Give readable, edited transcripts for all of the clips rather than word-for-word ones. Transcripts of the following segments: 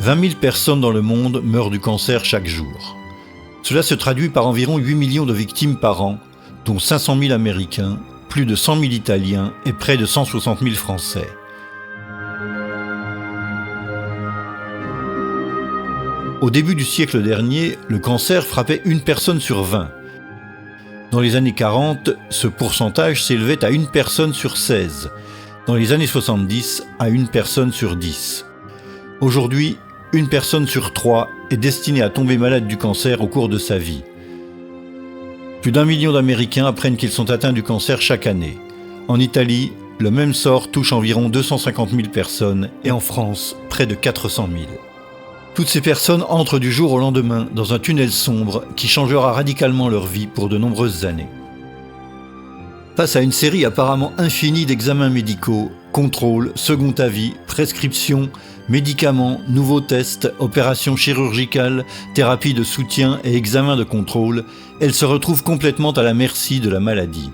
20 000 personnes dans le monde meurent du cancer chaque jour. Cela se traduit par environ 8 millions de victimes par an, dont 500 000 Américains, plus de 100 000 Italiens et près de 160 000 Français. Au début du siècle dernier, le cancer frappait une personne sur 20. Dans les années 40, ce pourcentage s'élevait à une personne sur 16. Dans les années 70, à une personne sur 10. Aujourd'hui, une personne sur 3 est destinée à tomber malade du cancer au cours de sa vie. Plus d'1 million d'Américains apprennent qu'ils sont atteints du cancer chaque année. En Italie, le même sort touche environ 250 000 personnes et en France, près de 400 000. Toutes ces personnes entrent du jour au lendemain dans un tunnel sombre qui changera radicalement leur vie pour de nombreuses années. Face à une série apparemment infinie d'examens médicaux, contrôles, second avis, prescriptions, médicaments, nouveaux tests, opérations chirurgicales, thérapies de soutien et examens de contrôle, elle se retrouve complètement à la merci de la maladie.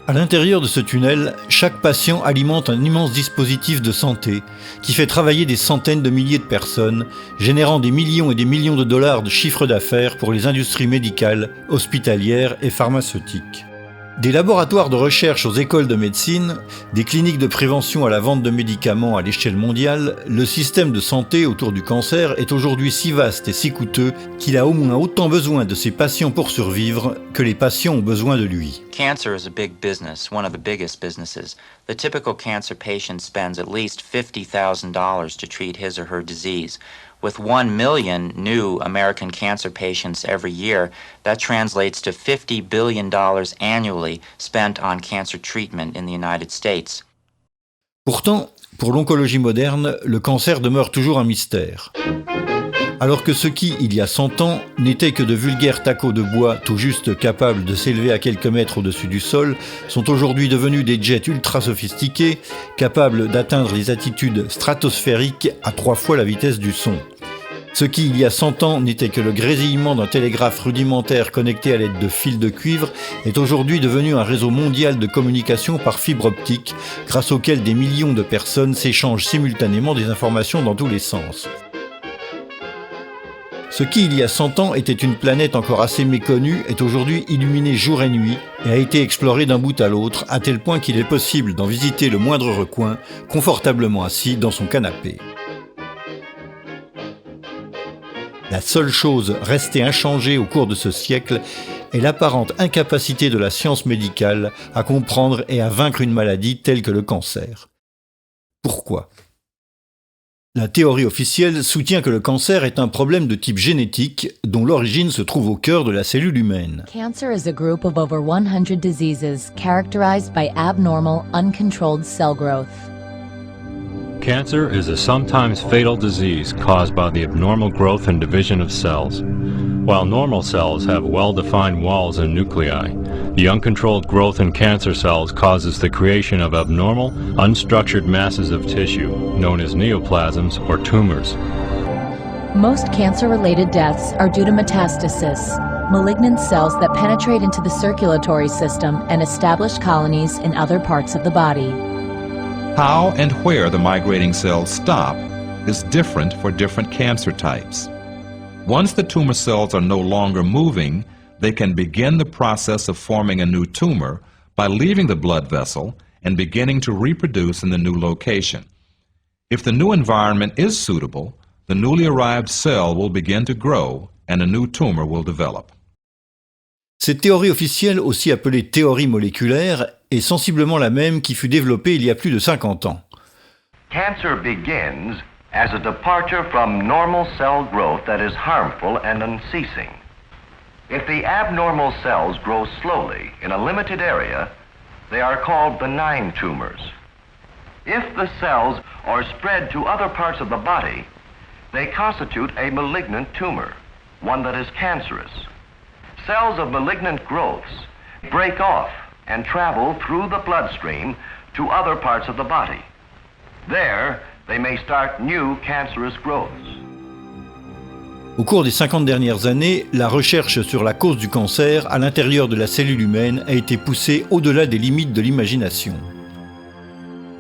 À l'intérieur de ce tunnel, chaque patient alimente un immense dispositif de santé qui fait travailler des centaines de milliers de personnes, générant des millions et des millions de dollars de chiffre d'affaires pour les industries médicales, hospitalières et pharmaceutiques. Des laboratoires de recherche aux écoles de médecine, des cliniques de prévention à la vente de médicaments à l'échelle mondiale, le système de santé autour du cancer est aujourd'hui si vaste et si coûteux qu'il a au moins autant besoin de ses patients pour survivre que les patients ont besoin de lui. Cancer is a big business, one of the biggest businesses. The typical cancer patient spends at least $50,000 to treat his or her disease. With 1 million new American cancer patients every year, that translates to $50 billion annually spent on cancer treatment in the United States. Pourtant, pour l'oncologie moderne, le cancer demeure toujours un mystère. Alors que ceux qui, il y a 100 ans, n'étaient que de vulgaires tacos de bois tout juste capables de s'élever à quelques mètres au-dessus du sol, sont aujourd'hui devenus des jets ultra sophistiqués, capables d'atteindre des altitudes stratosphériques à 3 fois la vitesse du son. Ce qui, il y a 100 ans, n'était que le grésillement d'un télégraphe rudimentaire connecté à l'aide de fils de cuivre, est aujourd'hui devenu un réseau mondial de communication par fibre optique, grâce auquel des millions de personnes s'échangent simultanément des informations dans tous les sens. Ce qui, il y a 100 ans, était une planète encore assez méconnue, est aujourd'hui illuminée jour et nuit et a été explorée d'un bout à l'autre, à tel point qu'il est possible d'en visiter le moindre recoin, confortablement assis dans son canapé. La seule chose restée inchangée au cours de ce siècle est l'apparente incapacité de la science médicale à comprendre et à vaincre une maladie telle que le cancer. Pourquoi ? La théorie officielle soutient que le cancer est un problème de type génétique dont l'origine se trouve au cœur de la cellule humaine. Cancer is a group of over 100 diseases characterized by abnormal, uncontrolled cell growth. Cancer is a sometimes fatal disease caused by the abnormal growth and division of cells. While normal cells have well-defined walls and nuclei, the uncontrolled growth in cancer cells causes the creation of abnormal, unstructured masses of tissue, known as neoplasms or tumors. Most cancer-related deaths are due to metastasis, malignant cells that penetrate into the circulatory system and establish colonies in other parts of the body. How and where the migrating cells stop is different for different cancer types. Once the tumor cells are no longer moving, they can begin the process of forming a new tumor by leaving the blood vessel and beginning to reproduce in the new location. If the new environment is suitable, the newly arrived cell will begin to grow and a new tumor will develop. Cette théorie officielle, aussi appelée théorie moléculaire, est sensiblement la même qui fut développée il y a plus de 50 ans. Cancer begins as a departure from normal cell growth that is harmful and unceasing. If the abnormal cells grow slowly in a limited area, they are called benign tumors. If the cells are spread to other parts of the body, they constitute a malignant tumor, one that is cancerous. Cells of malignant growths break off and travel through the bloodstream to other parts of the body. There, they may start new cancerous growths. Au cours des 50 dernières années, la recherche sur la cause du cancer à l'intérieur de la cellule humaine a été poussée au-delà des limites de l'imagination.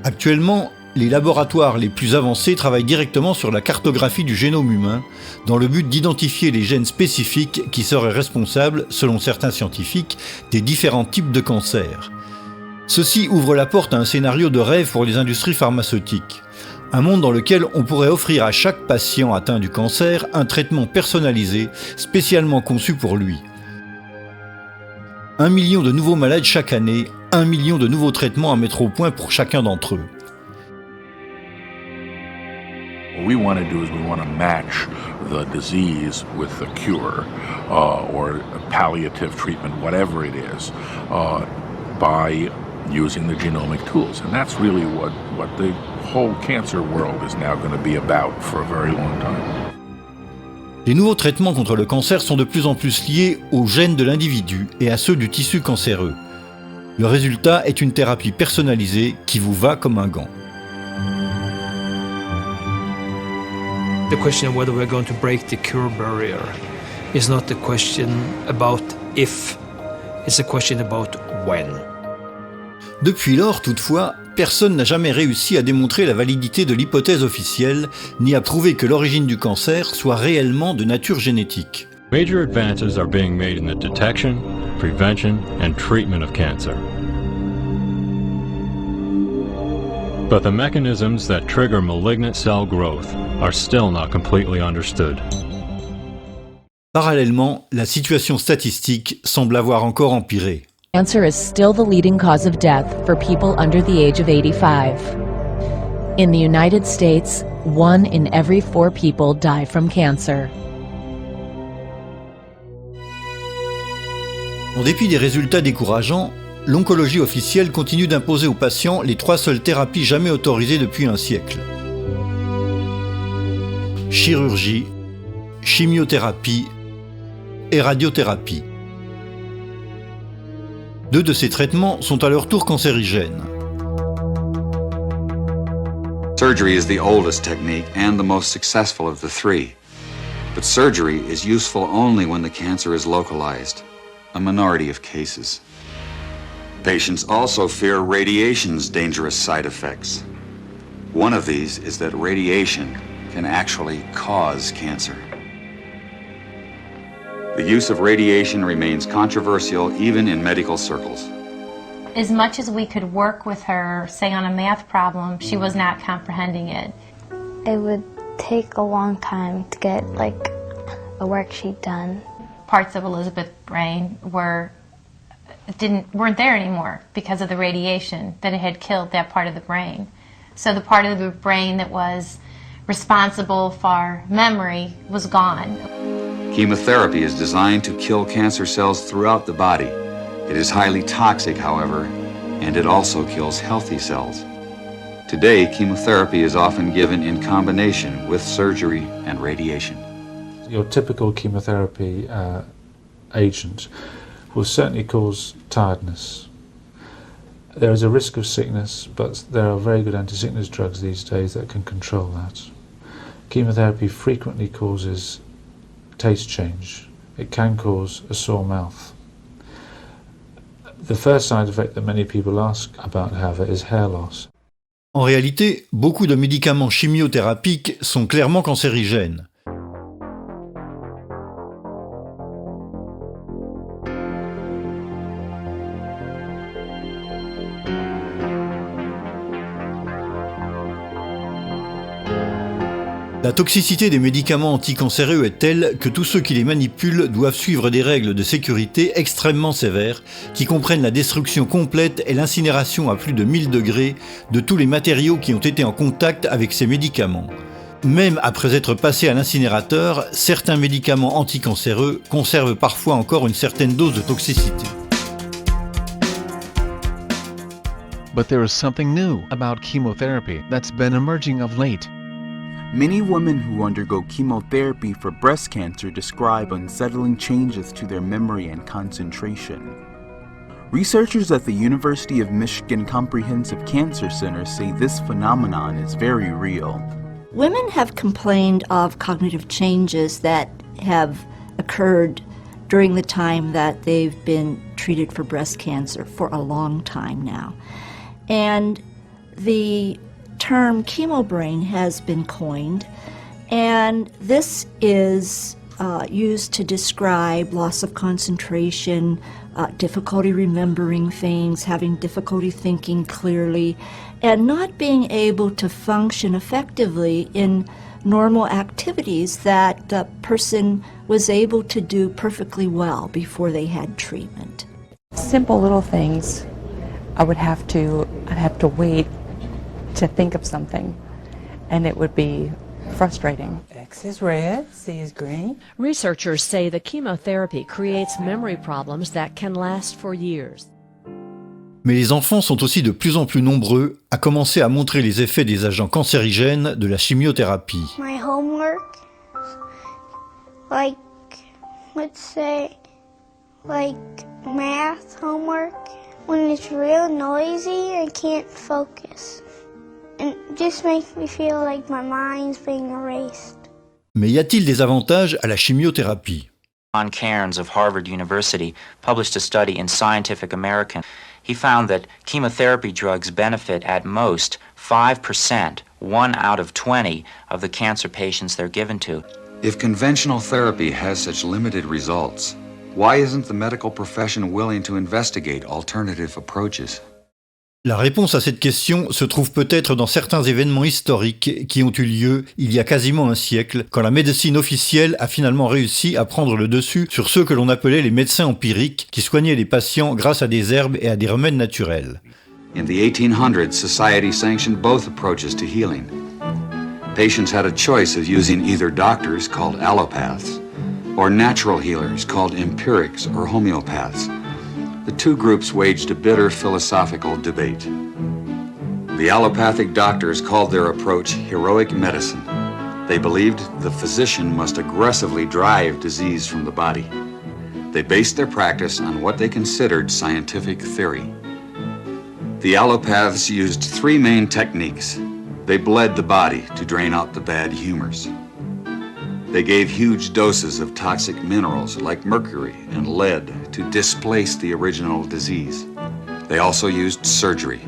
Actuellement, les laboratoires les plus avancés travaillent directement sur la cartographie du génome humain, dans le but d'identifier les gènes spécifiques qui seraient responsables, selon certains scientifiques, des différents types de cancers. Ceci ouvre la porte à un scénario de rêve pour les industries pharmaceutiques. Un monde dans lequel on pourrait offrir à chaque patient atteint du cancer un traitement personnalisé, spécialement conçu pour lui. 1 million de nouveaux malades chaque année, 1 million de nouveaux traitements à mettre au point pour chacun d'entre eux. What we want to do is we want to match the disease with the cure or palliative treatment, whatever it is, by using the genomic tools. And that's really what the whole cancer world is now going to be about for a very long time. Les nouveaux traitements contre le cancer sont de plus en plus liés aux gènes de l'individu et à ceux du tissu cancéreux. Le résultat est une thérapie personnalisée qui vous va comme un gant. The question of whether we're going to break the cure barrier is not a question about if, it's a question about when. Depuis lors, toutefois, personne n'a jamais réussi à démontrer la validité de l'hypothèse officielle, ni à prouver que l'origine du cancer soit réellement de nature génétique. Major advances are being made in the detection, prevention, and treatment of cancer. But the mechanisms that trigger malignant cell growth are still not completely understood. Parallèlement, la situation statistique semble avoir encore empiré. Cancer is still the leading cause of death for people under the age of 85. In the United States, 1 in every 4 people die from cancer. En dépit des résultats décourageants, l'oncologie officielle continue d'imposer aux patients les 3 seules thérapies jamais autorisées depuis un siècle. Chirurgie, chimiothérapie et radiothérapie. 2 de ces traitements sont à leur tour cancérigènes. Surgery is the oldest technique and the most successful of the 3. But surgery is useful only when the cancer is localized, a minority of cases. Patients also fear radiation's dangerous side effects. One of these is that radiation can actually cause cancer. The use of radiation remains controversial even in medical circles. As much as we could work with her, say on a math problem, she was not comprehending it. It would take a long time to get a worksheet done. Parts of Elizabeth's brain weren't there anymore because of the radiation that it had killed that part of the brain. So the part of the brain that was responsible for memory was gone. Chemotherapy is designed to kill cancer cells throughout the body. It is highly toxic, however, and it also kills healthy cells. Today, chemotherapy is often given in combination with surgery and radiation. Your typical chemotherapy agent will certainly cause tiredness. There is a risk of sickness, but there are very good anti-sickness drugs these days that can control that. Chemotherapy frequently causes taste change. It can cause a sore mouth. The first side effect that many people ask about, however, is hair loss. En réalité, beaucoup de médicaments chimiothérapiques sont clairement cancérigènes. La toxicité des médicaments anticancéreux est telle que tous ceux qui les manipulent doivent suivre des règles de sécurité extrêmement sévères qui comprennent la destruction complète et l'incinération à plus de 1000 degrés de tous les matériaux qui ont été en contact avec ces médicaments. Même après être passés à l'incinérateur, certains médicaments anticancéreux conservent parfois encore une certaine dose de toxicité. But there is something new about chemotherapy that's been emerging of late. Many women who undergo chemotherapy for breast cancer describe unsettling changes to their memory and concentration. Researchers at the University of Michigan Comprehensive Cancer Center say this phenomenon is very real. Women have complained of cognitive changes that have occurred during the time that they've been treated for breast cancer for a long time now. And the term chemobrain has been coined, and this is used to describe loss of concentration, difficulty remembering things, having difficulty thinking clearly, and not being able to function effectively in normal activities that the person was able to do perfectly well before they had treatment. Simple little things. I'd have to wait to think of something, and it would be frustrating. X is red, C is green. Researchers say the chemotherapy creates memory problems that can last for years. Mais les enfants sont aussi de plus en plus nombreux à commencer à montrer les effets des agents cancérigènes de la chimiothérapie. My homework, let's say, math homework, when it's real noisy, I can't focus. And it just makes me feel like my mind's being erased. Mais y a-t-il des avantages à la chimiothérapie? John Cairns of Harvard University published a study in Scientific American. He found that chemotherapy drugs benefit at most 5%, 1 out of 20 of the cancer patients they're given to. If conventional therapy has such limited results, why isn't the medical profession willing to investigate alternative approaches? La réponse à cette question se trouve peut-être dans certains événements historiques qui ont eu lieu il y a quasiment un siècle, quand la médecine officielle a finalement réussi à prendre le dessus sur ceux que l'on appelait les médecins empiriques, qui soignaient les patients grâce à des herbes et à des remèdes naturels. In the 1800s, society sanctioned both approaches to healing. Patients had a choice of using either doctors, called allopaths, or natural healers, called empirics or homeopaths. The two groups waged a bitter philosophical debate. The allopathic doctors called their approach heroic medicine. They believed the physician must aggressively drive disease from the body. They based their practice on what they considered scientific theory. The allopaths used three main techniques. They bled the body to drain out the bad humors. They gave huge doses of toxic minerals like mercury and lead to displace the original disease. They also used surgery,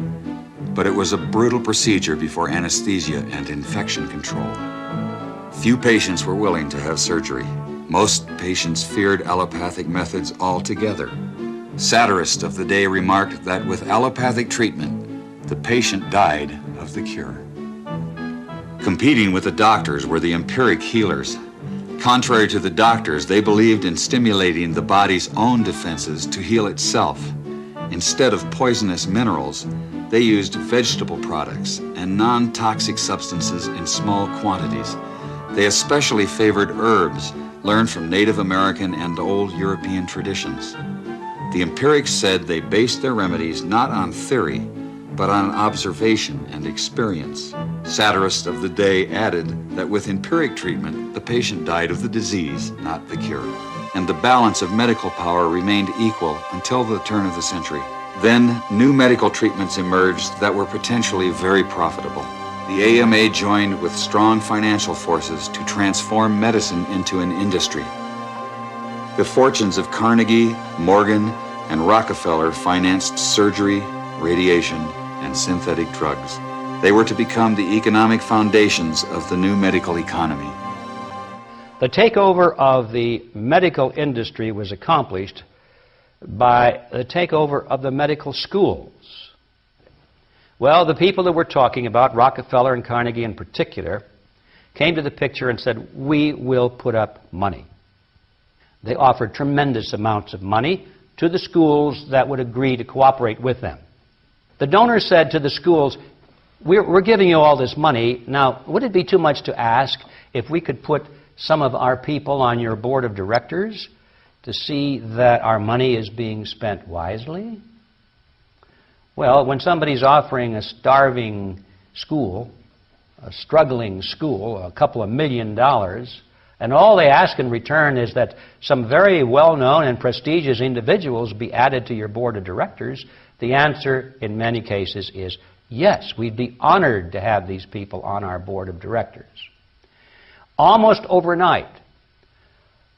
but it was a brutal procedure before anesthesia and infection control. Few patients were willing to have surgery. Most patients feared allopathic methods altogether. Satirists of the day remarked that with allopathic treatment, the patient died of the cure. Competing with the doctors were the empiric healers. Contrary to the doctors, they believed in stimulating the body's own defenses to heal itself. Instead of poisonous minerals, they used vegetable products and non-toxic substances in small quantities. They especially favored herbs learned from Native American and old European traditions. The empirics said they based their remedies not on theory, but on observation and experience. Satirists of the day added that with empiric treatment, the patient died of the disease, not the cure. And the balance of medical power remained equal until the turn of the century. Then, new medical treatments emerged that were potentially very profitable. The AMA joined with strong financial forces to transform medicine into an industry. The fortunes of Carnegie, Morgan, and Rockefeller financed surgery, radiation, and synthetic drugs. They were to become the economic foundations of the new medical economy. The takeover of the medical industry was accomplished by the takeover of the medical schools. Well, the people that we're talking about, Rockefeller and Carnegie in particular, came to the picture and said, we will put up money. They offered tremendous amounts of money to the schools that would agree to cooperate with them. The donors said to the schools, we're giving you all this money. Now, would it be too much to ask if we could put some of our people on your board of directors to see that our money is being spent wisely? Well, when somebody's offering a starving school, a struggling school, a couple of $1 million, and all they ask in return is that some very well-known and prestigious individuals be added to your board of directors, the answer in many cases is yes, we'd be honored to have these people on our board of directors. Almost overnight,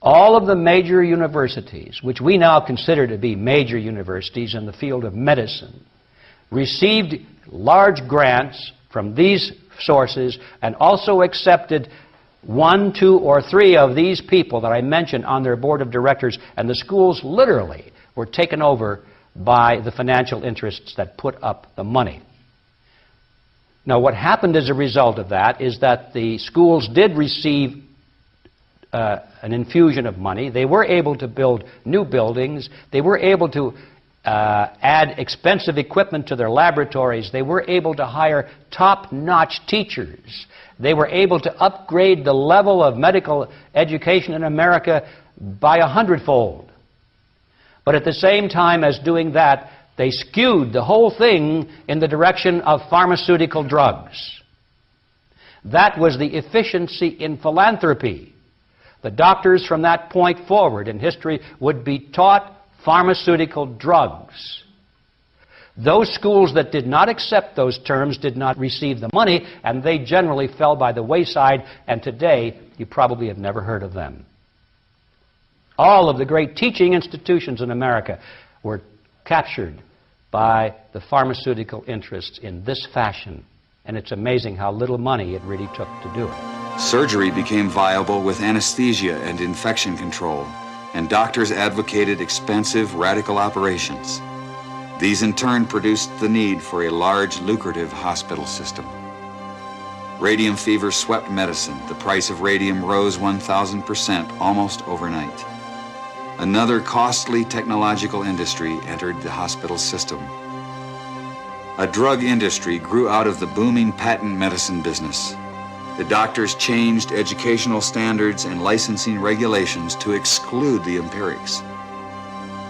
all of the major universities, which we now consider to be major universities in the field of medicine, received large grants from these sources and also accepted 1, 2, or 3 of these people that I mentioned on their board of directors, and the schools literally were taken over by the financial interests that put up the money. Now, what happened as a result of that is that the schools did receive an infusion of money. They were able to build new buildings. They were able to add expensive equipment to their laboratories. They were able to hire top-notch teachers. They were able to upgrade the level of medical education in America by 100-fold. But at the same time as doing that, they skewed the whole thing in the direction of pharmaceutical drugs. That was the efficiency in philanthropy. The doctors from that point forward in history would be taught pharmaceutical drugs. Those schools that did not accept those terms did not receive the money, and they generally fell by the wayside, and today you probably have never heard of them. All of the great teaching institutions in America were captured by the pharmaceutical interests in this fashion, and it's amazing how little money it really took to do it. Surgery became viable with anesthesia and infection control, and doctors advocated expensive, radical operations. These in turn produced the need for a large, lucrative hospital system. Radium fever swept medicine. The price of radium rose 1,000% almost overnight. Another costly technological industry entered the hospital system. A drug industry grew out of the booming patent medicine business. The doctors changed educational standards and licensing regulations to exclude the empirics.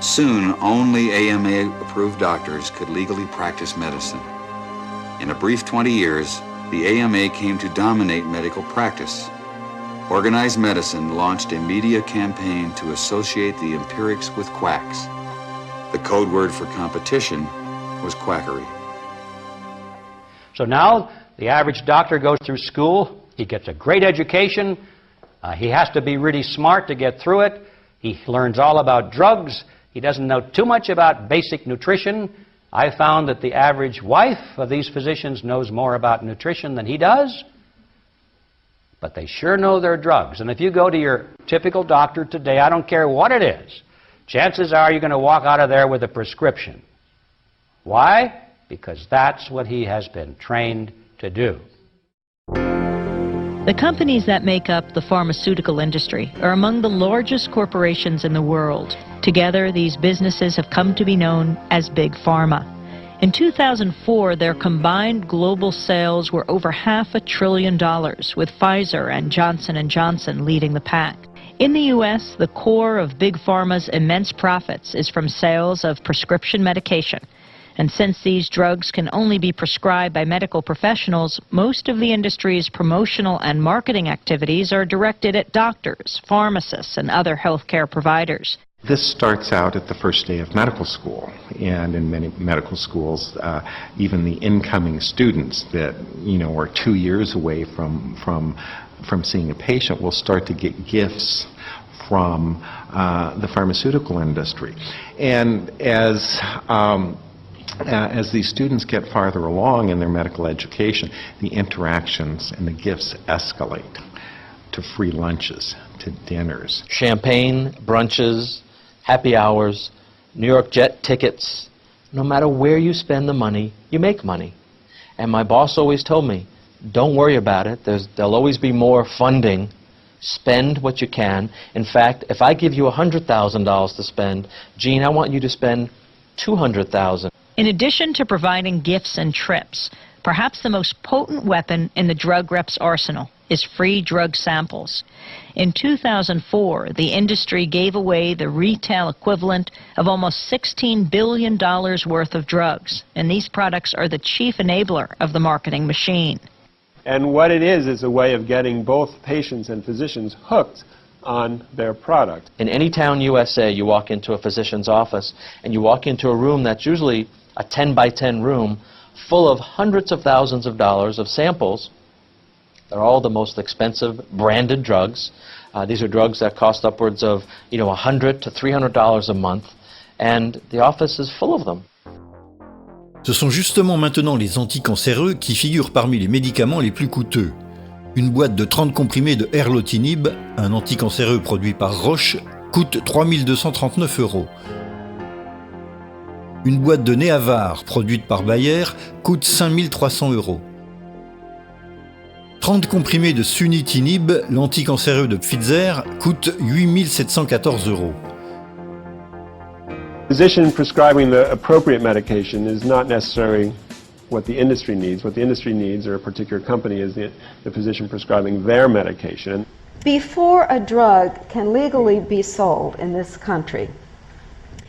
Soon, only AMA-approved doctors could legally practice medicine. In a brief 20 years, the AMA came to dominate medical practice. Organized Medicine launched a media campaign to associate the empirics with quacks. The code word for competition was quackery. So now the average doctor goes through school, he gets a great education, he has to be really smart to get through it, he learns all about drugs, he doesn't know too much about basic nutrition. I found that the average wife of these physicians knows more about nutrition than he does, but they sure know their drugs. And if you go to your typical doctor today, I don't care what it is, chances are you're going to walk out of there with a prescription. Why? Because that's what he has been trained to do. The companies that make up the pharmaceutical industry are among the largest corporations in the world. Together, these businesses have come to be known as Big Pharma. In 2004, their combined global sales were over $500 billion, with Pfizer and Johnson & Johnson leading the pack. In the U.S., the core of Big Pharma's immense profits is from sales of prescription medication. And since these drugs can only be prescribed by medical professionals, most of the industry's promotional and marketing activities are directed at doctors, pharmacists, and other healthcare providers. This starts out at the first day of medical school, and in many medical schools, even the incoming students that are 2 years away from seeing a patient will start to get gifts from the pharmaceutical industry. And as these students get farther along in their medical education, the interactions and the gifts escalate to free lunches, to dinners. Champagne, brunches, happy hours, New York jet tickets. No matter where you spend the money, you make money. And my boss always told me, don't worry about it. There'll always be more funding. Spend what you can. In fact, if I give you $100,000 to spend, Gene, I want you to spend $200,000. In addition to providing gifts and trips, perhaps the most potent weapon in the drug rep's arsenal is free drug samples. In 2004, the industry gave away the retail equivalent of almost $16 billion worth of drugs, and these products are the chief enabler of the marketing machine. And what it is a way of getting both patients and physicians hooked on their product. In any town USA, you walk into a physician's office and you walk into a room that's usually a 10 by 10 room full of hundreds of thousands of dollars of samples. They're all the most expensive branded drugs. These are drugs that cost upwards of $100 to $300 a month, and the office is full of them. Ce sont justement maintenant les anticancéreux qui figurent parmi les médicaments les plus coûteux. Une boîte de 30 comprimés de erlotinib, un anticancéreux produit par Roche, coûte 3 239 €. Une boîte de Néavar, produite par Bayer, coûte 5 300 €. 30 comprimés de sunitinib, l'anticancéreux de Pfizer, coûte 8 714 €. Physician prescribing the appropriate medication is not necessarily what the industry needs. What the industry needs, or a particular company, is the physician prescribing their medication. Before a drug can legally be sold in this country,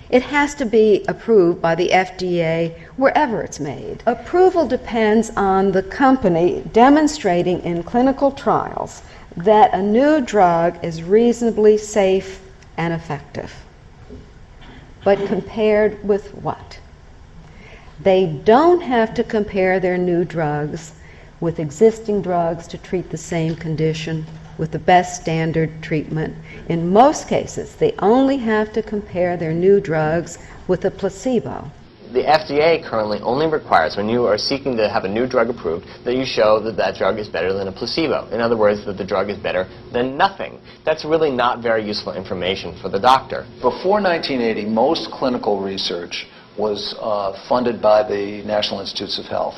it has to be approved by the FDA wherever it's made. Approval depends on the company demonstrating in clinical trials that a new drug is reasonably safe and effective. But compared with what? They don't have to compare their new drugs with existing drugs to treat the same condition with the best standard treatment. In most cases, they only have to compare their new drugs with a placebo. The FDA currently only requires, when you are seeking to have a new drug approved, that you show that that drug is better than a placebo. In other words, that the drug is better than nothing. That's really not very useful information for the doctor. Before 1980, most clinical research was funded by the National Institutes of Health.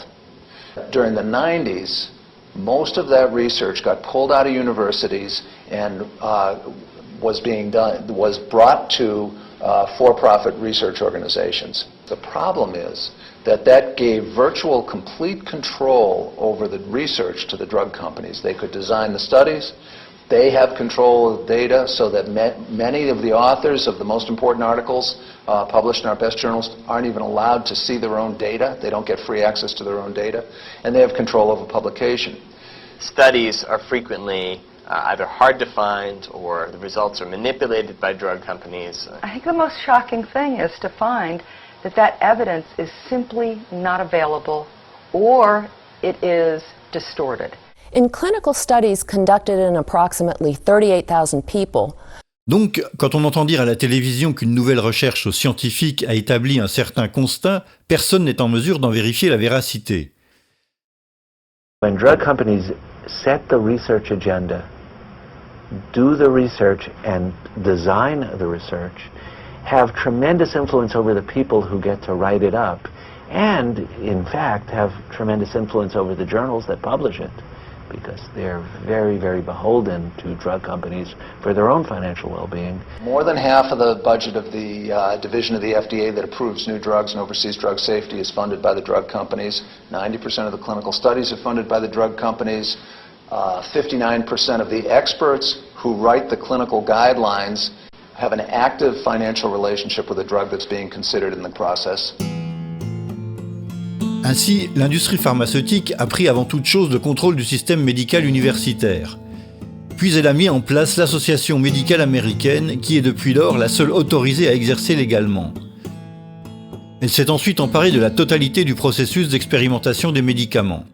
During the 90s, most of that research got pulled out of universities and was brought to for-profit research organizations. The problem is that gave virtual complete control over the research to the drug companies. They could design the studies. They have control of the data, so that many of the authors of the most important articles published in our best journals aren't even allowed to see their own data. They don't get free access to their own data. And they have control over publication. Studies are frequently either hard to find, or the results are manipulated by drug companies. I think the most shocking thing is to find that evidence is simply not available, or it is distorted. In clinical studies conducted in approximately 38,000 people, donc, quand on entend dire à la télévision qu'une nouvelle recherche scientifique a établi un certain constat, personne n'est en mesure d'en vérifier la véracité. When drug companies set the research agenda, do the research and design the research, have tremendous influence over the people who get to write it up, and in fact have tremendous influence over the journals that publish it, because they're very, very beholden to drug companies for their own financial well-being. More than half of the budget of the division of the FDA that approves new drugs and oversees drug safety is funded by the drug companies. 90% of the clinical studies are funded by the drug companies. 59% of the experts who write the clinical guidelines have an active financial relationship with the drug that's being considered in the process. Ainsi, l'industrie pharmaceutique a pris avant toute chose le contrôle du système médical universitaire. Puis elle a mis en place l'Association médicale américaine, qui est depuis lors la seule autorisée à exercer légalement. Elle s'est ensuite emparée de la totalité du processus d'expérimentation des médicaments.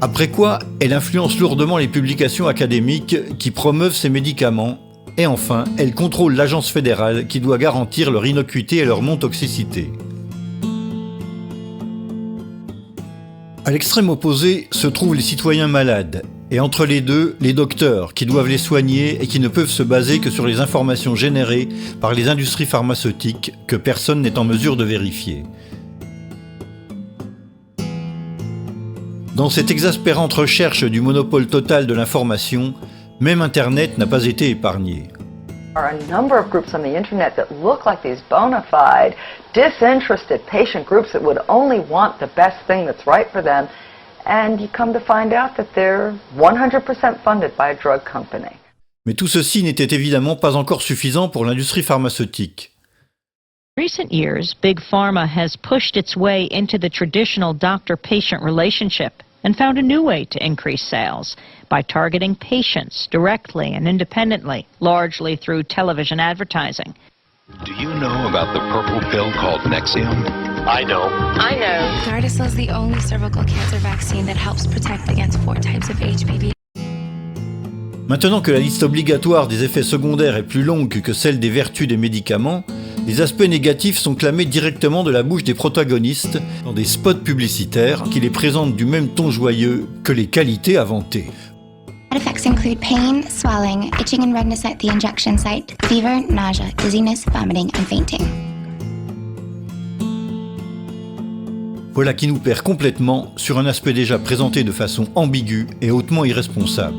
Après quoi, elle influence lourdement les publications académiques qui promeuvent ces médicaments, et enfin, elle contrôle l'agence fédérale qui doit garantir leur innocuité et leur non-toxicité. À l'extrême opposé se trouvent les citoyens malades, et entre les deux, les docteurs qui doivent les soigner et qui ne peuvent se baser que sur les informations générées par les industries pharmaceutiques que personne n'est en mesure de vérifier. Dans cette exaspérante recherche du monopole total de l'information, même Internet n'a pas été épargné. There are a number of groups on the internet that look like these bona fide, disinterested patient groups that would only want the best thing that's right for them, and you come to find out that they're 100% funded by a drug company. Mais tout ceci n'était évidemment pas encore suffisant pour l'industrie pharmaceutique. In recent years, Big Pharma has pushed its way into the traditional doctor-patient relationship and found a new way to increase sales by targeting patients directly and independently, largely through television advertising. Do you know about the purple pill called Nexium? I know. I know. Gardasil is the only cervical cancer vaccine that helps protect against 4 types of HPV. Maintenant que la liste obligatoire des effets secondaires est plus longue que celle des vertus des médicaments, Les aspects négatifs sont clamés directement de la bouche des protagonistes dans des spots publicitaires qui les présentent du même ton joyeux que les qualités inventées. Side effects include pain, swelling, itching and redness at the injection site, fever, nausea, dizziness, vomiting, and fainting. Voilà qui nous perd complètement sur un aspect déjà présenté de façon ambiguë et hautement irresponsable.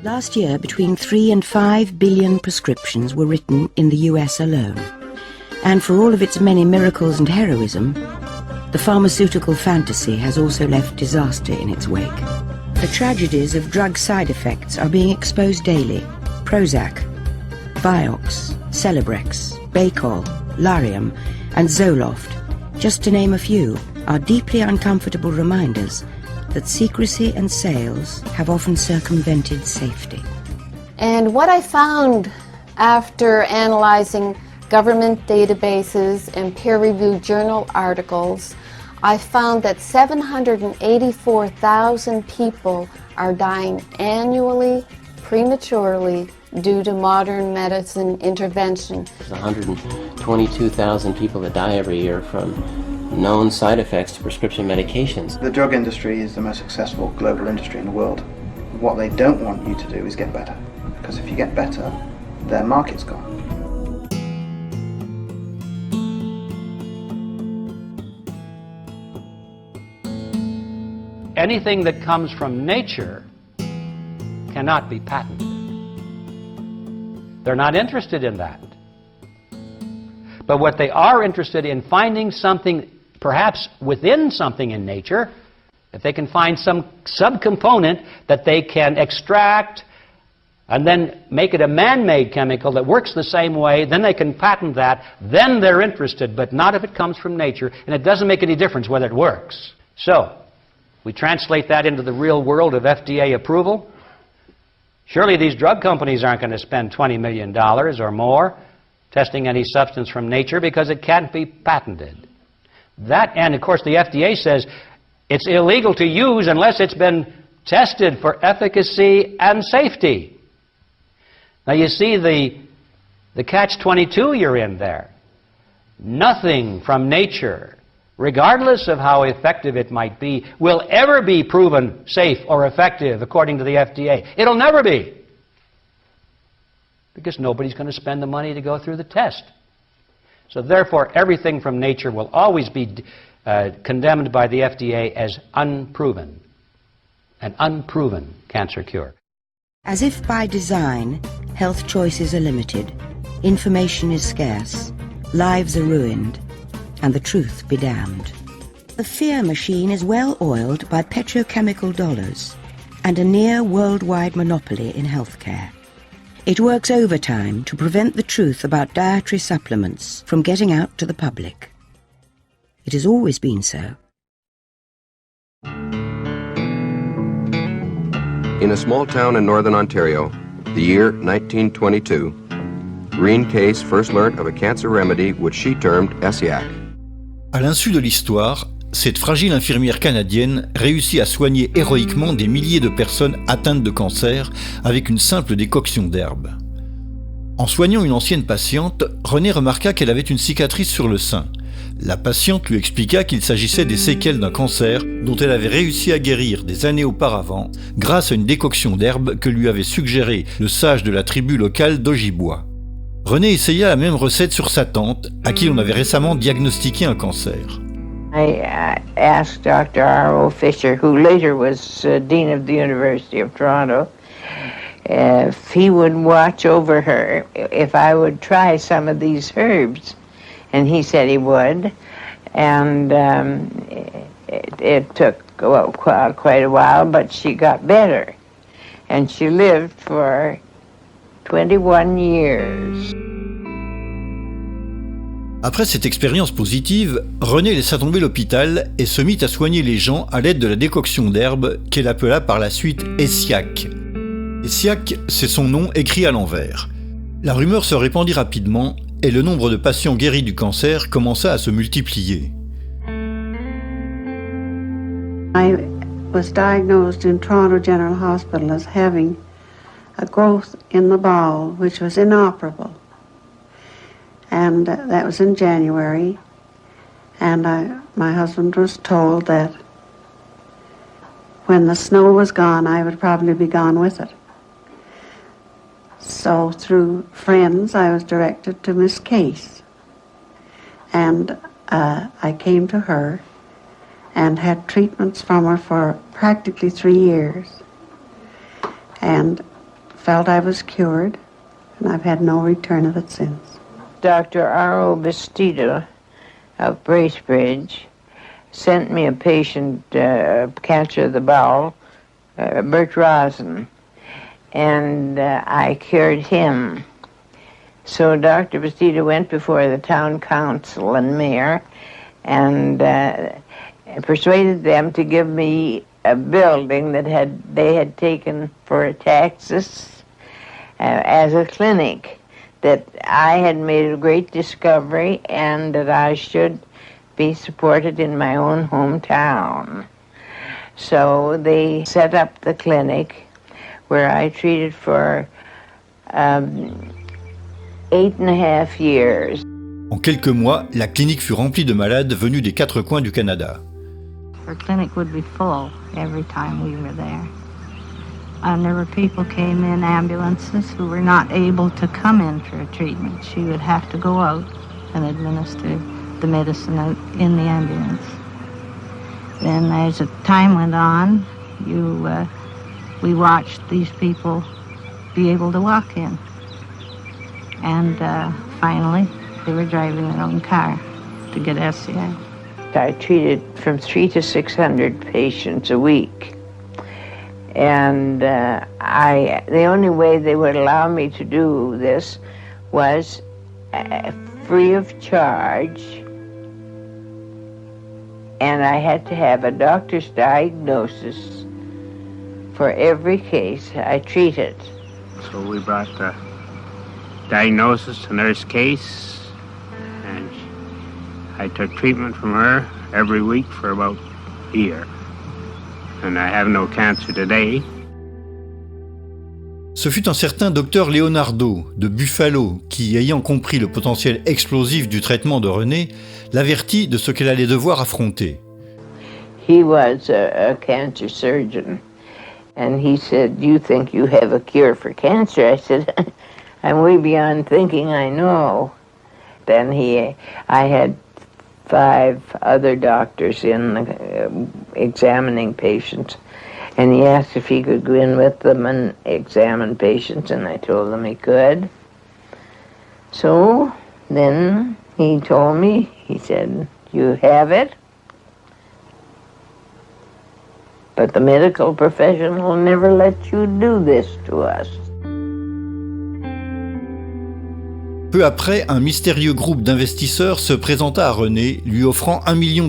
Last year, between 3 and 5 billion prescriptions were written in the US alone. And for all of its many miracles and heroism, the pharmaceutical fantasy has also left disaster in its wake. The tragedies of drug side effects are being exposed daily. Prozac, Vioxx, Celebrex, Baycol, Lariam, and Zoloft, just to name a few, are deeply uncomfortable reminders that secrecy and sales have often circumvented safety. And what I found after analyzing government databases and peer-reviewed journal articles, I found that 784,000 people are dying annually, prematurely, due to modern medicine intervention. There's 122,000 people that die every year from known side effects to prescription medications. The drug industry is the most successful global industry in the world. What they don't want you to do is get better, because if you get better, their market's gone. Anything that comes from nature cannot be patented. They're not interested in that. But what they are interested in, finding something perhaps within something in nature, if they can find some subcomponent that they can extract and then make it a man-made chemical that works the same way, then they can patent that, then they're interested, but not if it comes from nature, and it doesn't make any difference whether it works. So, we translate that into the real world of FDA approval. Surely these drug companies aren't going to spend $20 million or more testing any substance from nature because it can't be patented. That, and of course the FDA says it's illegal to use unless it's been tested for efficacy and safety. Now you see the catch-22 you're in there. Nothing from nature, regardless of how effective it might be, will ever be proven safe or effective according to the FDA. It'll never be. Because nobody's going to spend the money to go through the test. So therefore, everything from nature will always be condemned by the FDA as unproven, an unproven cancer cure. As if by design, health choices are limited, information is scarce, lives are ruined, and the truth be damned. The fear machine is well oiled by petrochemical dollars and a near worldwide monopoly in healthcare. It works overtime to prevent the truth about dietary supplements from getting out to the public. It has always been so. In a small town in northern Ontario, the year 1922, Reen Case first learnt of a cancer remedy which she termed Essiac. À l'insu de l'histoire, cette fragile infirmière canadienne réussit à soigner héroïquement des milliers de personnes atteintes de cancer avec une simple décoction d'herbes. En soignant une ancienne patiente, Renée remarqua qu'elle avait une cicatrice sur le sein. La patiente lui expliqua qu'il s'agissait des séquelles d'un cancer dont elle avait réussi à guérir des années auparavant grâce à une décoction d'herbes que lui avait suggérée le sage de la tribu locale d'Ojibwa. Renée essaya la même recette sur sa tante, à qui l'on avait récemment diagnostiqué un cancer. I asked Dr. R.O. Fisher, who later was Dean of the University of Toronto, if he would watch over her, if I would try some of these herbs. And he said he would. And it took quite a while, but she got better. And she lived for 21 years. Après cette expérience positive, Renée laissa tomber l'hôpital et se mit à soigner les gens à l'aide de la décoction d'herbes qu'elle appela par la suite Essiac. Essiac, c'est son nom écrit à l'envers. La rumeur se répandit rapidement et le nombre de patients guéris du cancer commença à se multiplier. I was diagnosed in Toronto General Hospital as having a growth in the bowel which was inoperable. And that was in January. And my husband was told that when the snow was gone, I would probably be gone with it. So through friends, I was directed to Miss Case. And I came to her and had treatments from her for practically 3 years. And felt I was cured, and I've had no return of it since. Dr. R.O. Bastida of Bracebridge sent me a patient, cancer of the bowel, Bert Rosen, and I cured him. So Dr. Bastida went before the town council and mayor and persuaded them to give me a building that they had taken for taxes as a clinic, that I had made a great discovery and that I should be supported in my own hometown. So they set up the clinic where I treated for 8.5 years. En quelques mois, la clinique fut remplie de malades venus des 4 coins du Canada. Her clinic would be full every time we were there. And there were people came in ambulances who were not able to come in for a treatment. She would have to go out and administer the medicine out in the ambulance. Then as the time went on, we watched these people be able to walk in. And finally, they were driving their own car to get SCI. I treated from 300 to 600 patients a week. And the only way they would allow me to do this was free of charge. And I had to have a doctor's diagnosis for every case I treated. So we brought the diagnosis to Nurse Case, and I took treatment from her every week for about a year. And I have no cancer today. Ce fut un certain docteur Leonardo de Buffalo qui, ayant compris le potentiel explosif du traitement de Renée, l'avertit de ce qu'elle allait devoir affronter. He was a cancer surgeon, and he said, "You think you have a cure for cancer?" I said, "I'm way beyond thinking I know." Then I had 5 other doctors in examining patients, and he asked if he could go in with them and examine patients, and I told him he could. So then he told me, he said, "You have it, but the medical profession will never let you do this to us." Peu après, un mystérieux groupe d'investisseurs se présenta à Renée, lui offrant $1 million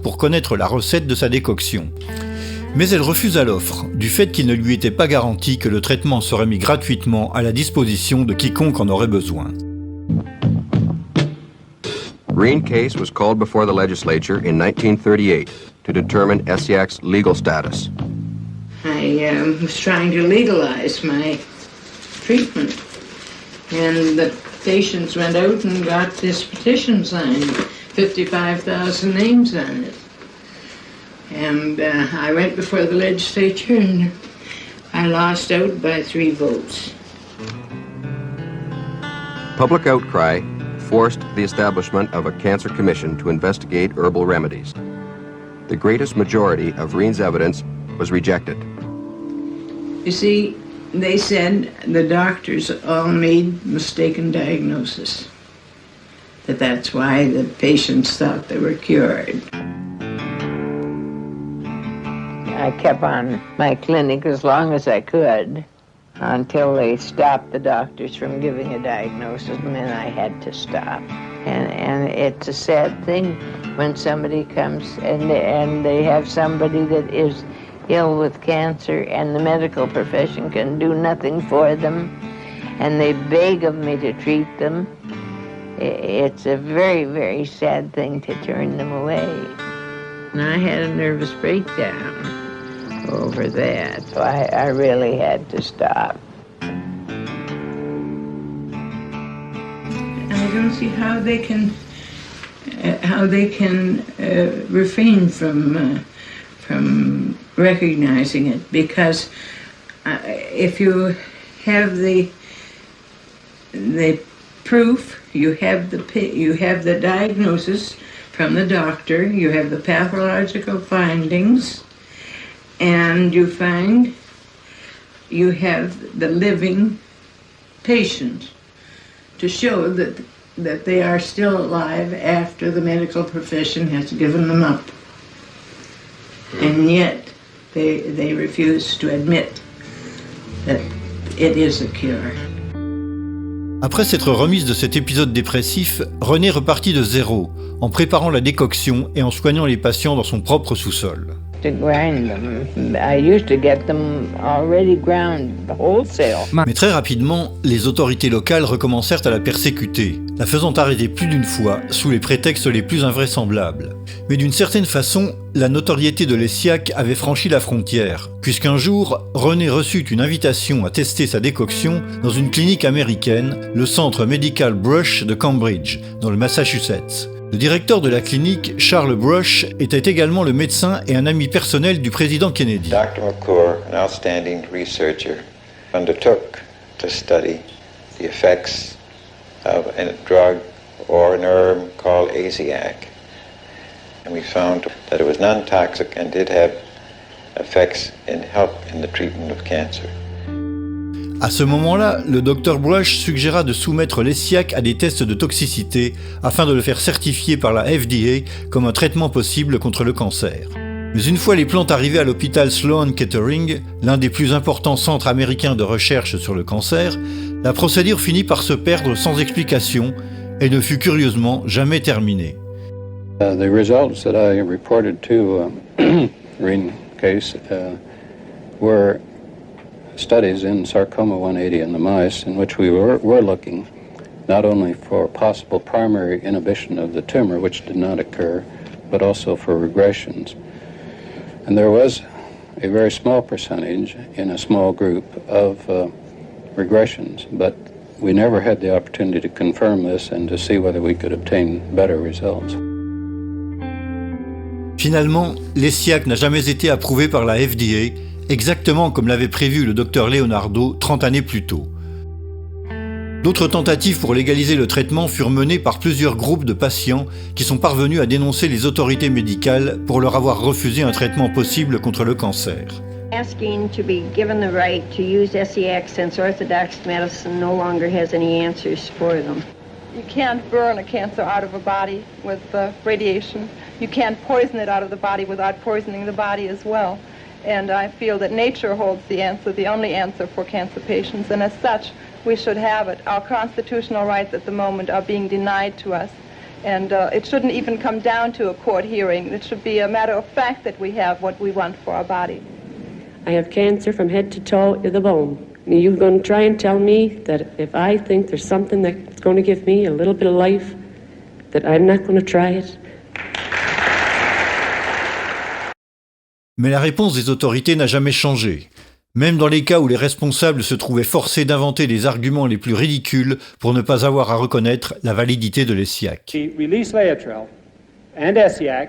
pour connaître la recette de sa décoction. Mais elle refusa l'offre, du fait qu'il ne lui était pas garanti que le traitement serait mis gratuitement à la disposition de quiconque en aurait besoin. Green case was called before the legislature in 1938 to determine Esiac's legal status. I was trying to legalize my treatment, and the patients went out and got this petition signed, 55,000 names on it. And I went before the legislature and I lost out by 3 votes. Public outcry forced the establishment of a cancer commission to investigate herbal remedies. The greatest majority of Reen's evidence was rejected. You see, they said the doctors all made mistaken diagnosis. That's why the patients thought they were cured. I kept on my clinic as long as I could until they stopped the doctors from giving a diagnosis, and then I had to stop. And it's a sad thing when somebody comes and they have somebody that is ill with cancer and the medical profession can do nothing for them, and they beg of me to treat them. It's a very, very sad thing to turn them away. And I had a nervous breakdown over that, so I really had to stop. don't see how they can refrain from recognizing it, because if you have the proof, you have the diagnosis from the doctor, you have the pathological findings, and you find you have the living patient to show that they are still alive after the medical profession has given them up. And yet they refuse to admit that it is a cure. Après s'être remise de cet épisode dépressif, Renée repartit de zéro, en préparant la décoction et en soignant les patients dans son propre sous-sol. Mais très rapidement, les autorités locales recommencèrent à la persécuter, la faisant arrêter plus d'une fois sous les prétextes les plus invraisemblables. Mais d'une certaine façon, la notoriété de l'Essiaque avait franchi la frontière, puisqu'un jour, Renée reçut une invitation à tester sa décoction dans une clinique américaine, le centre Medical Brush de Cambridge, dans le Massachusetts. Le directeur de la clinique, Charles Brush, était également le médecin et un ami personnel du président Kennedy. Dr. McClure, an outstanding researcher, undertook to study the effects of a drug or an herb called Asiac. And we found that it was non-toxic and did have effects in help in the treatment of cancer. À ce moment-là, le Dr Brush suggéra de soumettre l'Essiaque à des tests de toxicité afin de le faire certifier par la FDA comme un traitement possible contre le cancer. Mais une fois les plantes arrivées à l'hôpital Sloan Kettering, l'un des plus importants centres américains de recherche sur le cancer, la procédure finit par se perdre sans explication et ne fut curieusement jamais terminée. The results that I reported to Reen case were studies in sarcoma 180 in the mice, in which we were looking not only for possible primary inhibition of the tumor, which did not occur, but also for regressions. And there was a very small percentage in a small group of regressions, but we never had the opportunity to confirm this and to see whether we could obtain better results. Finalement, l'Essiaque n'a jamais été approuvé par la FDA, exactement comme l'avait prévu le docteur Leonardo 30 années plus tôt. D'autres tentatives pour légaliser le traitement furent menées par plusieurs groupes de patients qui sont parvenus à dénoncer les autorités médicales pour leur avoir refusé un traitement possible contre le cancer. Asking to be given the right to use SEX since orthodox medicine no longer has any answers for them. You can't burn a cancer out of a body with radiation. You can't poison it out of the body without poisoning the body as well. And I feel that nature holds the answer, the only answer for cancer patients, and as such, we should have it. Our constitutional rights at the moment are being denied to us, and it shouldn't even come down to a court hearing. It should be a matter of fact that we have what we want for our body. I have cancer from head to toe in the bone. You're going to try and tell me that if I think there's something that's going to give me a little bit of life, that I'm not going to try it? Mais la réponse des autorités n'a jamais changé, même dans les cas où les responsables se trouvaient forcés d'inventer les arguments les plus ridicules pour ne pas avoir à reconnaître la validité de l'Essiaque. Release Laetrile and Essiac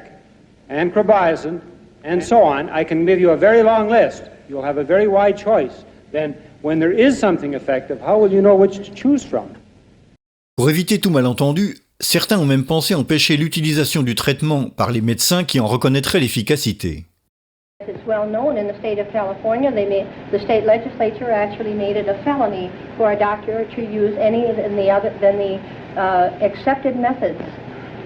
and Carbazin and so on. I can give you a very long list. You'll have a very wide choice. Then, when there is something effective, how will you know which to choose from? Pour éviter tout malentendu, certains ont même pensé empêcher l'utilisation du traitement par les médecins qui en reconnaîtraient l'efficacité. It's well known in the state of California, the state legislature actually made it a felony for a doctor to use any than the accepted methods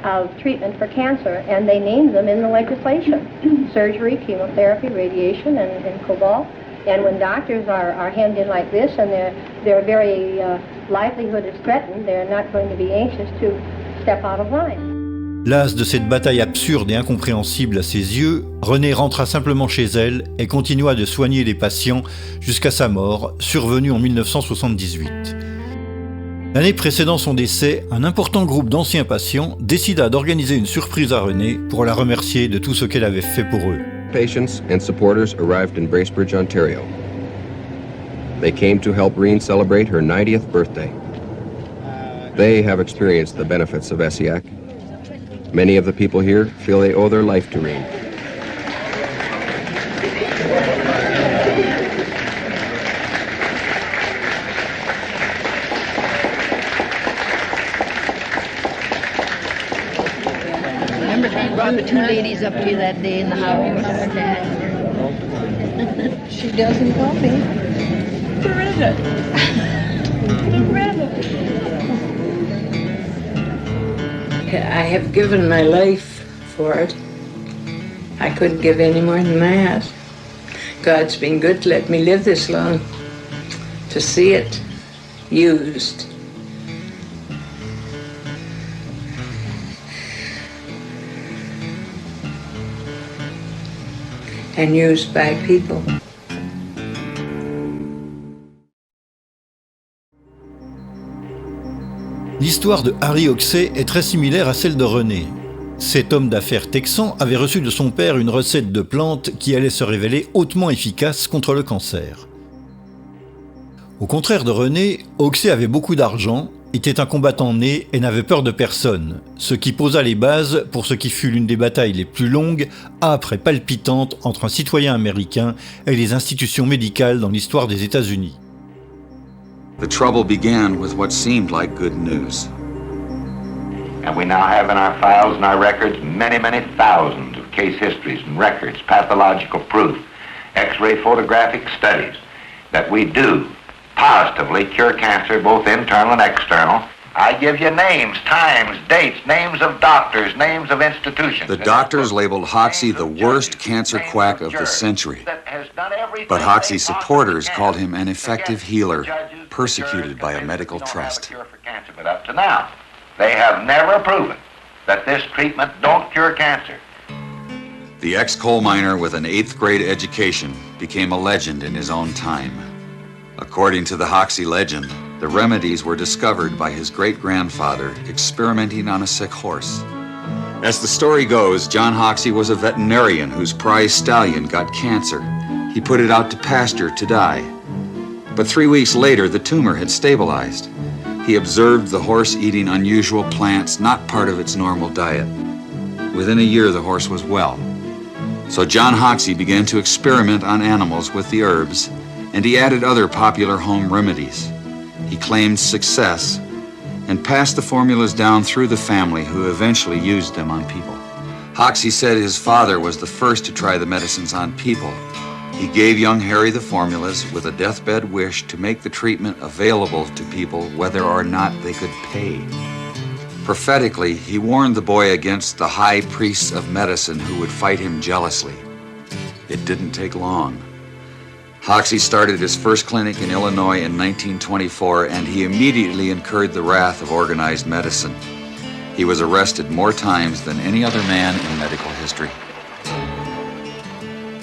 of treatment for cancer, and they named them in the legislation: surgery, chemotherapy, radiation, and cobalt. And when doctors are hemmed in like this, and their very livelihood is threatened, they're not going to be anxious to step out of line. Lasse de cette bataille absurde et incompréhensible à ses yeux, Renée rentra simplement chez elle et continua de soigner les patients jusqu'à sa mort, survenue en 1978. L'année précédant son décès, un important groupe d'anciens patients décida d'organiser une surprise à Renée pour la remercier de tout ce qu'elle avait fait pour eux. Patients and supporters arrived in Bracebridge, Ontario. They came to help Reen celebrate her 90th birthday. They have experienced the benefits of ESSIAC. Many of the people here feel they owe their life to Reen. Remember she brought the two ladies up here that day in the house? She doesn't call me. Loretta. Loretta. I have given my life for it. I couldn't give any more than that. God's been good to let me live this long, to see it used. And used by people. L'histoire de Harry Hoxsey est très similaire à celle de René. Cet homme d'affaires texan avait reçu de son père une recette de plantes qui allait se révéler hautement efficace contre le cancer. Au contraire de René, Hoxsey avait beaucoup d'argent, était un combattant né et n'avait peur de personne, ce qui posa les bases pour ce qui fut l'une des batailles les plus longues, âpres et palpitantes entre un citoyen américain et les institutions médicales dans l'histoire des États-Unis. The trouble began with what seemed like good news. And we now have in our files and our records many, many thousands of case histories and records, pathological proof, X-ray photographic studies that we do positively cure cancer, both internal and external. I give you names, times, dates, names of doctors, names of institutions. The doctors labeled Hoxsey the worst cancer quack of the century. But Hoxsey's supporters called him an effective healer, persecuted by a medical trust. But up to now, they have never proven that this treatment don't cure cancer. The ex-coal miner with an 8th grade education became a legend in his own time. According to the Hoxsey legend, the remedies were discovered by his great-grandfather experimenting on a sick horse. As the story goes, John Hoxsey was a veterinarian whose prize stallion got cancer. He put it out to pasture to die. But 3 weeks later, the tumor had stabilized. He observed the horse eating unusual plants, not part of its normal diet. Within a year, the horse was well. So John Hoxsey began to experiment on animals with the herbs, and he added other popular home remedies. He claimed success and passed the formulas down through the family, who eventually used them on people. Hoxsey said his father was the first to try the medicines on people. He gave young Harry the formulas with a deathbed wish to make the treatment available to people whether or not they could pay. Prophetically, he warned the boy against the high priests of medicine who would fight him jealously. It didn't take long. Hoxsey started his first clinic in Illinois in 1924, and he immediately incurred the wrath of organized medicine. He was arrested more times than any other man in medical history.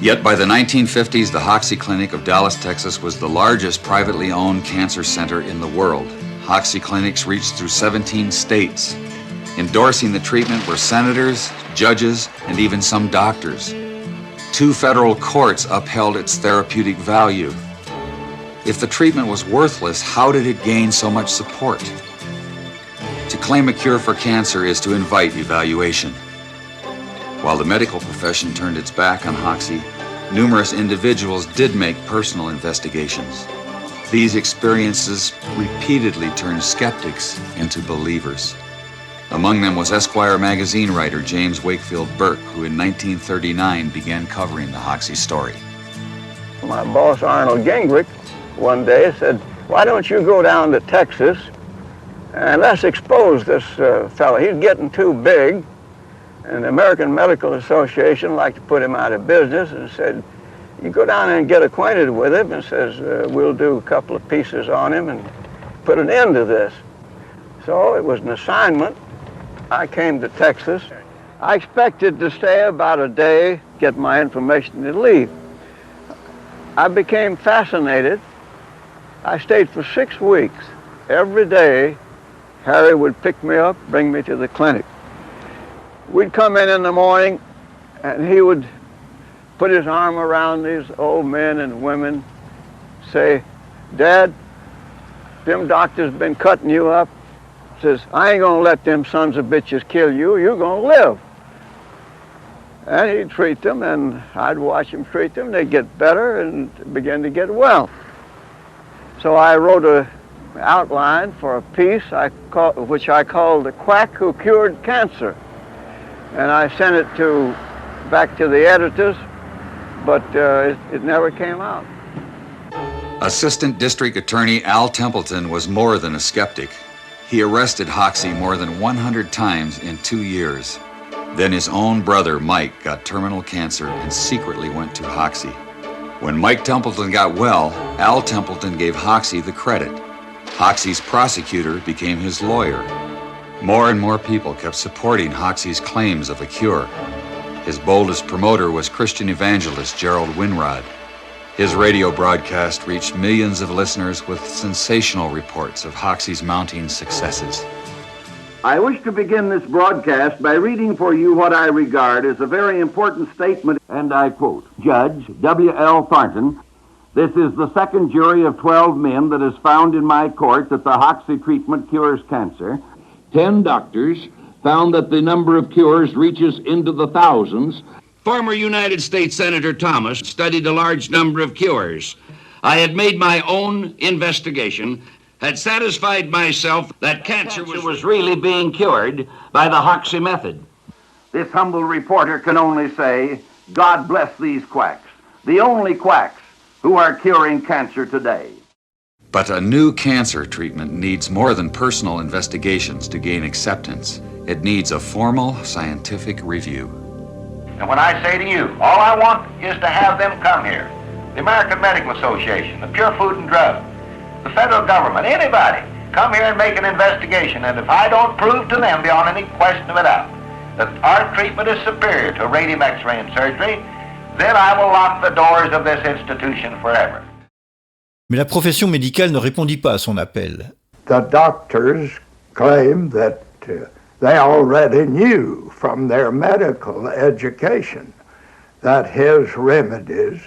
Yet by the 1950s, the Hoxsey Clinic of Dallas, Texas was the largest privately owned cancer center in the world. Hoxsey clinics reached through 17 states. Endorsing the treatment were senators, judges, and even some doctors. 2 federal courts upheld its therapeutic value. If the treatment was worthless, how did it gain so much support? To claim a cure for cancer is to invite evaluation. While the medical profession turned its back on Hoxsey, numerous individuals did make personal investigations. These experiences repeatedly turned skeptics into believers. Among them was Esquire magazine writer James Wakefield Burke, who in 1939 began covering the Hoxsey story. My boss, Arnold Gingrich, one day said, "Why don't you go down to Texas and let's expose this fellow. He's getting too big." And the American Medical Association liked to put him out of business, and said, "You go down and get acquainted with him," and says, "We'll do a couple of pieces on him and put an end to this." So it was an assignment. I came to Texas. I expected to stay about a day, get my information, and leave. I became fascinated. I stayed for 6 weeks. Every day, Harry would pick me up, bring me to the clinic. We'd come in the morning, and he would put his arm around these old men and women, say, "Dad, them doctors been cutting you up. says, I ain't gonna let them sons of bitches kill you, you're gonna live. And he'd treat them, and I'd watch him treat them. They'd get better and begin to get well. So I wrote an outline for a piece which I called The Quack Who Cured Cancer. And I sent it back to the editors, but it never came out. Assistant District Attorney Al Templeton was more than a skeptic. He arrested Hoxsey more than 100 times in 2 years. Then his own brother, Mike, got terminal cancer and secretly went to Hoxsey. When Mike Templeton got well, Al Templeton gave Hoxsey the credit. Hoxsey's prosecutor became his lawyer. More and more people kept supporting Hoxsey's claims of a cure. His boldest promoter was Christian evangelist Gerald Winrod. His radio broadcast reached millions of listeners with sensational reports of Hoxsey's mounting successes. I wish to begin this broadcast by reading for you what I regard as a very important statement, and I quote, Judge W.L. Thornton, this is the second jury of 12 men that has found in my court that the Hoxsey treatment cures cancer. 10 doctors found that the number of cures reaches into the thousands. Former United States Senator Thomas studied a large number of cures. I had made my own investigation, had satisfied myself that cancer was really being cured by the Hoxsey method. This humble reporter can only say, God bless these quacks, the only quacks who are curing cancer today. But a new cancer treatment needs more than personal investigations to gain acceptance. It needs a formal scientific review. And when I say to you, all I want is to have them come here. The American Medical Association, the Pure Food and Drug, the federal government, anybody, come here and make an investigation. And if I don't prove to them beyond any question of a doubt that our treatment is superior to radium X-ray and surgery, then I will lock the doors of this institution forever. Mais la profession médicale ne répondit pas à son appel. The doctors claim that they already knew from their medical education that his remedies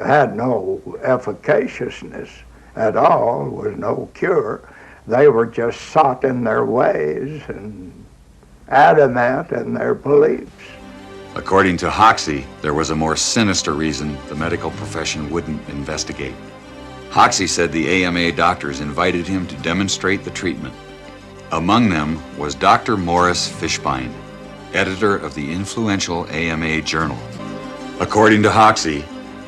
had no efficaciousness at all, was no cure. They were just set in their ways and adamant in their beliefs. According to Hoxsey, there was a more sinister reason the medical profession wouldn't investigate. Hoxsey said the AMA doctors invited him to demonstrate the treatment. Among them was Dr. Morris Fishbein, editor of the influential AMA journal. According to Hoxsey,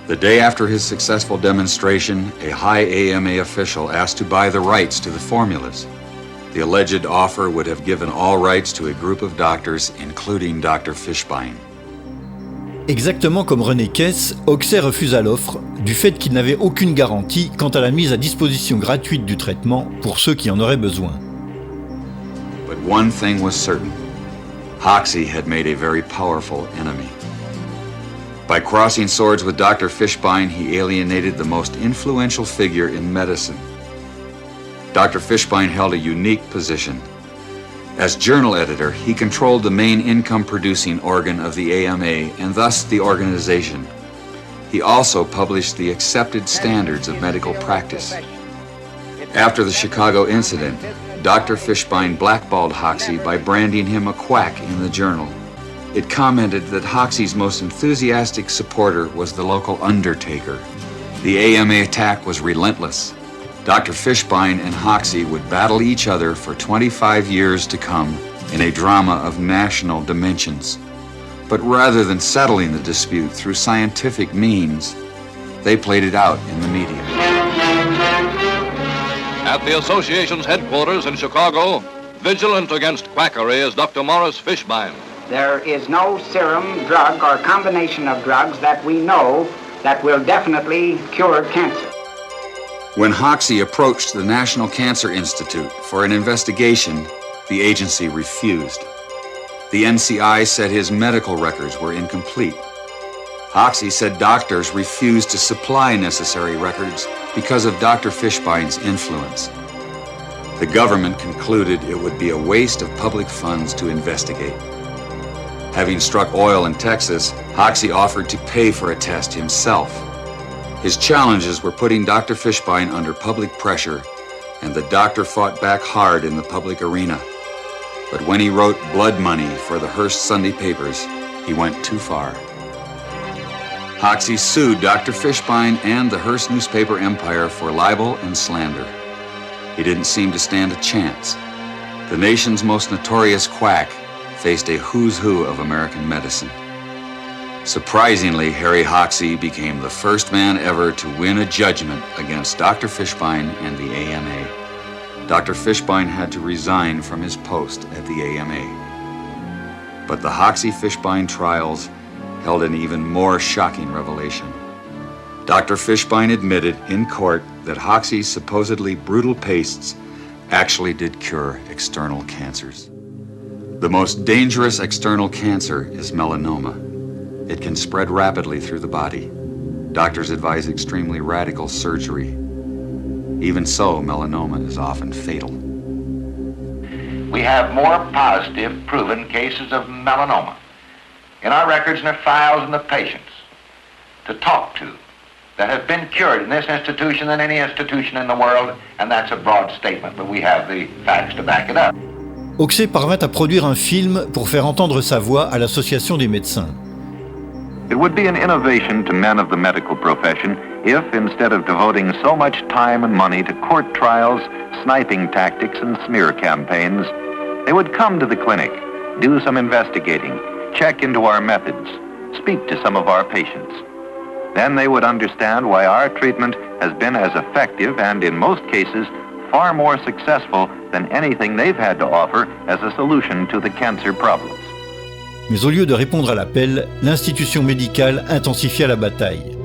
the day after his successful demonstration, a high AMA official asked to buy the rights to the formulas. The alleged offer would have given all rights to a group of doctors, including Dr. Fishbein. Exactement comme René Kess, Hoxsey refusa l'offre du fait qu'il n'avait aucune garantie quant à la mise à disposition gratuite du traitement pour ceux qui en auraient besoin. But one thing was certain. Hoxsey had made a very powerful enemy. By crossing swords with Dr. Fishbein, he alienated the most influential figure in medicine. Dr. Fishbein held a unique position. As journal editor, he controlled the main income-producing organ of the AMA and thus the organization. He also published the accepted standards of medical practice. After the Chicago incident, Dr. Fishbein blackballed Hoxsey by branding him a quack in the journal. It commented that Hoxsey's most enthusiastic supporter was the local undertaker. The AMA attack was relentless. Dr. Fishbein and Hoxsey would battle each other for 25 years to come in a drama of national dimensions. But rather than settling the dispute through scientific means, they played it out in the media. At the association's headquarters in Chicago, vigilant against quackery is Dr. Morris Fishbein. There is no serum, drug, or combination of drugs that we know that will definitely cure cancer. When Hoxsey approached the National Cancer Institute for an investigation, the agency refused. The NCI said his medical records were incomplete. Hoxsey said doctors refused to supply necessary records because of Dr. Fishbein's influence. The government concluded it would be a waste of public funds to investigate. Having struck oil in Texas, Hoxsey offered to pay for a test himself. His challenges were putting Dr. Fishbein under public pressure, and the doctor fought back hard in the public arena. But when he wrote blood money for the Hearst Sunday papers, he went too far. Hoxie sued Dr. Fishbein and the Hearst newspaper empire for libel and slander. He didn't seem to stand a chance. The nation's most notorious quack faced a who's who of American medicine. Surprisingly, Harry Hoxie became the first man ever to win a judgment against Dr. Fishbein and the AMA. Dr. Fishbein had to resign from his post at the AMA. But the Hoxie-Fishbein trials held an even more shocking revelation. Dr. Fishbein admitted in court that Hoxie's supposedly brutal pastes actually did cure external cancers. The most dangerous external cancer is melanoma. It can spread rapidly through the body. Doctors advise extremely radical surgery. Even so, melanoma is often fatal. We have more positive proven cases of melanoma in our records and our files and the patients to talk to that have been cured in this institution than any institution in the world, and that's a broad statement, but we have the facts to back it up. Hoxie parvint à produire un film pour faire entendre sa voix à l'Association des médecins. It would be an innovation to men of the medical profession if, instead of devoting so much time and money to court trials, sniping tactics, and smear campaigns, they would come to the clinic, do some investigating, check into our methods, speak to some of our patients. Then they would understand why our treatment has been as effective and, in most cases, far more successful than anything they've had to offer as a solution to the cancer problems. Mais au lieu de répondre à l'appel, l'institution médicale intensifia la bataille.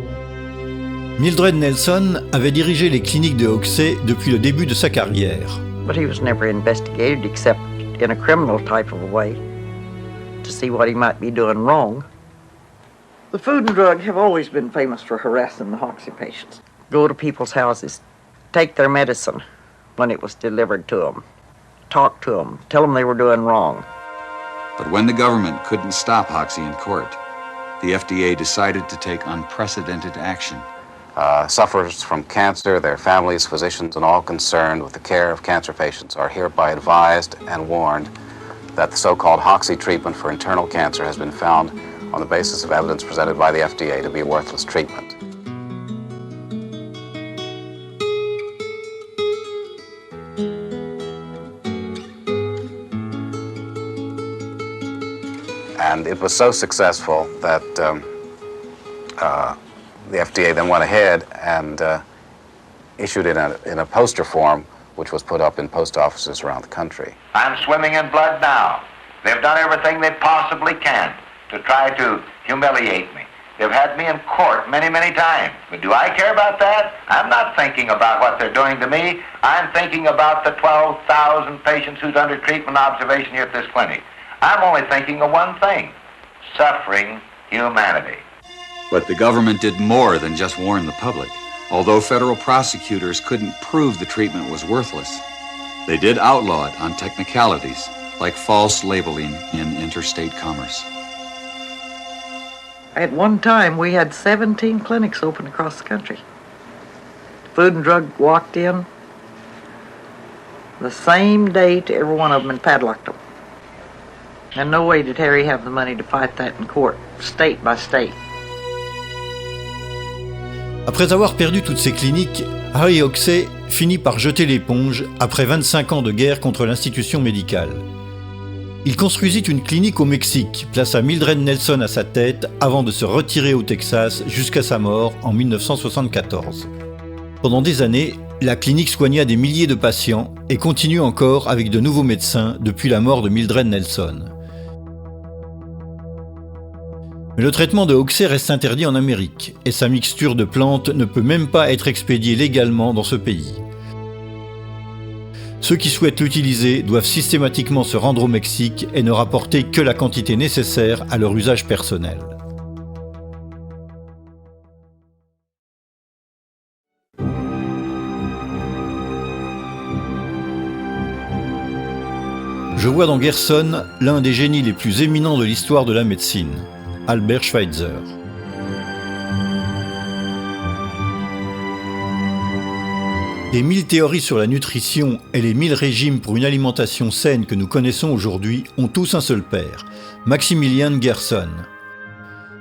Mildred Nelson avait dirigé les cliniques de Hoxie depuis le début de sa carrière. But he was never investigated except in a criminal type of a way to see what he might be doing wrong. The Food and Drug have always been famous for harassing the Hoxie patients. Go to people's houses, take their medicine when it was delivered to them, talk to them, tell them they were doing wrong. But when the government couldn't stop Hoxie in court, the FDA decided to take unprecedented action. Sufferers from cancer, their families, physicians, and all concerned with the care of cancer patients are hereby advised and warned that the so-called Hoxie treatment for internal cancer has been found on the basis of evidence presented by the FDA to be a worthless treatment. And it was so successful that the FDA then went ahead and issued it in a poster form, which was put up in post offices around the country. I'm swimming in blood now. They've done everything they possibly can to try to humiliate me. They've had me in court many, many times. But do I care about that? I'm not thinking about what they're doing to me. I'm thinking about the 12,000 patients who's under treatment observation here at this clinic. I'm only thinking of one thing: suffering humanity. But the government did more than just warn the public. Although federal prosecutors couldn't prove the treatment was worthless, they did outlaw it on technicalities like false labeling in interstate commerce. At one time, we had 17 clinics open across the country. Food and Drug walked in the same day to every one of them and padlocked them. And no way did Harry have the money to fight that in court, state by state. Après avoir perdu toutes ses cliniques, Harry Hoxie finit par jeter l'éponge après 25 ans de guerre contre l'institution médicale. Il construisit une clinique au Mexique, plaça Mildred Nelson à sa tête avant de se retirer au Texas jusqu'à sa mort en 1974. Pendant des années, la clinique soigna des milliers de patients et continue encore avec de nouveaux médecins depuis la mort de Mildred Nelson. Mais le traitement de Hoxie reste interdit en Amérique et sa mixture de plantes ne peut même pas être expédiée légalement dans ce pays. Ceux qui souhaitent l'utiliser doivent systématiquement se rendre au Mexique et ne rapporter que la quantité nécessaire à leur usage personnel. Je vois dans Gerson l'un des génies les plus éminents de l'histoire de la médecine, Albert Schweitzer. Les 1000 théories sur la nutrition et les 1000 régimes pour une alimentation saine que nous connaissons aujourd'hui ont tous un seul père, Maximilian Gerson.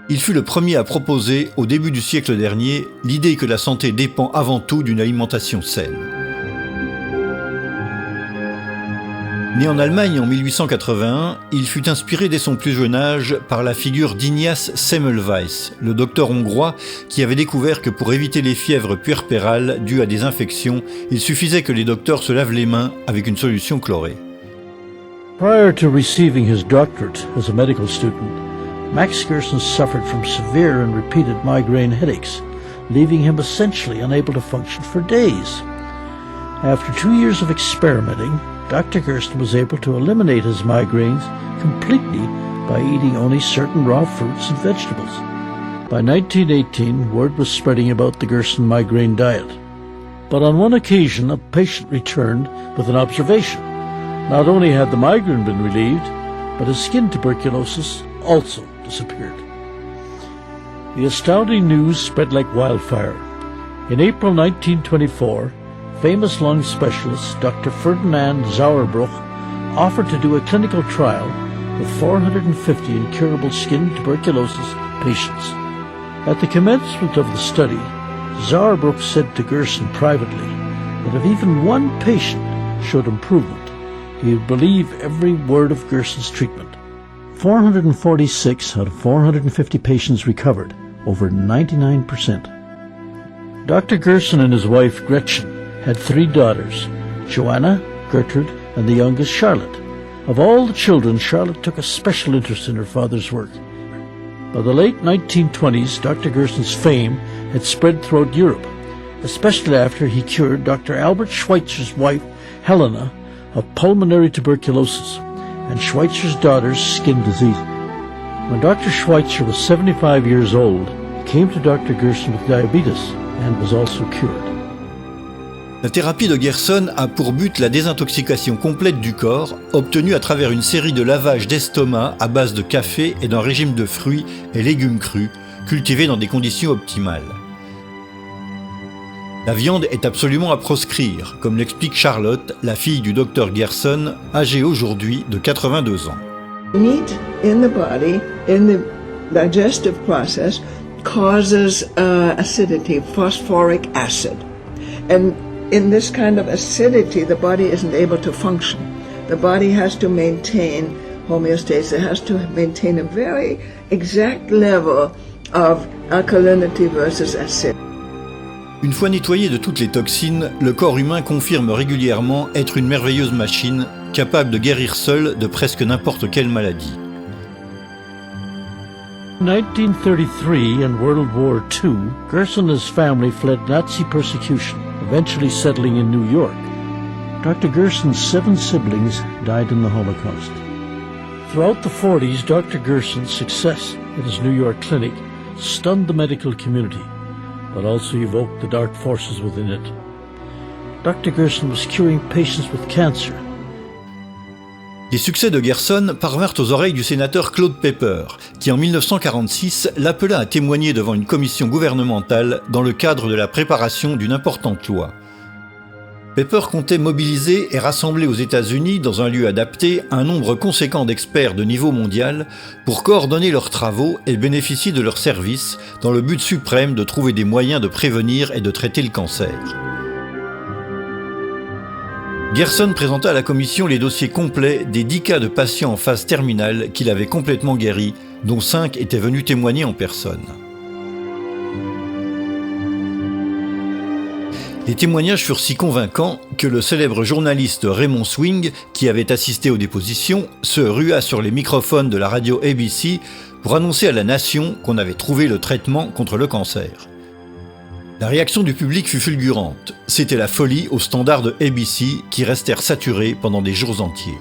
Il fut le premier à proposer, au début du siècle dernier, l'idée que la santé dépend avant tout d'une alimentation saine. Né en Allemagne en 1881, il fut inspiré dès son plus jeune âge par la figure d'Ignaz Semmelweis, le docteur hongrois qui avait découvert que pour éviter les fièvres puerpérales dues à des infections, il suffisait que les docteurs se lavent les mains avec une solution chlorée. Prior to receiving his doctorate as a medical student, Max Gerson suffered from severe and repeated migraine headaches, leaving him essentially unable to function for days. After 2 years of experimenting, Dr. Gerson was able to eliminate his migraines completely by eating only certain raw fruits and vegetables. By 1918, word was spreading about the Gerson migraine diet. But on one occasion, a patient returned with an observation. Not only had the migraine been relieved, but his skin tuberculosis also disappeared. The astounding news spread like wildfire. In April 1924, famous lung specialist Dr. Ferdinand Sauerbruch offered to do a clinical trial with 450 incurable skin tuberculosis patients. At the commencement of the study, Sauerbruch said to Gerson privately that if even one patient showed improvement, he would believe every word of Gerson's treatment. 446 out of 450 patients recovered, over 99%. Dr. Gerson and his wife Gretchen had 3 daughters, Joanna, Gertrude, and the youngest, Charlotte. Of all the children, Charlotte took a special interest in her father's work. By the late 1920s, Dr. Gerson's fame had spread throughout Europe, especially after he cured Dr. Albert Schweitzer's wife, Helena, of pulmonary tuberculosis and Schweitzer's daughter's skin disease. When Dr. Schweitzer was 75 years old, he came to Dr. Gerson with diabetes and was also cured. La thérapie de Gerson a pour but la désintoxication complète du corps, obtenue à travers une série de lavages d'estomac à base de café et d'un régime de fruits et légumes crus, cultivés dans des conditions optimales. La viande est absolument à proscrire, comme l'explique Charlotte, la fille du docteur Gerson, âgée aujourd'hui de 82 ans. Meat in the body, in the digestive process, causes acidity, phosphoric acid. And in this kind of acidity, the body isn't able to function. The body has to maintain homeostasis. It has to maintain a very exact level of alkalinity versus acid. Une fois nettoyé de toutes les toxines, le corps humain confirme régulièrement être une merveilleuse machine, capable de guérir seule de presque n'importe quelle maladie. In 1933 and World War II, Gerson and his family fled Nazi persecution, eventually settling in New York. Dr. Gerson's 7 siblings died in the Holocaust. Throughout the 40s, Dr. Gerson's success at his New York clinic stunned the medical community, but also evoked the dark forces within it. Dr. Gerson was curing patients with cancer. Les succès de Gerson parvinrent aux oreilles du sénateur Claude Pepper, qui en 1946 l'appela à témoigner devant une commission gouvernementale dans le cadre de la préparation d'une importante loi. Pepper comptait mobiliser et rassembler aux États-Unis, dans un lieu adapté, un nombre conséquent d'experts de niveau mondial pour coordonner leurs travaux et bénéficier de leurs services dans le but suprême de trouver des moyens de prévenir et de traiter le cancer. Gerson présenta à la commission les dossiers complets des 10 cas de patients en phase terminale qu'il avait complètement guéris, dont 5 étaient venus témoigner en personne. Les témoignages furent si convaincants que le célèbre journaliste Raymond Swing, qui avait assisté aux dépositions, se rua sur les microphones de la radio ABC pour annoncer à la nation qu'on avait trouvé le traitement contre le cancer. La réaction du public fut fulgurante. C'était la folie aux standards de ABC qui restèrent saturés pendant des jours entiers.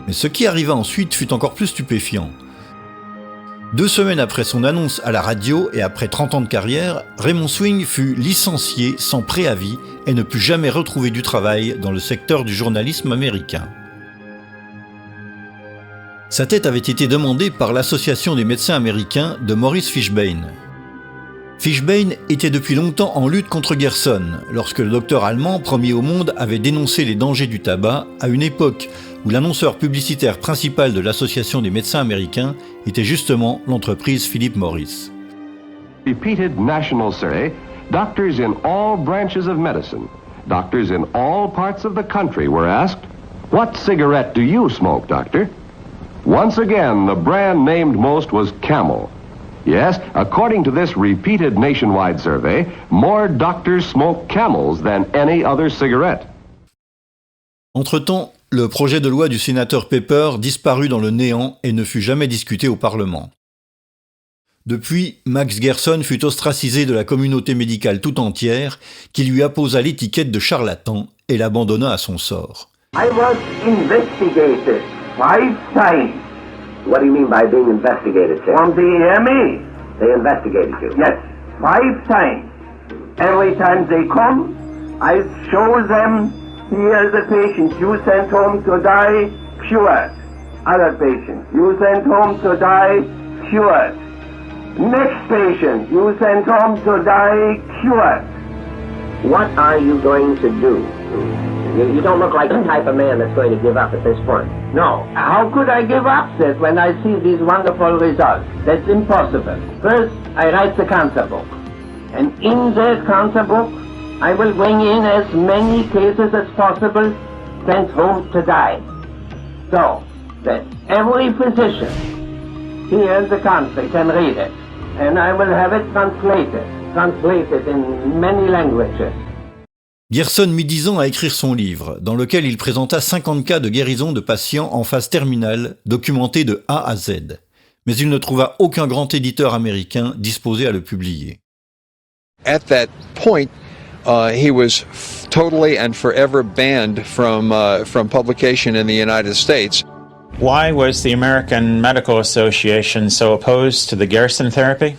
Mais ce qui arriva ensuite fut encore plus stupéfiant. 2 semaines après son annonce à la radio et après 30 ans de carrière, Raymond Swing fut licencié sans préavis et ne put jamais retrouver du travail dans le secteur du journalisme américain. Sa tête avait été demandée par l'Association des médecins américains de Maurice Fishbane. Fishbein était depuis longtemps en lutte contre Gerson, lorsque le docteur allemand, premier au monde, avait dénoncé les dangers du tabac à une époque où l'annonceur publicitaire principal de l'Association des médecins américains était justement l'entreprise Philip Morris. Repeated national survey, doctors in all branches of medicine, doctors in all parts of the country were asked, "What cigarette do you smoke, doctor?" Once again, the brand named most was Camel. Yes, according to this repeated nationwide survey, more doctors smoke Camels than any other cigarette. Entre-temps, le projet de loi du sénateur Pepper disparut dans le néant et ne fut jamais discuté au Parlement. Depuis, Max Gerson fut ostracisé de la communauté médicale tout entière, qui lui apposa l'étiquette de charlatan et l'abandonna à son sort. I was investigated 5 times. What do you mean by being investigated, sir? From the EME. They investigated you? Yes, 5 times. Every time they come, I show them, here's a patient you sent home to die, cured. Other patient you sent home to die, cured. Next patient you sent home to die, cured. What are you going to do? You don't look like the type of man that's going to give up at this point. No. How could I give up, sir, when I see these wonderful results? That's impossible. First, I write the cancer book. And in that cancer book, I will bring in as many cases as possible sent home to die. So that every physician here in the country can read it. And I will have it translated in many languages. Gerson mit 10 ans à écrire son livre, dans lequel il présenta 50 cas de guérison de patients en phase terminale, documentés de A à Z. Mais il ne trouva aucun grand éditeur américain disposé à le publier. At that point, he was totally and forever banned from publication in the United States. Why was the American Medical Association so opposed to the Gerson therapy?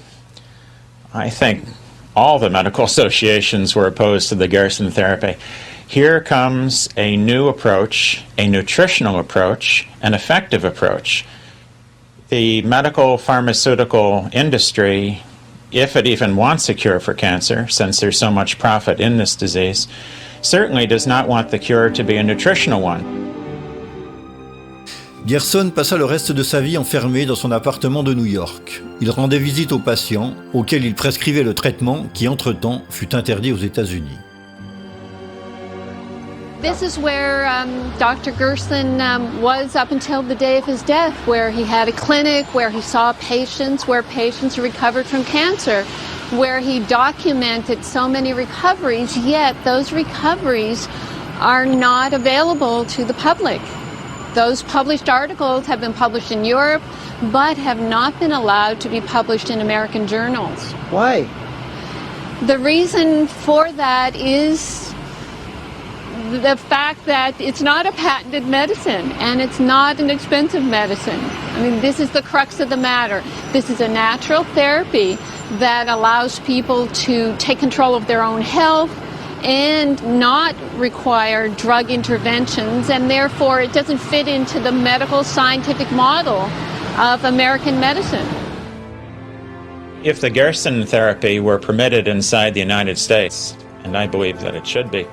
I think all the medical associations were opposed to the Gerson therapy. Here comes a new approach, a nutritional approach, an effective approach. The medical pharmaceutical industry, if it even wants a cure for cancer, since there's so much profit in this disease, certainly does not want the cure to be a nutritional one. Gerson passa le reste de sa vie enfermé dans son appartement de New York. Il rendait visite aux patients, auxquels il prescrivait le traitement qui, entre-temps, fut interdit aux États-Unis. This is where Dr. Gerson was up until the day of his death, where he had a clinic, where he saw patients, where patients recovered from cancer, where he documented so many recoveries, yet those recoveries are not available to the public. Those published articles have been published in Europe, but have not been allowed to be published in American journals. Why? The reason for that is the fact that it's not a patented medicine and it's not an expensive medicine. I mean, this is the crux of the matter. This is a natural therapy that allows people to take control of their own health and not require drug interventions, and therefore it doesn't fit into the medical scientific model of American medicine. If the Gerson therapy were permitted inside the United States, and I believe that it should be,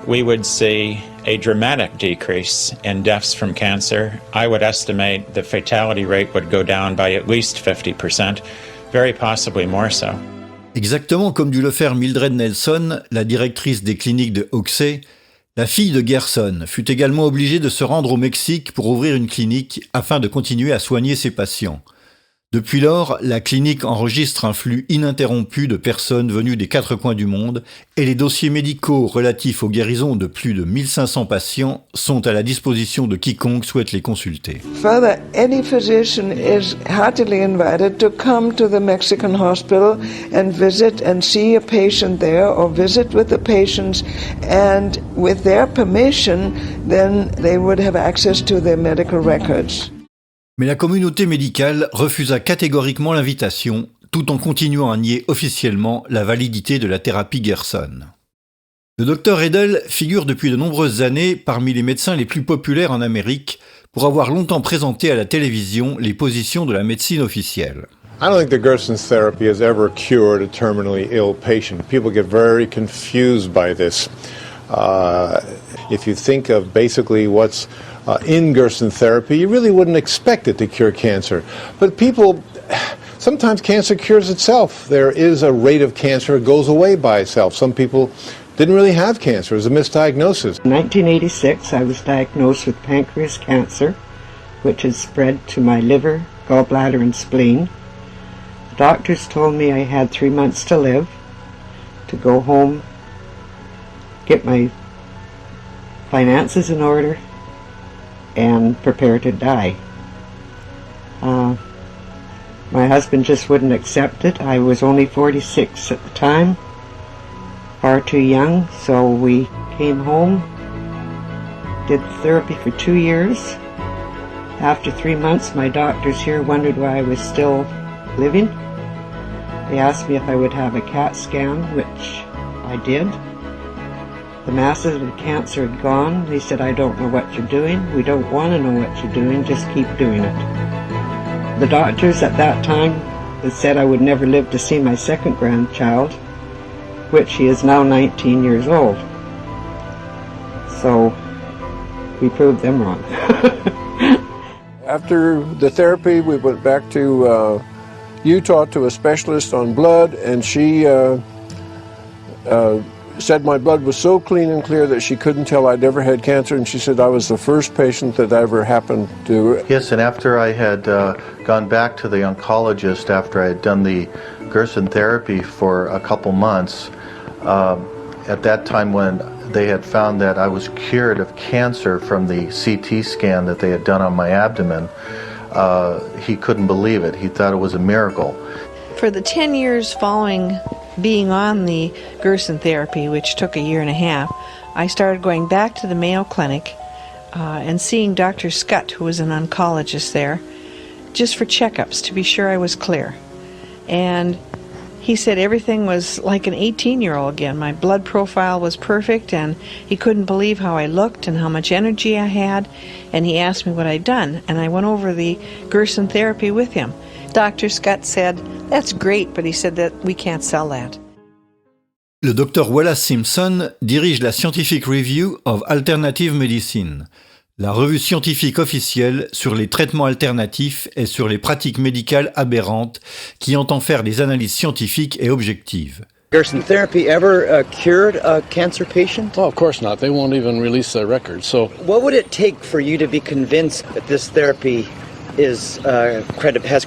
we would see a dramatic decrease in deaths from cancer. I would estimate the fatality rate would go down by at least 50%, very possibly more so. Exactement comme dut le faire Mildred Nelson, la directrice des cliniques de Hoxsey, la fille de Gerson fut également obligée de se rendre au Mexique pour ouvrir une clinique afin de continuer à soigner ses patients. Depuis lors, la clinique enregistre un flux ininterrompu de personnes venues des 4 coins du monde et les dossiers médicaux relatifs aux guérisons de plus de 1500 patients sont à la disposition de quiconque souhaite les consulter. Further, any physician is heartily invited to come to the Mexican hospital and visit and see a patient there or visit with the patients, and with their permission, then they would have access to their medical records. Mais la communauté médicale refusa catégoriquement l'invitation, tout en continuant à nier officiellement la validité de la thérapie Gerson. Le docteur Edel figure depuis de nombreuses années parmi les médecins les plus populaires en Amérique pour avoir longtemps présenté à la télévision les positions de la médecine officielle. I don't think the Gerson's therapy has ever cured a terminally ill patient. People get very confused by this. If you think of basically what's in Gerson therapy, you really wouldn't expect it to cure cancer. But sometimes cancer cures itself. There is a rate of cancer that goes away by itself. Some people didn't really have cancer. It was a misdiagnosis. In 1986, I was diagnosed with pancreas cancer, which had spread to my liver, gallbladder, and spleen. The doctors told me I had 3 months to live, to go home, get my finances in order, and prepare to die. My husband just wouldn't accept it. I was only 46 at the time, far too young, so we came home, did therapy for 2 years. After 3 months, my doctors here wondered why I was still living. They asked me if I would have a CAT scan, which I did. The masses of the cancer had gone. They said, I don't know what you're doing. We don't want to know what you're doing. Just keep doing it. The doctors at that time had said I would never live to see my second grandchild, which he is now 19 years old. So we proved them wrong. After the therapy, we went back to Utah to a specialist on blood, and she said my blood was so clean and clear that she couldn't tell I'd ever had cancer, and she said I was the first patient that ever happened to. Yes, and after I had gone back to the oncologist after I had done the Gerson therapy for a couple months, at that time when they had found that I was cured of cancer from the CT scan that they had done on my abdomen, he couldn't believe it. He thought it was a miracle. For the 10 years following being on the Gerson therapy, which took a year and a half, I started going back to the Mayo Clinic and seeing Dr. Scott, who was an oncologist there, just for checkups to be sure I was clear. And he said everything was like an 18-year-old again. My blood profile was perfect, and he couldn't believe how I looked and how much energy I had, and he asked me what I'd done, and I went over the Gerson therapy with him. Dr. Scott said, that's great, but he said that we can't sell that. Le Dr Wallace Simpson dirige la Scientific Review of Alternative Medicine, la revue scientifique officielle sur les traitements alternatifs et sur les pratiques médicales aberrantes qui entend faire des analyses scientifiques et objectives. Gerson therapy ever cured a cancer patient? Oh, of course not. They won't even release their records. So, what would it take for you to be convinced that this therapy has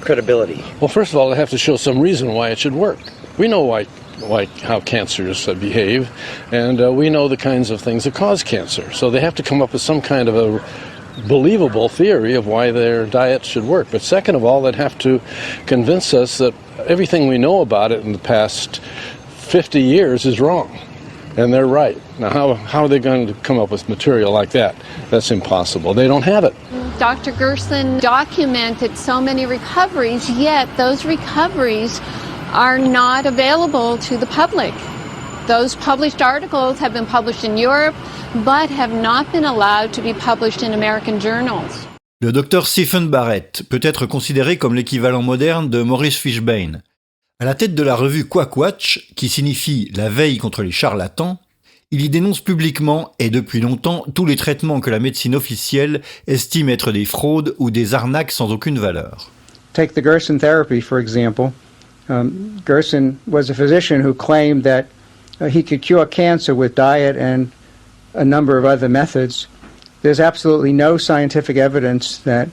credibility? Well, first of all, they have to show some reason why it should work. We know how cancers behave, and we know the kinds of things that cause cancer. So they have to come up with some kind of a believable theory of why their diet should work. But second of all, they'd have to convince us that everything we know about it in the past 50 years is wrong, and they're right. Now, how are they going to come up with material like that? That's impossible. They don't have it. Dr. Gerson documented so many recoveries, yet those recoveries are not available to the public. Those published articles have been published in Europe, but have not been allowed to be published in American journals. Le docteur Stephen Barrett peut être considéré comme l'équivalent moderne de Maurice Fishbane. À la tête de la revue Quackwatch, qui signifie la veille contre les charlatans, il y dénonce publiquement et depuis longtemps tous les traitements que la médecine officielle estime être des fraudes ou des arnaques sans aucune valeur. Take the Gerson therapy, for example. Gerson was a physician who claimed that he could cure cancer with diet and a number of other methods. There's absolutely no scientific evidence that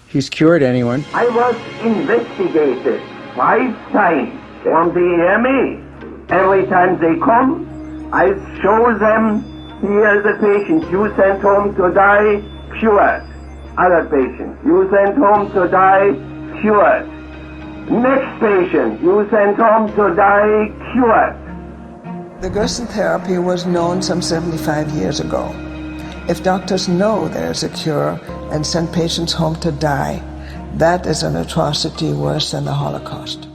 he's cured anyone. I was investigated 5 times on the MA. Every time they come, I show them, here's a patient you sent home to die, cured. Other patient, you sent home to die, cured. Next patient, you sent home to die, cured. The Gerson therapy was known some 75 years ago. If doctors know there's a cure and send patients home to die, that is an atrocity worse than the Holocaust.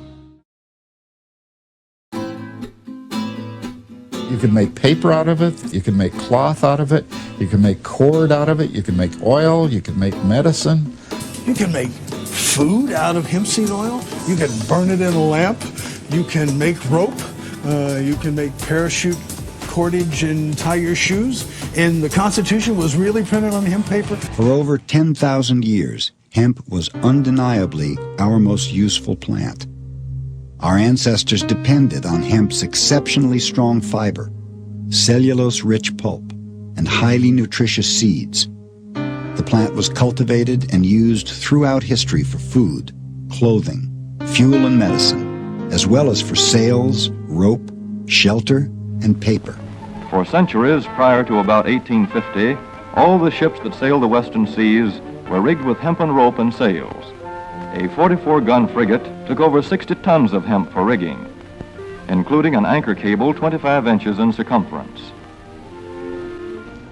You can make paper out of it, you can make cloth out of it, you can make cord out of it, you can make oil, you can make medicine. You can make food out of hemp seed oil. You can burn it in a lamp. You can make rope. You can make parachute cordage and tie your shoes. And the Constitution was really printed on hemp paper. For over 10,000 years, hemp was undeniably our most useful plant. Our ancestors depended on hemp's exceptionally strong fiber, cellulose-rich pulp, and highly nutritious seeds. The plant was cultivated and used throughout history for food, clothing, fuel and medicine, as well as for sails, rope, shelter, and paper. For centuries prior to about 1850, all the ships that sailed the western seas were rigged with hempen rope and sails. A 44-gun frigate took over 60 tons of hemp for rigging, including an anchor cable 25 inches in circumference.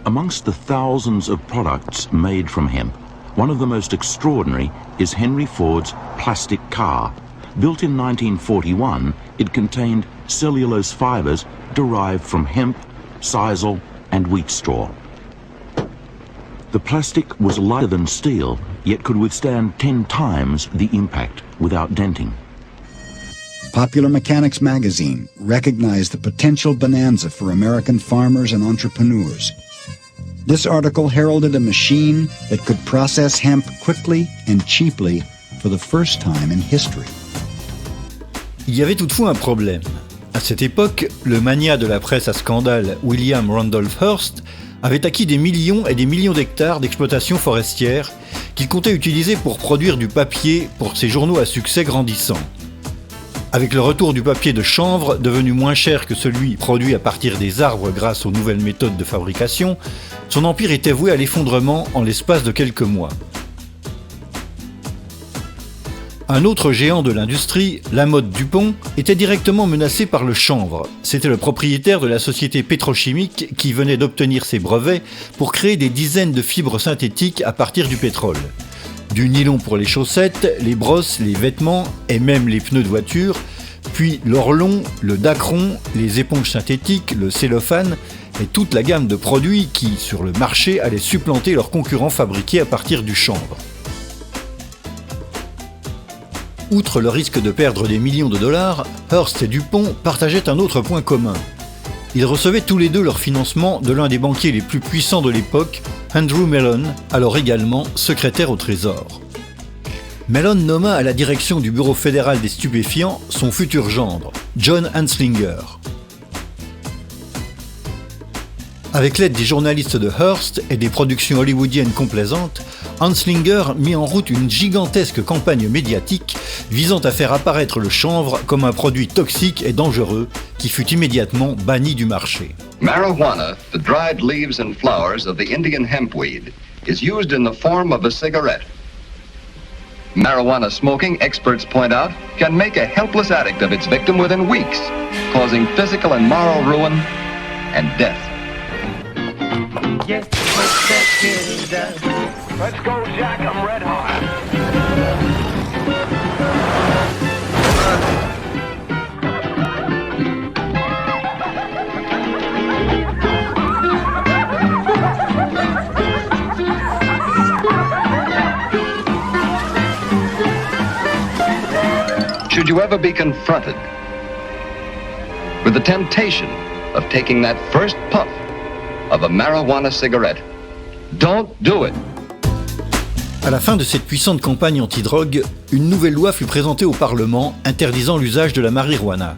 Amongst the thousands of products made from hemp, one of the most extraordinary is Henry Ford's plastic car. Built in 1941, it contained cellulose fibers derived from hemp, sisal, and wheat straw. The plastic was lighter than steel, yet could withstand 10 times the impact without denting. Popular Mechanics magazine recognized the potential bonanza for American farmers and entrepreneurs. This article heralded a machine that could process hemp quickly and cheaply for the first time in history. Il y avait toutefois un problème. À cette époque, le magnat de la presse à scandale William Randolph Hearst avait acquis des millions et des millions d'hectares d'exploitations forestières qu'il comptait utiliser pour produire du papier pour ses journaux à succès grandissant. Avec le retour du papier de chanvre, devenu moins cher que celui produit à partir des arbres grâce aux nouvelles méthodes de fabrication, son empire était voué à l'effondrement en l'espace de quelques mois. Un autre géant de l'industrie, Lamotte Dupont, était directement menacé par le chanvre. C'était le propriétaire de la société pétrochimique qui venait d'obtenir ses brevets pour créer des dizaines de fibres synthétiques à partir du pétrole. Du nylon pour les chaussettes, les brosses, les vêtements et même les pneus de voiture, puis l'orlon, le dacron, les éponges synthétiques, le cellophane et toute la gamme de produits qui, sur le marché, allaient supplanter leurs concurrents fabriqués à partir du chanvre. Outre le risque de perdre des millions de dollars, Hearst et Dupont partageaient un autre point commun. Ils recevaient tous les deux leur financement de l'un des banquiers les plus puissants de l'époque, Andrew Mellon, alors également secrétaire au Trésor. Mellon nomma à la direction du Bureau fédéral des stupéfiants son futur gendre, John Anslinger. Avec l'aide des journalistes de Hearst et des productions hollywoodiennes complaisantes, Anslinger mit en route une gigantesque campagne médiatique visant à faire apparaître le chanvre comme un produit toxique et dangereux qui fut immédiatement banni du marché. Marijuana, the dried leaves and flowers of the Indian hempweed, is used in the form of a cigarette. Marijuana smoking, experts point out, can make a helpless addict of its victim within weeks, causing physical and moral ruin and death. Yes, what's that kid does? Let's go, Jack, I'm red hot. Should you ever be confronted with the temptation of taking that first puff of a marijuana cigarette, don't do it. À la fin de cette puissante campagne anti-drogue, une nouvelle loi fut présentée au Parlement interdisant l'usage de la marijuana.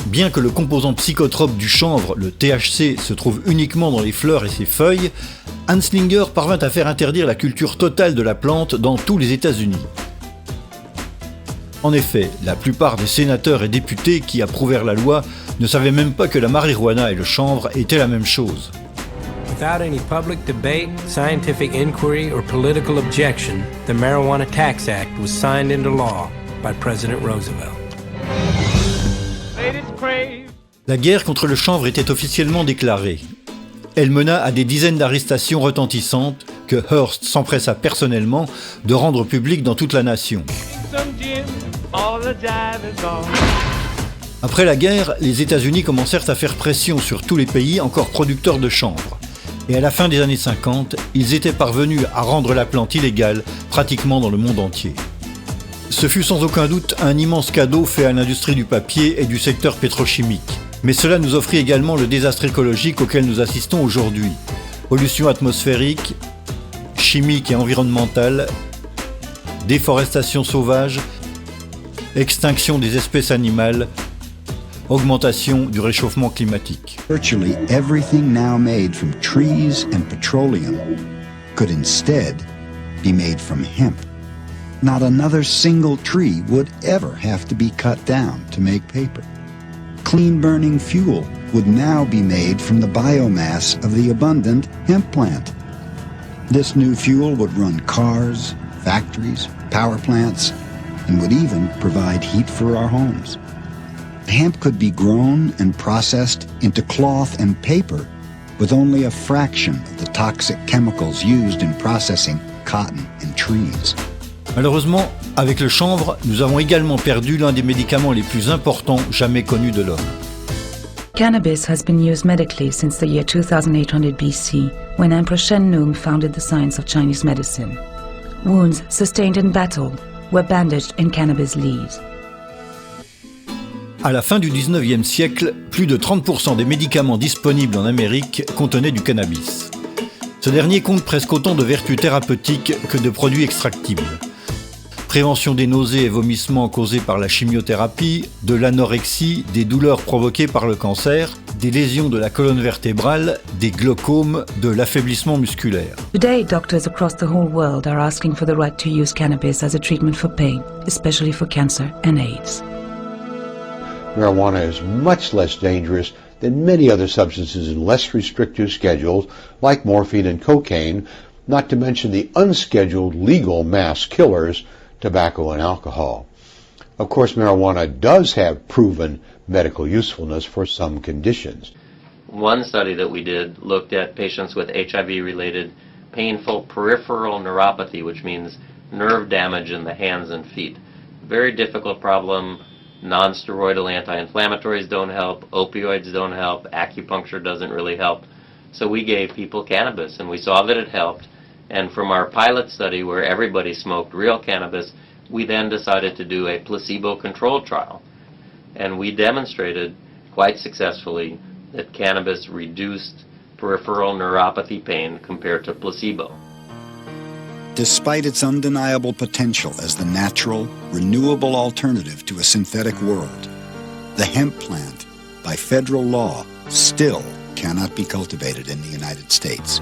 Bien que le composant psychotrope du chanvre, le THC, se trouve uniquement dans les fleurs et ses feuilles, Anslinger parvint à faire interdire la culture totale de la plante dans tous les États-Unis. En effet, la plupart des sénateurs et députés qui approuvèrent la loi ne savaient même pas que la marijuana et le chanvre étaient la même chose. Without any public debate, scientific inquiry, or political objection, the Marijuana Tax Act was signed into law by President Roosevelt. La guerre contre le chanvre était officiellement déclarée. Elle mena à des dizaines d'arrestations retentissantes que Hearst s'empressa personnellement de rendre publiques dans toute la nation. Après la guerre, les États-Unis commencèrent à faire pression sur tous les pays encore producteurs de chanvre. Et à la fin des années 50, ils étaient parvenus à rendre la plante illégale pratiquement dans le monde entier. Ce fut sans aucun doute un immense cadeau fait à l'industrie du papier et du secteur pétrochimique. Mais cela nous offrit également le désastre écologique auquel nous assistons aujourd'hui. Pollution atmosphérique, chimique et environnementale, déforestation sauvage, extinction des espèces animales, augmentation du réchauffement climatique. Virtually everything now made from trees and petroleum could instead be made from hemp. Not another single tree would ever have to be cut down to make paper. Clean-burning fuel would now be made from the biomass of the abundant hemp plant. This new fuel would run cars, factories, power plants, and would even provide heat for our homes. Hemp could be grown and processed into cloth and paper with only a fraction of the toxic chemicals used in processing cotton and trees. Malheureusement, avec le chanvre, nous avons également perdu l'un des médicaments les plus importants jamais connus de l'homme. Cannabis has been used medically since the year 2800 BC, when Emperor Shen founded the science of Chinese medicine. Wounds sustained in battle were bandaged in cannabis leaves. À la fin du 19e siècle, plus de 30% des médicaments disponibles en Amérique contenaient du cannabis. Ce dernier compte presque autant de vertus thérapeutiques que de produits extractibles. Prévention des nausées et vomissements causés par la chimiothérapie, de l'anorexie, des douleurs provoquées par le cancer, des lésions de la colonne vertébrale, des glaucomes, de l'affaiblissement musculaire. Today, doctors across the whole world are asking for the right to use cannabis as a treatment for pain, especially for cancer and AIDS. Marijuana is much less dangerous than many other substances in less restrictive schedules like morphine and cocaine, not to mention the unscheduled legal mass killers, tobacco and alcohol. Of course, marijuana does have proven medical usefulness for some conditions. One study that we did looked at patients with HIV-related painful peripheral neuropathy, which means nerve damage in the hands and feet. Very difficult problem. Non-steroidal anti-inflammatories don't help, opioids don't help, acupuncture doesn't really help. So we gave people cannabis and we saw that it helped. And from our pilot study where everybody smoked real cannabis, we then decided to do a placebo-controlled trial. And we demonstrated quite successfully that cannabis reduced peripheral neuropathy pain compared to placebo. Despite its undeniable potential as the natural, renewable alternative to a synthetic world, the hemp plant, by federal law, still cannot be cultivated in the United States.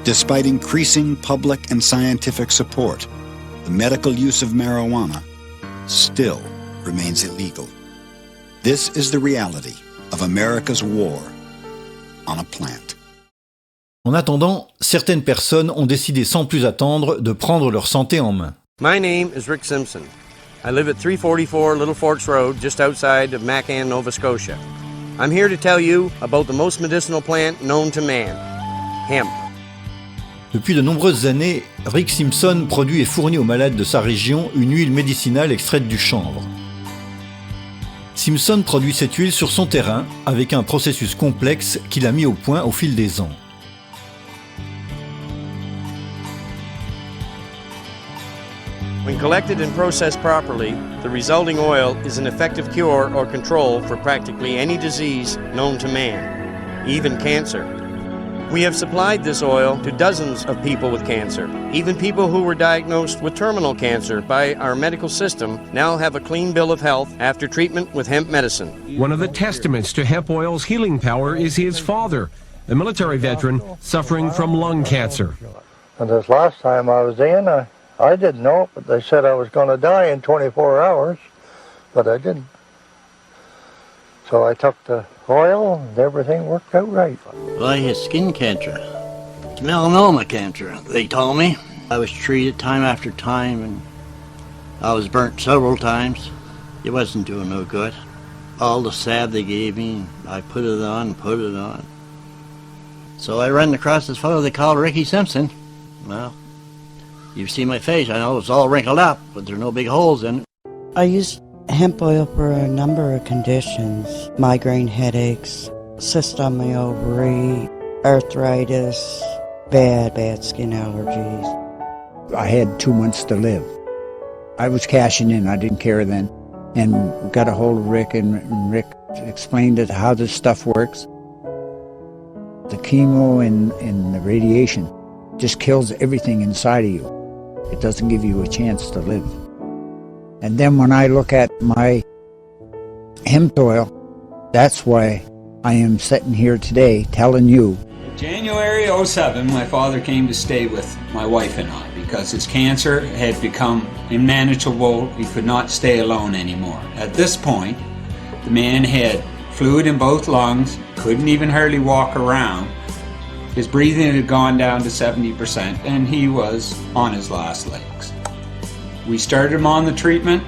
Despite increasing public and scientific support, the medical use of marijuana still remains illegal. This is the reality of America's war on a plant. En attendant, certaines personnes ont décidé sans plus attendre de prendre leur santé en main. My name is Rick Simpson. I live at 344 Little Forks Road, just outside of Macan, Nova Scotia. I'm here to tell you about the most medicinal plant known to man, hemp. Depuis de nombreuses années, Rick Simpson produit et fournit aux malades de sa région une huile médicinale extraite du chanvre. Simpson produit cette huile sur son terrain avec un processus complexe qu'il a mis au point au fil des ans. When collected and processed properly, the resulting oil is an effective cure or control for practically any disease known to man, even cancer. We have supplied this oil to dozens of people with cancer. Even people who were diagnosed with terminal cancer by our medical system now have a clean bill of health after treatment with hemp medicine. One of the testaments to hemp oil's healing power is his father, a military veteran suffering from lung cancer. And this last time I was in, I didn't know it, but they said I was going to die in 24 hours, but I didn't. So I took the oil and everything worked out right. Well, I had skin cancer. It's melanoma cancer, they told me. I was treated time after time and I was burnt several times. It wasn't doing no good. All the salve they gave me, I put it on and put it on. So I ran across this fellow they called Ricky Simpson. Well, you see my face, I know it's all wrinkled up, but there's no big holes in it. I used hemp oil for a number of conditions. Migraine headaches, cyst on my ovary, arthritis, bad skin allergies. I had 2 months to live. I was cashing in. I didn't care then. And got a hold of Rick, and Rick explained how this stuff works. The chemo and the radiation just kills everything inside of you. It doesn't give you a chance to live. And then when I look at my hemp oil, that's why I am sitting here today telling you. January 07, my father came to stay with my wife and I because his cancer had become unmanageable. He could not stay alone anymore. At this point, the man had fluid in both lungs, couldn't even hardly walk around. His breathing had gone down to 70%, and he was on his last legs. We started him on the treatment,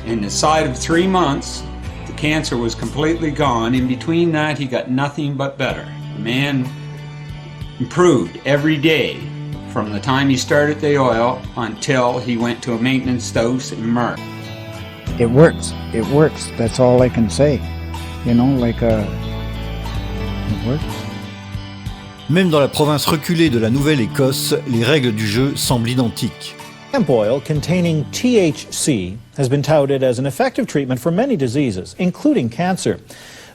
and inside of 3 months, the cancer was completely gone. In between that, he got nothing but better. The man improved every day from the time he started the oil until he went to a maintenance dose in March. It works. It works. That's all I can say. You know, it works. Même dans la province reculée de la Nouvelle-Écosse, les règles du jeu semblent identiques. Hemp oil containing THC has been touted as an effective treatment for many diseases, including cancer.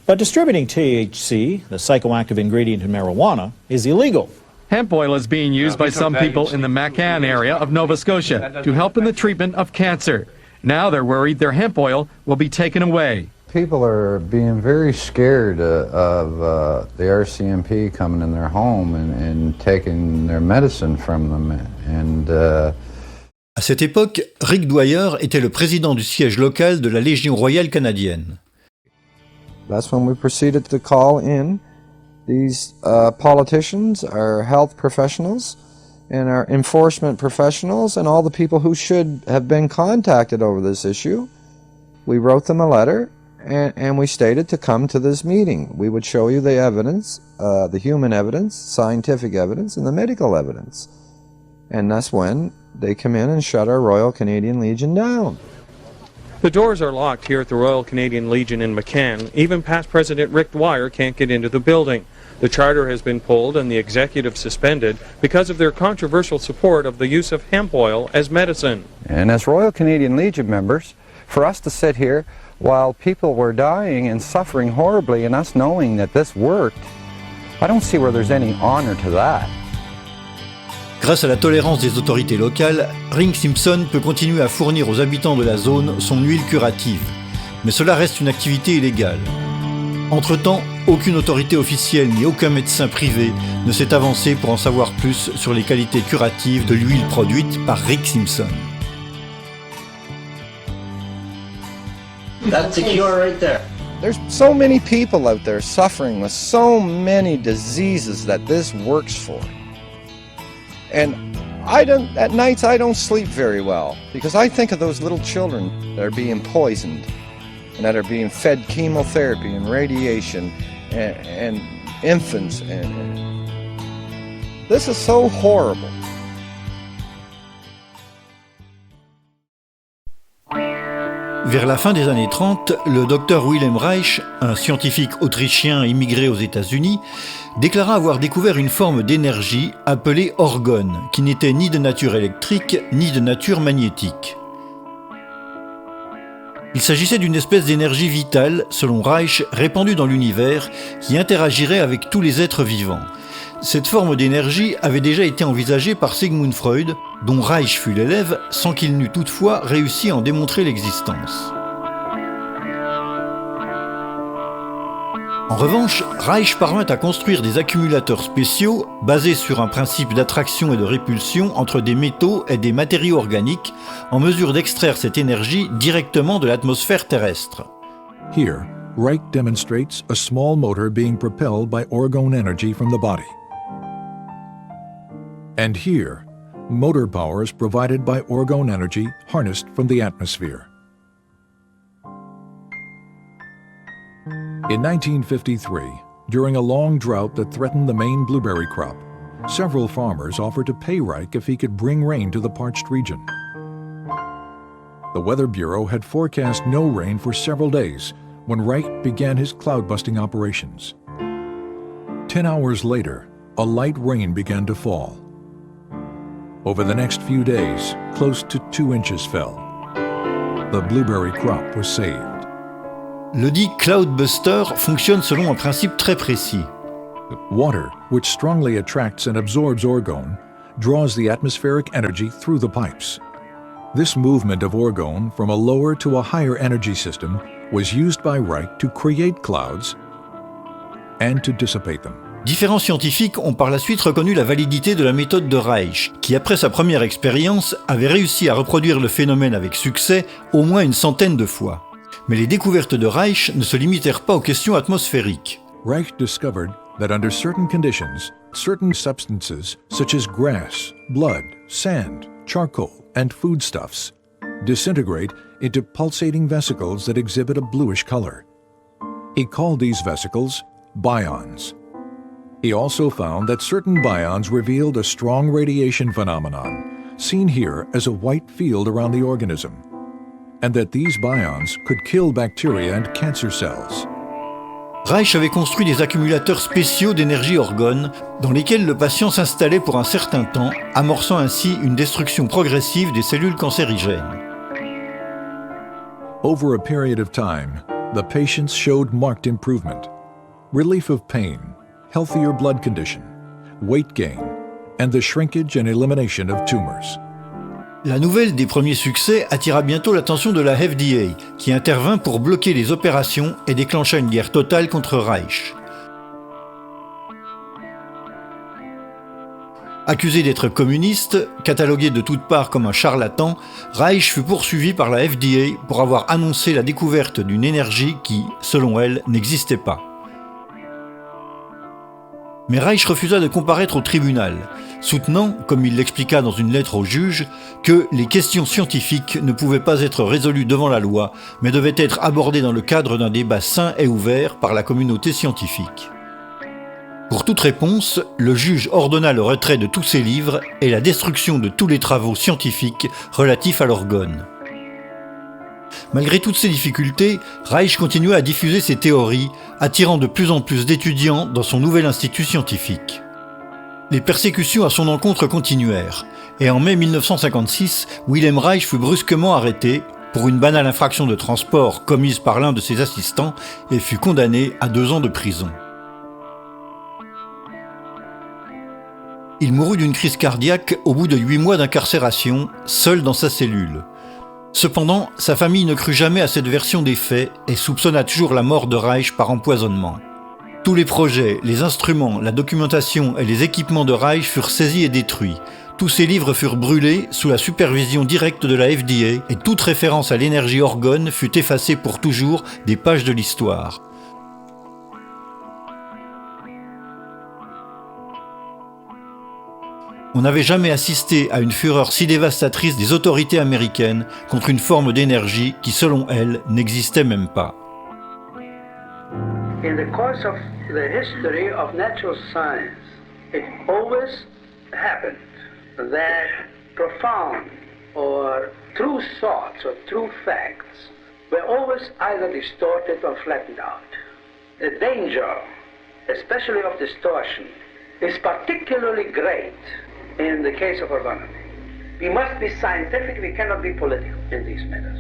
But distributing THC, the psychoactive ingredient in marijuana, is illegal. Hemp oil is being used by some people in the Macan area of Nova Scotia to help in the treatment of cancer. Now they're worried their hemp oil will be taken away. People are being very scared of the RCMP coming in their home and taking their medicine from them. À cette époque, Rick Dwyer était le président du siège local de la Légion royale canadienne. That's when we proceeded to call in these politicians, our health professionals, and our enforcement professionals, and all the people who should have been contacted over this issue. We wrote them a letter, and we stated to come to this meeting. We would show you the evidence, the human evidence, scientific evidence, and the medical evidence. And that's when they come in and shut our Royal Canadian Legion down. The doors are locked here at the Royal Canadian Legion in McCann. Even past President Rick Dwyer can't get into the building. The charter has been pulled and the executive suspended because of their controversial support of the use of hemp oil as medicine. And as Royal Canadian Legion members, for us to sit here while people were dying and suffering horribly and us knowing that this worked, I don't see where there's any honor to that. Grâce à la tolérance des autorités locales, Rick Simpson peut continuer à fournir aux habitants de la zone son huile curative. Mais cela reste une activité illégale. Entre-temps, aucune autorité officielle ni aucun médecin privé ne s'est avancé pour en savoir plus sur les qualités curatives de l'huile produite par Rick Simpson. That's a cure right there. There's so many people out there suffering with so many diseases that this works for. And at nights I don't sleep very well because I think of those little children that are being poisoned and that are being fed chemotherapy and radiation and infants. And this is so horrible. Vers la fin des années 30, le docteur Wilhelm Reich, un scientifique autrichien immigré aux États-Unis, déclara avoir découvert une forme d'énergie appelée orgone, qui n'était ni de nature électrique ni de nature magnétique. Il s'agissait d'une espèce d'énergie vitale, selon Reich, répandue dans l'univers, qui interagirait avec tous les êtres vivants. Cette forme d'énergie avait déjà été envisagée par Sigmund Freud, dont Reich fut l'élève, sans qu'il n'eût toutefois réussi à en démontrer l'existence. En revanche, Reich parvint à construire des accumulateurs spéciaux basés sur un principe d'attraction et de répulsion entre des métaux et des matériaux organiques, en mesure d'extraire cette énergie directement de l'atmosphère terrestre. Here, Reich demonstrates a small motor being propelled by orgone energy from the body. And here, motor power is provided by orgone energy harnessed from the atmosphere. In 1953, during a long drought that threatened the Maine blueberry crop, several farmers offered to pay Reich if he could bring rain to the parched region. The Weather Bureau had forecast no rain for several days when Reich began his cloud-busting operations. 10 hours later, a light rain began to fall. Over the next few days, close to 2 inches fell. The blueberry crop was saved. Le dit cloudbuster fonctionne selon un principe très précis. Water, which strongly attracts and absorbs orgone, draws the atmospheric energy through the pipes. This movement of orgone from a lower to a higher energy system was used by Reich to create clouds and to dissipate them. Différents scientifiques ont par la suite reconnu la validité de la méthode de Reich, qui après sa première expérience avait réussi à reproduire le phénomène avec succès au moins une centaine de fois. Mais les découvertes de Reich ne se limitèrent pas aux questions atmosphériques. Reich discovered that under certain conditions, certain substances such as grass, blood, sand, charcoal, and foodstuffs disintegrate into pulsating vesicles that exhibit a bluish color. He called these vesicles bions. He also found that certain bions revealed a strong radiation phenomenon, seen here as a white field around the organism, and that these bions could kill bacteria and cancer cells. Reich avait construit des accumulateurs spéciaux d'énergie orgone dans lesquels le patient s'installait pour un certain temps, amorçant ainsi une destruction progressive des cellules cancérigènes. Over a period of time, the patients showed marked improvement, relief of pain, healthier blood condition, weight gain, and the shrinkage and elimination of tumors. La nouvelle des premiers succès attira bientôt l'attention de la FDA, qui intervint pour bloquer les opérations et déclencha une guerre totale contre Reich. Accusé d'être communiste, catalogué de toutes parts comme un charlatan, Reich fut poursuivi par la FDA pour avoir annoncé la découverte d'une énergie qui, selon elle, n'existait pas. Mais Reich refusa de comparaître au tribunal, soutenant, comme il l'expliqua dans une lettre au juge, que les questions scientifiques ne pouvaient pas être résolues devant la loi, mais devaient être abordées dans le cadre d'un débat sain et ouvert par la communauté scientifique. Pour toute réponse, le juge ordonna le retrait de tous ses livres et la destruction de tous les travaux scientifiques relatifs à l'orgone. Malgré toutes ces difficultés, Reich continua à diffuser ses théories, attirant de plus en plus d'étudiants dans son nouvel institut scientifique. Les persécutions à son encontre continuèrent, et en mai 1956, Wilhelm Reich fut brusquement arrêté pour une banale infraction de transport commise par l'un de ses assistants et fut condamné à 2 ans de prison. Il mourut d'une crise cardiaque au bout de 8 mois d'incarcération, seul dans sa cellule. Cependant, sa famille ne crut jamais à cette version des faits et soupçonna toujours la mort de Reich par empoisonnement. Tous les projets, les instruments, la documentation et les équipements de Reich furent saisis et détruits. Tous ses livres furent brûlés sous la supervision directe de la FDA et toute référence à l'énergie orgone fut effacée pour toujours des pages de l'histoire. On n'avait jamais assisté à une fureur si dévastatrice des autorités américaines contre une forme d'énergie qui, selon elles, n'existait même pas. In the course of the history of natural science, it always happened that profound or true thoughts or true facts were always either distorted or flattened out. The danger, especially of distortion, is particularly great in the case of orgonomy. We must be scientific, we cannot be political in these matters.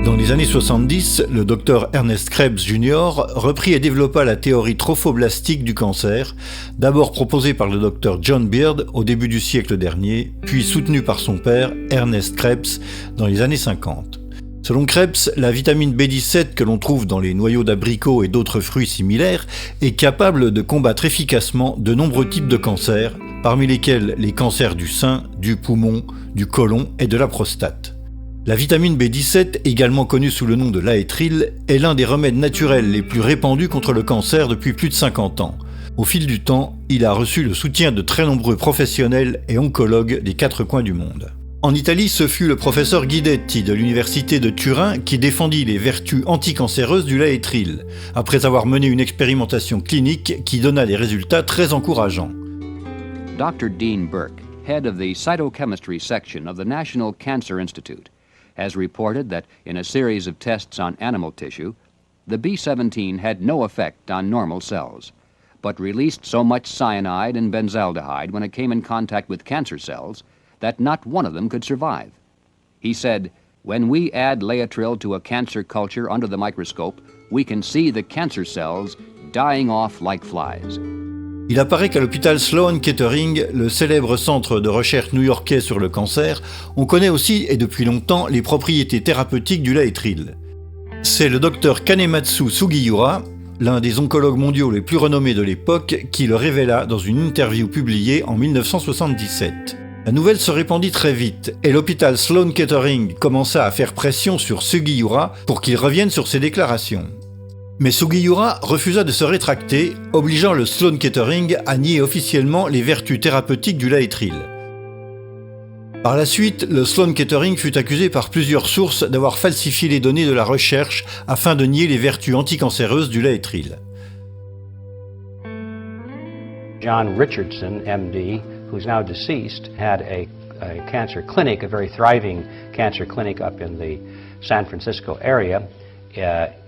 Dans les années 70, le docteur Ernest Krebs Jr. reprit et développa la théorie trophoblastique du cancer, d'abord proposée par le docteur John Beard au début du siècle dernier, puis soutenue par son père, Ernest Krebs, dans les années 50. Selon Krebs, la vitamine B17 que l'on trouve dans les noyaux d'abricots et d'autres fruits similaires est capable de combattre efficacement de nombreux types de cancers, parmi lesquels les cancers du sein, du poumon, du côlon et de la prostate. La vitamine B17, également connue sous le nom de laétryl, est l'un des remèdes naturels les plus répandus contre le cancer depuis plus de 50 ans. Au fil du temps, il a reçu le soutien de très nombreux professionnels et oncologues des 4 coins du monde. En Italie, ce fut le professeur Guidetti de l'université de Turin qui défendit les vertus anticancéreuses du laétryl, après avoir mené une expérimentation clinique qui donna des résultats très encourageants. Dr. Dean Burke, head of the cytochemistry section of the National Cancer Institute, has reported that in a series of tests on animal tissue, the B17 had no effect on normal cells, but released so much cyanide and benzaldehyde when it came in contact with cancer cells that not one of them could survive. He said, "When we add Laetrile to a cancer culture under the microscope, we can see the cancer cells dying off like flies." Il apparaît qu'à l'hôpital Sloan Kettering, le célèbre centre de recherche new-yorkais sur le cancer, on connaît aussi et depuis longtemps les propriétés thérapeutiques du Laetrile. C'est le docteur Kanematsu Sugiura, l'un des oncologues mondiaux les plus renommés de l'époque, qui le révéla dans une interview publiée en 1977. La nouvelle se répandit très vite et l'hôpital Sloan Kettering commença à faire pression sur Sugiura pour qu'il revienne sur ses déclarations. Mais Sugiura refusa de se rétracter, obligeant le Sloan Kettering à nier officiellement les vertus thérapeutiques du Laetrile. Par la suite, le Sloan Kettering fut accusé par plusieurs sources d'avoir falsifié les données de la recherche afin de nier les vertus anticancéreuses du Laetrile. John Richardson, MD, who's now deceased, had a cancer clinic, a very thriving cancer clinic up in the San Francisco area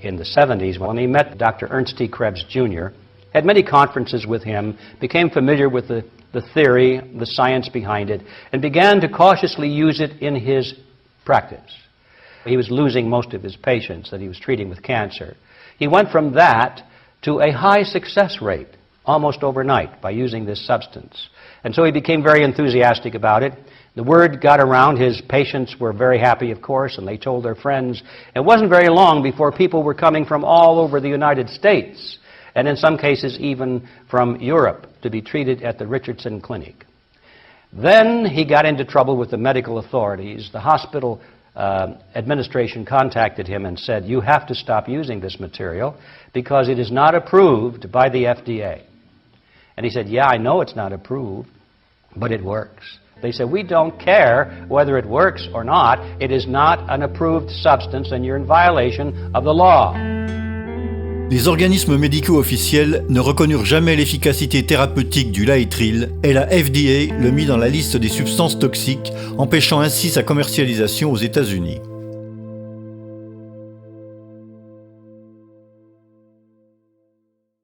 in the 70s when he met Dr. Ernst T. Krebs Jr., had many conferences with him, became familiar with the theory, the science behind it, and began to cautiously use it in his practice. He was losing most of his patients that he was treating with cancer. He went from that to a high success rate almost overnight by using this substance. And so he became very enthusiastic about it. The word got around. His patients were very happy, of course, and they told their friends. It wasn't very long before people were coming from all over the United States, and in some cases even from Europe, to be treated at the Richardson Clinic. Then he got into trouble with the medical authorities. The hospital administration contacted him and said, "You have to stop using this material because it is not approved by the FDA." And he said, "Yeah, I know it's not approved, but it works." They said, "We don't care whether it works or not. It is not an approved substance and you're in violation of the law." Les organismes médicaux officiels ne reconnurent jamais l'efficacité thérapeutique du Laetrile et la FDA le mit dans la liste des substances toxiques, empêchant ainsi sa commercialisation aux États-Unis.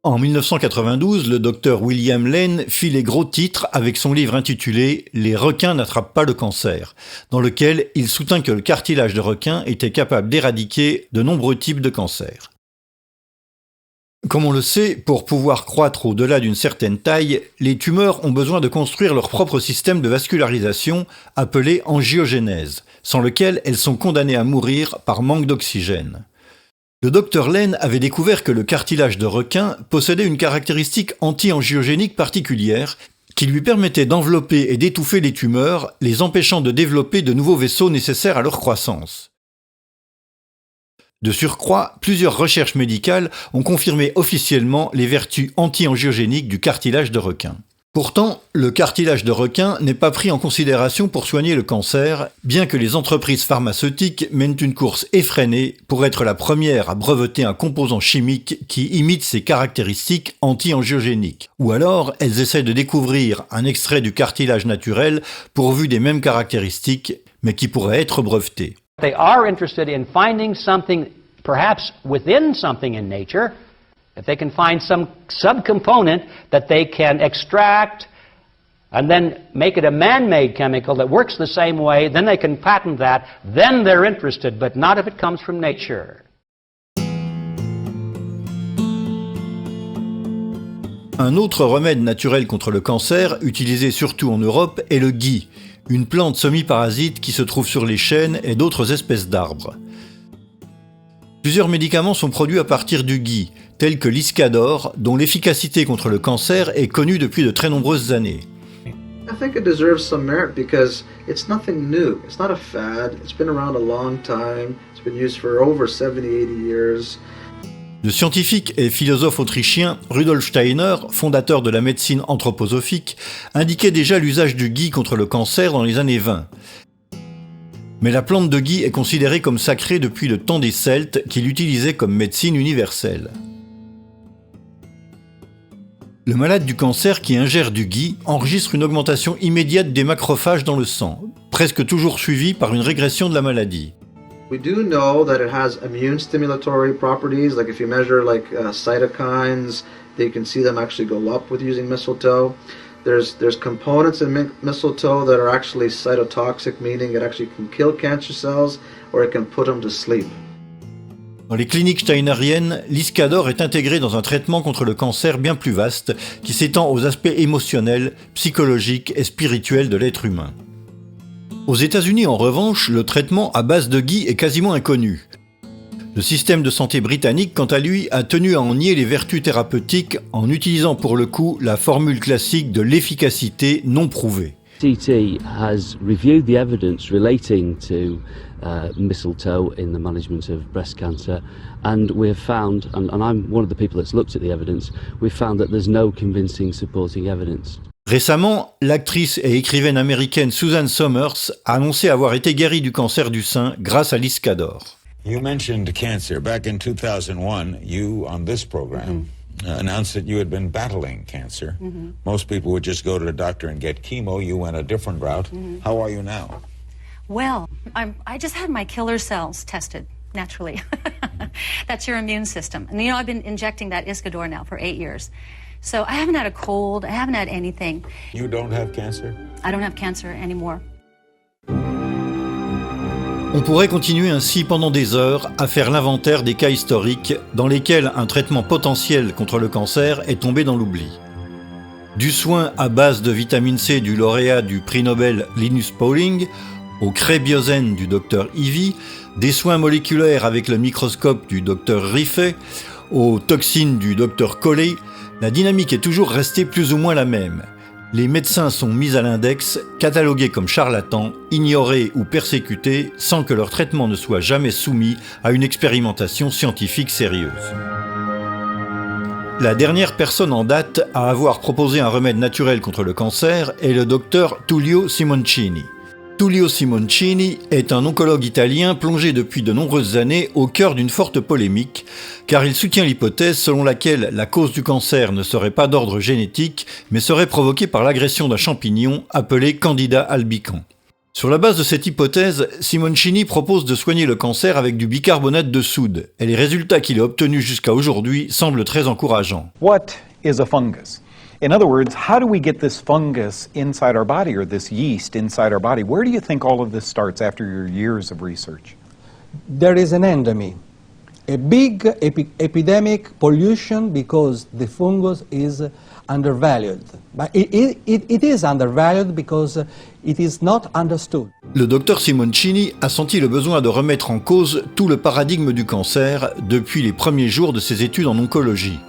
En 1992, le docteur William Lane fit les gros titres avec son livre intitulé « Les requins n'attrapent pas le cancer », dans lequel il soutint que le cartilage de requin était capable d'éradiquer de nombreux types de cancers. Comme on le sait, pour pouvoir croître au-delà d'une certaine taille, les tumeurs ont besoin de construire leur propre système de vascularisation, appelé angiogénèse, sans lequel elles sont condamnées à mourir par manque d'oxygène. Le docteur Lane avait découvert que le cartilage de requin possédait une caractéristique anti-angiogénique particulière qui lui permettait d'envelopper et d'étouffer les tumeurs, les empêchant de développer de nouveaux vaisseaux nécessaires à leur croissance. De surcroît, plusieurs recherches médicales ont confirmé officiellement les vertus anti-angiogéniques du cartilage de requin. Pourtant, le cartilage de requin n'est pas pris en considération pour soigner le cancer, bien que les entreprises pharmaceutiques mènent une course effrénée pour être la première à breveter un composant chimique qui imite ses caractéristiques anti-angiogéniques. Ou alors, elles essaient de découvrir un extrait du cartilage naturel pourvu des mêmes caractéristiques, mais qui pourrait être breveté. They are interested in finding something, perhaps within something in nature. If they can find some subcomponent that they can extract and then make it a man-made chemical that works the same way, then they can patent that, then they're interested, but not if it comes from nature. Un autre remède naturel contre le cancer, utilisé surtout en Europe, est le gui, une plante semi-parasite qui se trouve sur les chênes et d'autres espèces d'arbres. Plusieurs médicaments sont produits à partir du gui, tels que l'Iscador, dont l'efficacité contre le cancer est connue depuis de très nombreuses années. I think it deserves some merit because it's nothing new. It's not a fad. It's been around a long time. It's been used for over 70, 80 years. Le scientifique et philosophe autrichien Rudolf Steiner, fondateur de la médecine anthroposophique, indiquait déjà l'usage du gui contre le cancer dans les années 20. Mais la plante de gui est considérée comme sacrée depuis le temps des Celtes qui l'utilisaient comme médecine universelle. Le malade du cancer qui ingère du gui enregistre une augmentation immédiate des macrophages dans le sang, presque toujours suivie par une régression de la maladie. We do know that it has immune stimulatory properties, like if you measure cytokines, you can see them actually go up with using mistletoe. There's components in mistletoe that are actually cytotoxic, meaning it actually can kill cancer cells or it can put them to sleep. Dans les cliniques steineriennes, l'iscador est intégré dans un traitement contre le cancer bien plus vaste qui s'étend aux aspects émotionnels, psychologiques et spirituels de l'être humain. Aux États-Unis, en revanche, le traitement à base de gui est quasiment inconnu. Le système de santé britannique, quant à lui, a tenu à en nier les vertus thérapeutiques en utilisant pour le coup la formule classique de l'efficacité non prouvée. CT has reviewed the evidence relating to mistletoe in the management of breast cancer, and we have found, and I'm one of the people that's looked at the evidence, we've found that there's no convincing supporting evidence. Récemment, l'actrice et écrivaine américaine Susan Somers a annoncé avoir été guérie du cancer du sein grâce à l'iscador. You mentioned cancer. Back in 2001, you, on this program, announced that you had been battling cancer. Most people would just go to the doctor and get chemo. You went a different route. How are you now? Well, I just had my killer cells tested, naturally. That's your immune system. And I've been injecting that Iscador now for 8 years. So I haven't had a cold, I haven't had anything. You don't have cancer? I don't have cancer anymore. On pourrait continuer ainsi pendant des heures à faire l'inventaire des cas historiques dans lesquels un traitement potentiel contre le cancer est tombé dans l'oubli. Du soin à base de vitamine C du lauréat du prix Nobel Linus Pauling, au cré-biosène du Dr Ivy, des soins moléculaires avec le microscope du Dr Riffet, aux toxines du Dr Coley, la dynamique est toujours restée plus ou moins la même. Les médecins sont mis à l'index, catalogués comme charlatans, ignorés ou persécutés sans que leur traitement ne soit jamais soumis à une expérimentation scientifique sérieuse. La dernière personne en date à avoir proposé un remède naturel contre le cancer est le docteur Tullio Simoncini. Tullio Simoncini est un oncologue italien plongé depuis de nombreuses années au cœur d'une forte polémique, car il soutient l'hypothèse selon laquelle la cause du cancer ne serait pas d'ordre génétique, mais serait provoquée par l'agression d'un champignon appelé Candida albicans. Sur la base de cette hypothèse, Simoncini propose de soigner le cancer avec du bicarbonate de soude, et les résultats qu'il a obtenus jusqu'à aujourd'hui semblent très encourageants. What is a fungus? In other words, how do we get this fungus inside our body, or this yeast inside our body? Where do you think all of this starts after your years of research? There is an endemy, a big epidemic pollution, because the fungus is undervalued. But it is undervalued because it is not understood. Le docteur Simoncini a senti le besoin de remettre en cause tout le paradigme du cancer depuis les premiers jours de ses études en oncologie.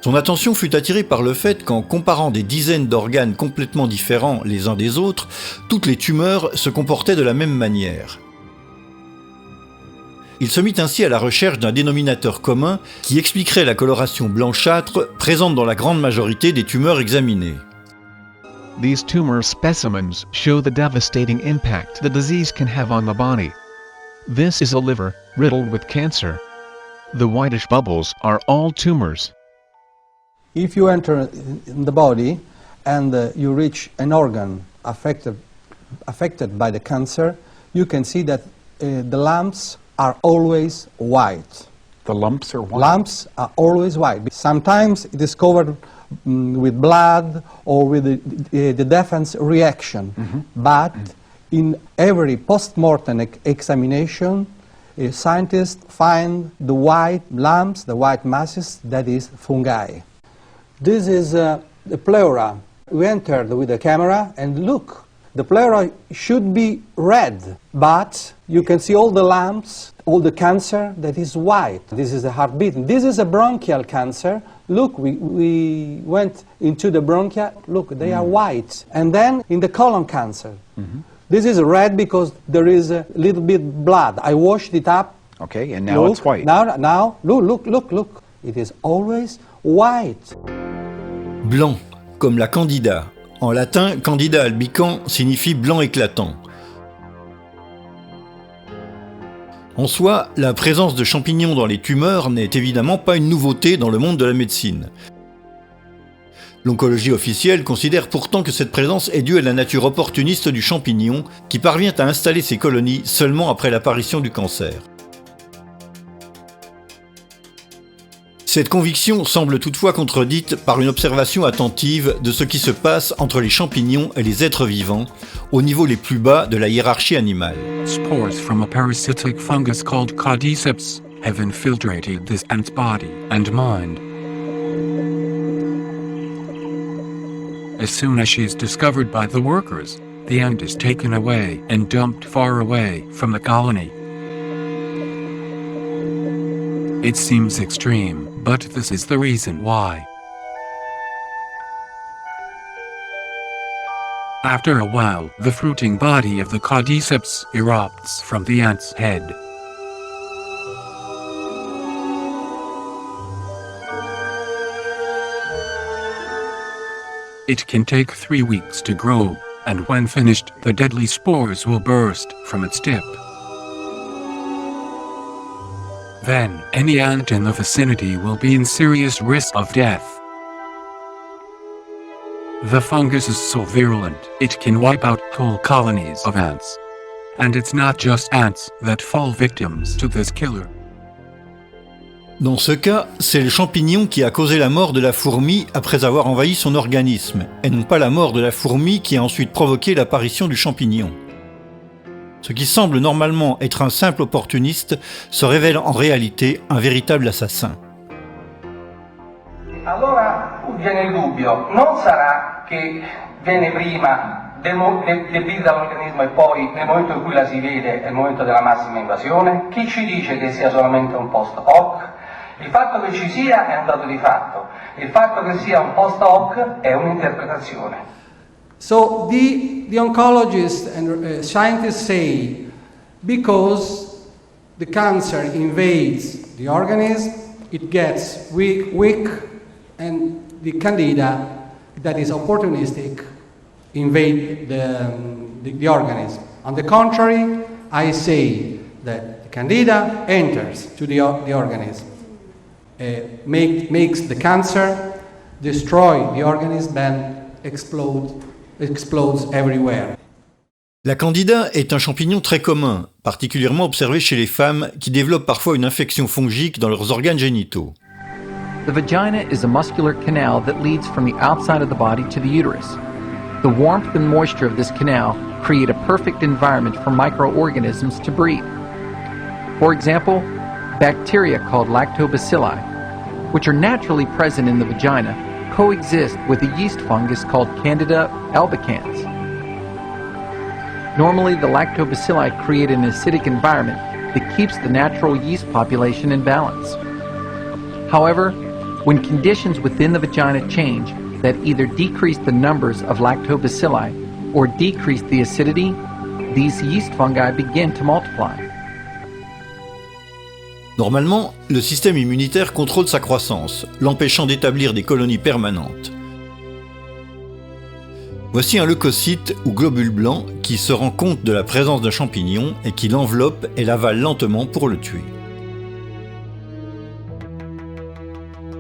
Son attention fut attirée par le fait qu'en comparant des dizaines d'organes complètement différents les uns des autres, toutes les tumeurs se comportaient de la même manière. Il se mit ainsi à la recherche d'un dénominateur commun qui expliquerait la coloration blanchâtre présente dans la grande majorité des tumeurs examinées. These tumor specimens show the devastating impact the disease can have on the body. This is a liver riddled with cancer. The whitish bubbles are all tumors. If you enter in the body and you reach an organ affected by the cancer, you can see that the lumps are always white. The lumps are white? Lumps are always white. Sometimes it is covered with blood or with the defense reaction. But in every post-mortem examination, scientists find the white lumps, the white masses, that is fungi. This is the pleura. We entered with the camera and look, the pleura should be red, but you can see all the lumps, all the cancer that is white. This is the heartbeat. This is a bronchial cancer. Look, we went into the bronchia. Look, they are white. And then in the colon cancer, this is red because there is a little bit blood. I washed it up. Okay, and now it's white. Now, look. It is always white. Blanc, comme la candida. En latin, Candida albicans signifie blanc éclatant. En soi, la présence de champignons dans les tumeurs n'est évidemment pas une nouveauté dans le monde de la médecine. L'oncologie officielle considère pourtant que cette présence est due à la nature opportuniste du champignon qui parvient à installer ses colonies seulement après l'apparition du cancer. Cette conviction semble toutefois contredite par une observation attentive de ce qui se passe entre les champignons et les êtres vivants, au niveau les plus bas de la hiérarchie animale. Spores from a parasitic fungus called cordyceps have infiltrated this ant's body and mind. As soon as she is discovered by the workers, the ant is taken away and dumped far away from the colony. It seems extreme, but this is the reason why. After a while, the fruiting body of the cordyceps erupts from the ant's head. It can take 3 weeks to grow, and when finished, the deadly spores will burst from its tip. Then, any ant in the vicinity will be in serious risk of death. The fungus is so virulent, it can wipe out whole colonies of ants. And it's not just ants that fall victims to this killer. Dans ce cas, c'est le champignon qui a causé la mort de la fourmi après avoir envahi son organisme, et non pas la mort de la fourmi qui a ensuite provoqué l'apparition du champignon. Ce qui semble normalement être un simple opportuniste se révèle en réalité un véritable assassin. Allora viene il dubbio, non sarà che viene prima debilita l'organismo e poi nel momento in cui la si vede è il momento della massima invasione? Chi ci dice che sia solamente un post hoc? Il fatto che ci sia è un dato di fatto, il fatto che sia un post hoc è un'interpretazione. So the oncologists and scientists say because the cancer invades the organism, it gets weak and the candida that is opportunistic invade the organism. On the contrary, I say that the candida enters to the organism, makes the cancer, destroy the organism, then explodes everywhere. La candida est un champignon très commun, particulièrement observé chez les femmes qui développent parfois une infection fongique dans leurs organes génitaux. The vagina is a muscular canal that leads from the outside of the body to the uterus. The warmth and moisture of this canal create a perfect environment for microorganisms to breed. For example, bacteria called lactobacilli, which are naturally present in the vagina, coexist with a yeast fungus called Candida albicans. Normally, the lactobacilli create an acidic environment that keeps the natural yeast population in balance. However, when conditions within the vagina change that either decrease the numbers of lactobacilli or decrease the acidity, these yeast fungi begin to multiply. Normalement, le système immunitaire contrôle sa croissance, l'empêchant d'établir des colonies permanentes. Voici un leucocyte ou globule blanc qui se rend compte de la présence d'un champignon et qui l'enveloppe et l'avale lentement pour le tuer.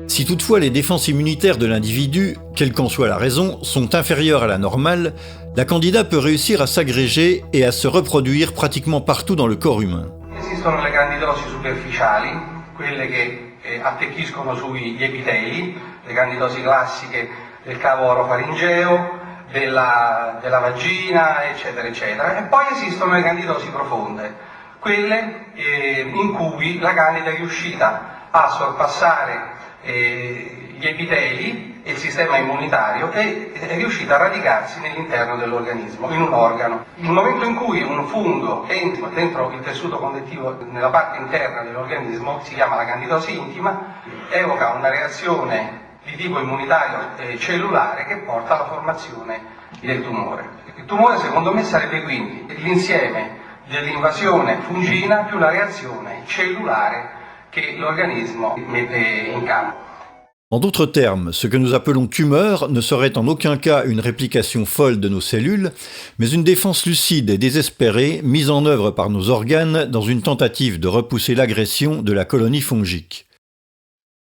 Si toutefois les défenses immunitaires de l'individu, quelle qu'en soit la raison, sont inférieures à la normale, la candida peut réussir à s'agréger et à se reproduire pratiquement partout dans le corps humain. Esistono le candidosi superficiali, quelle che attecchiscono sugli epiteli, le candidosi classiche del cavo orofaringeo, della vagina, eccetera, eccetera. E poi esistono le candidosi profonde, quelle in cui la candida è riuscita a sorpassare gli epiteli e il sistema immunitario e è riuscita a radicarsi nell'interno dell'organismo, in un organo. Il momento in cui un fungo entra dentro il tessuto connettivo nella parte interna dell'organismo, si chiama la candidosi intima, evoca una reazione di tipo immunitario cellulare che porta alla formazione del tumore. Il tumore secondo me sarebbe quindi l'insieme dell'invasione fungina più la reazione cellulare que l'organisme mette in campo. En d'autres termes, ce que nous appelons tumeur ne serait en aucun cas une réplication folle de nos cellules, mais une défense lucide et désespérée mise en œuvre par nos organes dans une tentative de repousser l'agression de la colonie fongique.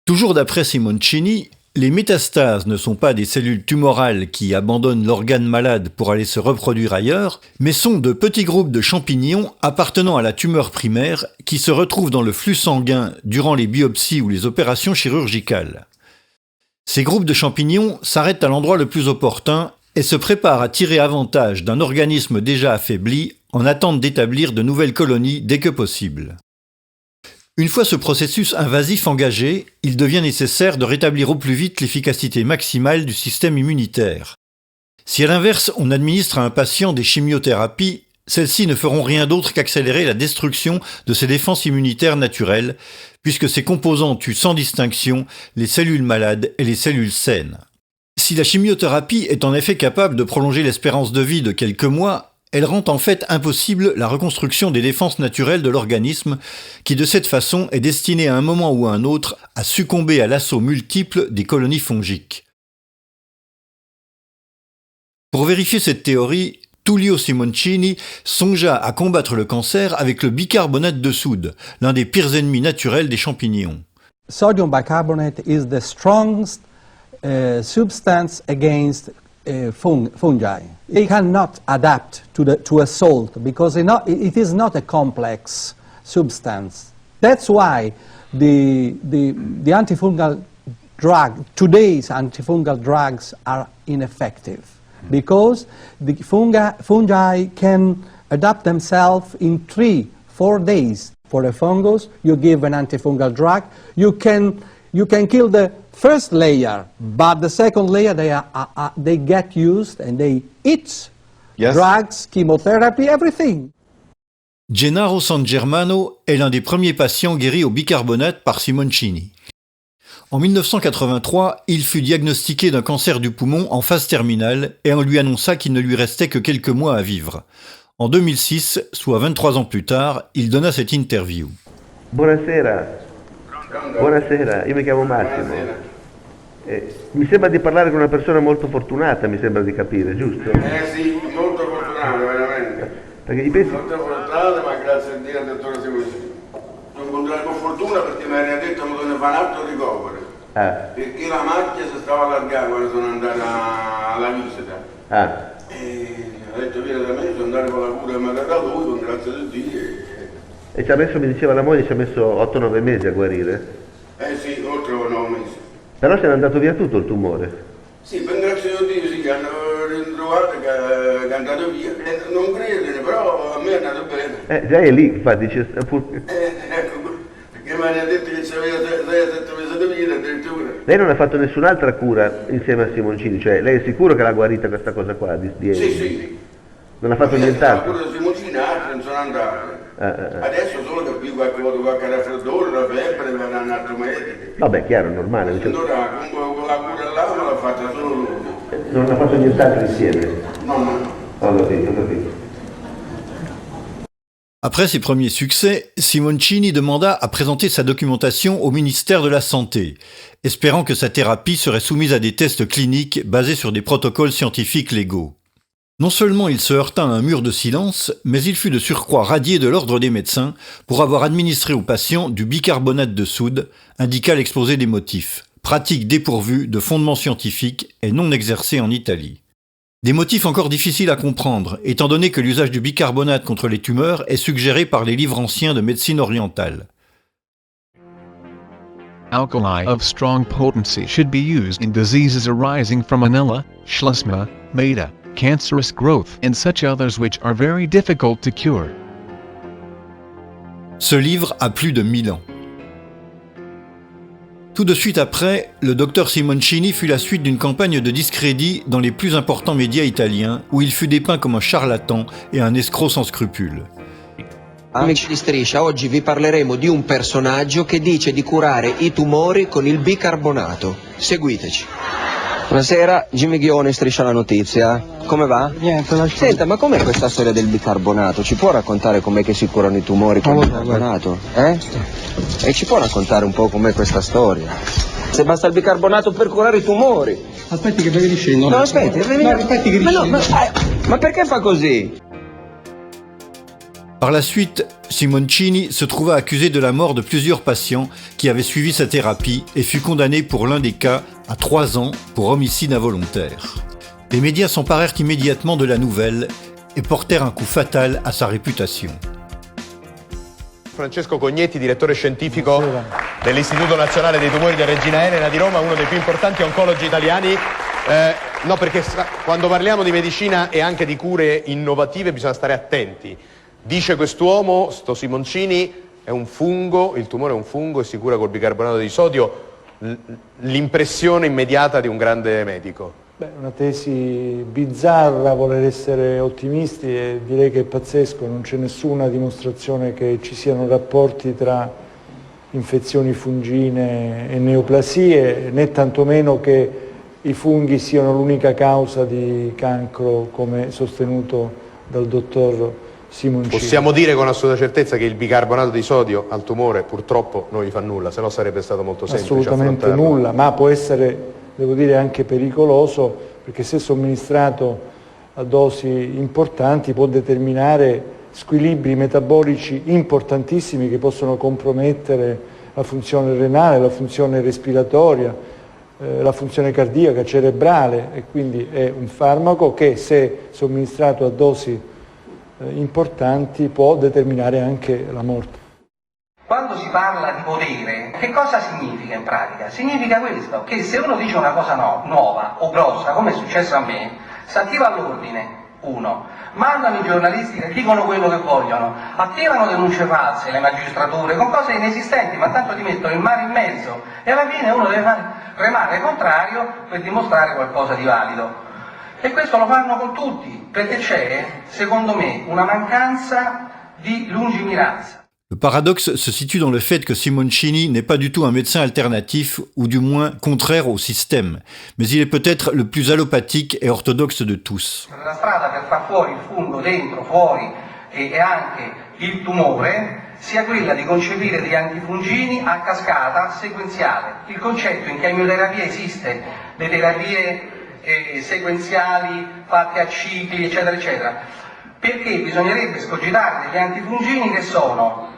Toujours d'après Simoncini, les métastases ne sont pas des cellules tumorales qui abandonnent l'organe malade pour aller se reproduire ailleurs, mais sont de petits groupes de champignons appartenant à la tumeur primaire qui se retrouvent dans le flux sanguin durant les biopsies ou les opérations chirurgicales. Ces groupes de champignons s'arrêtent à l'endroit le plus opportun et se préparent à tirer avantage d'un organisme déjà affaibli en attente d'établir de nouvelles colonies dès que possible. Une fois ce processus invasif engagé, il devient nécessaire de rétablir au plus vite l'efficacité maximale du système immunitaire. Si à l'inverse on administre à un patient des chimiothérapies, celles-ci ne feront rien d'autre qu'accélérer la destruction de ses défenses immunitaires naturelles, puisque ces composants tuent sans distinction les cellules malades et les cellules saines. Si la chimiothérapie est en effet capable de prolonger l'espérance de vie de quelques mois, elle rend en fait impossible la reconstruction des défenses naturelles de l'organisme, qui de cette façon est destiné à un moment ou à un autre à succomber à l'assaut multiple des colonies fongiques. Pour vérifier cette théorie, Tullio Simoncini songea à combattre le cancer avec le bicarbonate de soude, l'un des pires ennemis naturels des champignons. Sodium bicarbonate is the strongest substance against fungi. It cannot adapt to a salt because it is not a complex substance. That's why the antifungal today's antifungal drugs are ineffective, because the fungi can adapt themselves in 3-4 days. For a fungus, you give an antifungal drug, you can kill the first layer, but the second layer they get used and they eat drugs, chemotherapy, everything. Gennaro San Germano est l'un des premiers patients guéris au bicarbonate par Simoncini. En 1983, il fut diagnostiqué d'un cancer du poumon en phase terminale et on lui annonça qu'il ne lui restait que quelques mois à vivre. En 2006, soit 23 ans plus tard, il donna cette interview. Buonasera. Buonasera, io mi chiamo Massimo. Mi sembra di parlare con una persona molto fortunata, mi sembra di capire, giusto? Sì, molto fortunato, veramente. Perché gli pensi... Molto fortunato, ma grazie a Dio, dottore Simoncini. Ho incontrato con fortuna perché mi aveva detto che mi fa un altro ricovero. Perché la macchia si stava allargando quando sono andato alla visita. E ho detto vieni da me, sono andato con la cura che mi ha dato lui, con grazia di Dio. E ci ha messo, mi diceva la moglie, ci ha messo 8-9 mesi a guarire? Sì, oltre 9 mesi. Però se n'è andato via tutto il tumore? Sì, per grazia di Dio, sì, che hanno ritrovato che è andato via. Non credere, però a me è andato bene. Già è lì, infatti, dice... Ecco, perché mi hanno detto che c'aveva 6-7 mesi di vita addirittura. Lei non ha fatto nessun'altra cura insieme a Simoncini, cioè lei è sicuro che l'ha guarita questa cosa qua? Sì. Non ha fatto nient'altro? La cura di Simoncini altri non sono andati. Adesso solo che qui qualche raffreddore, la febbre, mi danno un altro medico. Vabbè, chiaro, normale. Allora, comunque la cura là me l'ha fatta solo lui. Non ha fatto nient'altro insieme? No. Ho capito. Après ses premiers succès, Simoncini demanda à présenter sa documentation au ministère de la Santé, espérant que sa thérapie serait soumise à des tests cliniques basés sur des protocoles scientifiques légaux. Non seulement il se heurta à un mur de silence, mais il fut de surcroît radié de l'ordre des médecins pour avoir administré aux patients du bicarbonate de soude, indiqua l'exposé des motifs, pratique dépourvue de fondements scientifiques et non exercée en Italie. Des motifs encore difficiles à comprendre, étant donné que l'usage du bicarbonate contre les tumeurs est suggéré par les livres anciens de médecine orientale. Alkali of strong potency should be used in diseases arising from anella, schleusma, meta, cancerous growth and such others which are very difficult to cure. Ce livre a plus de 1000 ans. Tout de suite après, le docteur Simoncini fut la suite d'une campagne de discrédit dans les plus importants médias italiens, où il fut dépeint comme un charlatan et un escroc sans scrupules. Amici di Striscia, oggi vi parleremo di un personaggio che dice di curare i tumori con il bicarbonato. Seguiteci. Buonasera, Jimmy Ghione, Striscia la notizia. Come va? Niente, senta, ma com'è questa storia del bicarbonato? Ci può raccontare com'è che si curano i tumori con il bicarbonato? E ci può raccontare un po' com'è questa storia? Se basta il bicarbonato per curare i tumori. Aspetti che vedi scendo. No, aspetti che ma perché fa così? Par la suite, Simoncini se trouva accusé de la mort de plusieurs patients qui avaient suivi sa thérapie et fut condamné pour l'un des cas à 3 ans pour homicide involontaire. Les médias s'emparèrent immédiatement de la nouvelle et portèrent un coup fatal à sa réputation. Francesco Cognetti, direttore scientifico dell'Istituto Nazionale dei Tumori della Regina Elena di Roma, uno dei più importanti oncologi italiani. No, perché quando parliamo di medicina e anche di cure innovative bisogna stare attenti. Dice quest'uomo, sto Simoncini, è un fungo, il tumore è un fungo e si cura col bicarbonato di sodio. L'impressione immediata di un grande medico. Beh, una tesi bizzarra, voler essere ottimisti, e direi che è pazzesco, non c'è nessuna dimostrazione che ci siano rapporti tra infezioni fungine e neoplasie, né tantomeno che i funghi siano l'unica causa di cancro, come sostenuto dal dottor Simoncini. Possiamo dire con assoluta certezza che il bicarbonato di sodio al tumore purtroppo non gli fa nulla, se no sarebbe stato molto semplice assolutamente affrontarlo. nulla, ma può essere, devo dire, anche pericoloso, perché se somministrato a dosi importanti può determinare squilibri metabolici importantissimi che possono compromettere la funzione renale, la funzione respiratoria, la funzione cardiaca, cerebrale, e quindi è un farmaco che, se somministrato a dosi importanti, può determinare anche la morte. Quando si parla di potere, che cosa significa in pratica? Significa questo, che se uno dice una cosa nuova o grossa, come è successo a me, si attiva all'ordine, uno, mandano i giornalisti che dicono quello che vogliono, attivano denunce false, le magistrature, con cose inesistenti, ma tanto ti mettono il mare in mezzo, e alla fine uno deve remare contrario per dimostrare qualcosa di valido. E questo lo fanno con tutti, perché c'è, secondo me, una mancanza di lungimiranza. Le paradoxe se situe dans le fait que Simoncini n'est pas du tout un médecin alternatif, ou du moins contraire au système, mais il est peut-être le plus allopathique et orthodoxe de tous. La strada per far fuori il fungo dentro, fuori e anche il tumore sia quella di concepire degli antifungini a cascata sequenziale. Il concetto in chemioterapia esiste, le terapie sequenziali fatte a cicli, eccetera, eccetera, perché bisognerebbe scogitare degli antifungini che sono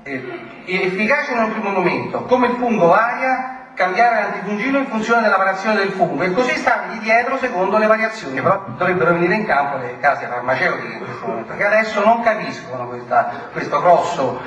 efficaci in un primo momento, come il fungo varia, cambiare l'antifungino in funzione della variazione del fungo e così stargli dietro secondo le variazioni. Però dovrebbero venire in campo le case farmaceutiche in questo momento, perché adesso non capiscono questo grosso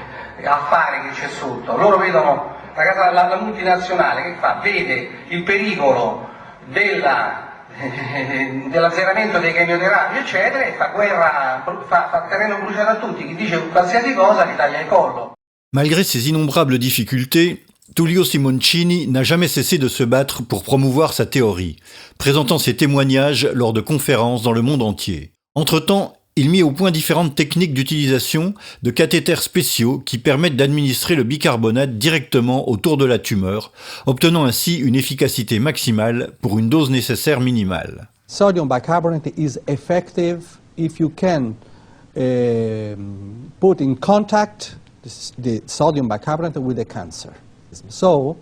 affare che c'è sotto. Loro vedono la multinazionale che fa, vede il pericolo dell'azzeramento dei chemioterapi, eccetera, e fa guerra, fa terreno bruciato a tutti. Chi dice qualsiasi cosa gli taglia il collo. Malgré ces innombrables difficultés, Tullio Simoncini n'a jamais cessé de se battre pour promouvoir sa théorie, présentant ses témoignages lors de conférences dans le monde entier. Entre-temps, il mit au point différentes techniques d'utilisation de cathéters spéciaux qui permettent d'administrer le bicarbonate directement autour de la tumeur, obtenant ainsi une efficacité maximale pour une dose nécessaire minimale. Sodium bicarbonate is effective if you can put in contact the sodium bicarbonate with the cancer. So,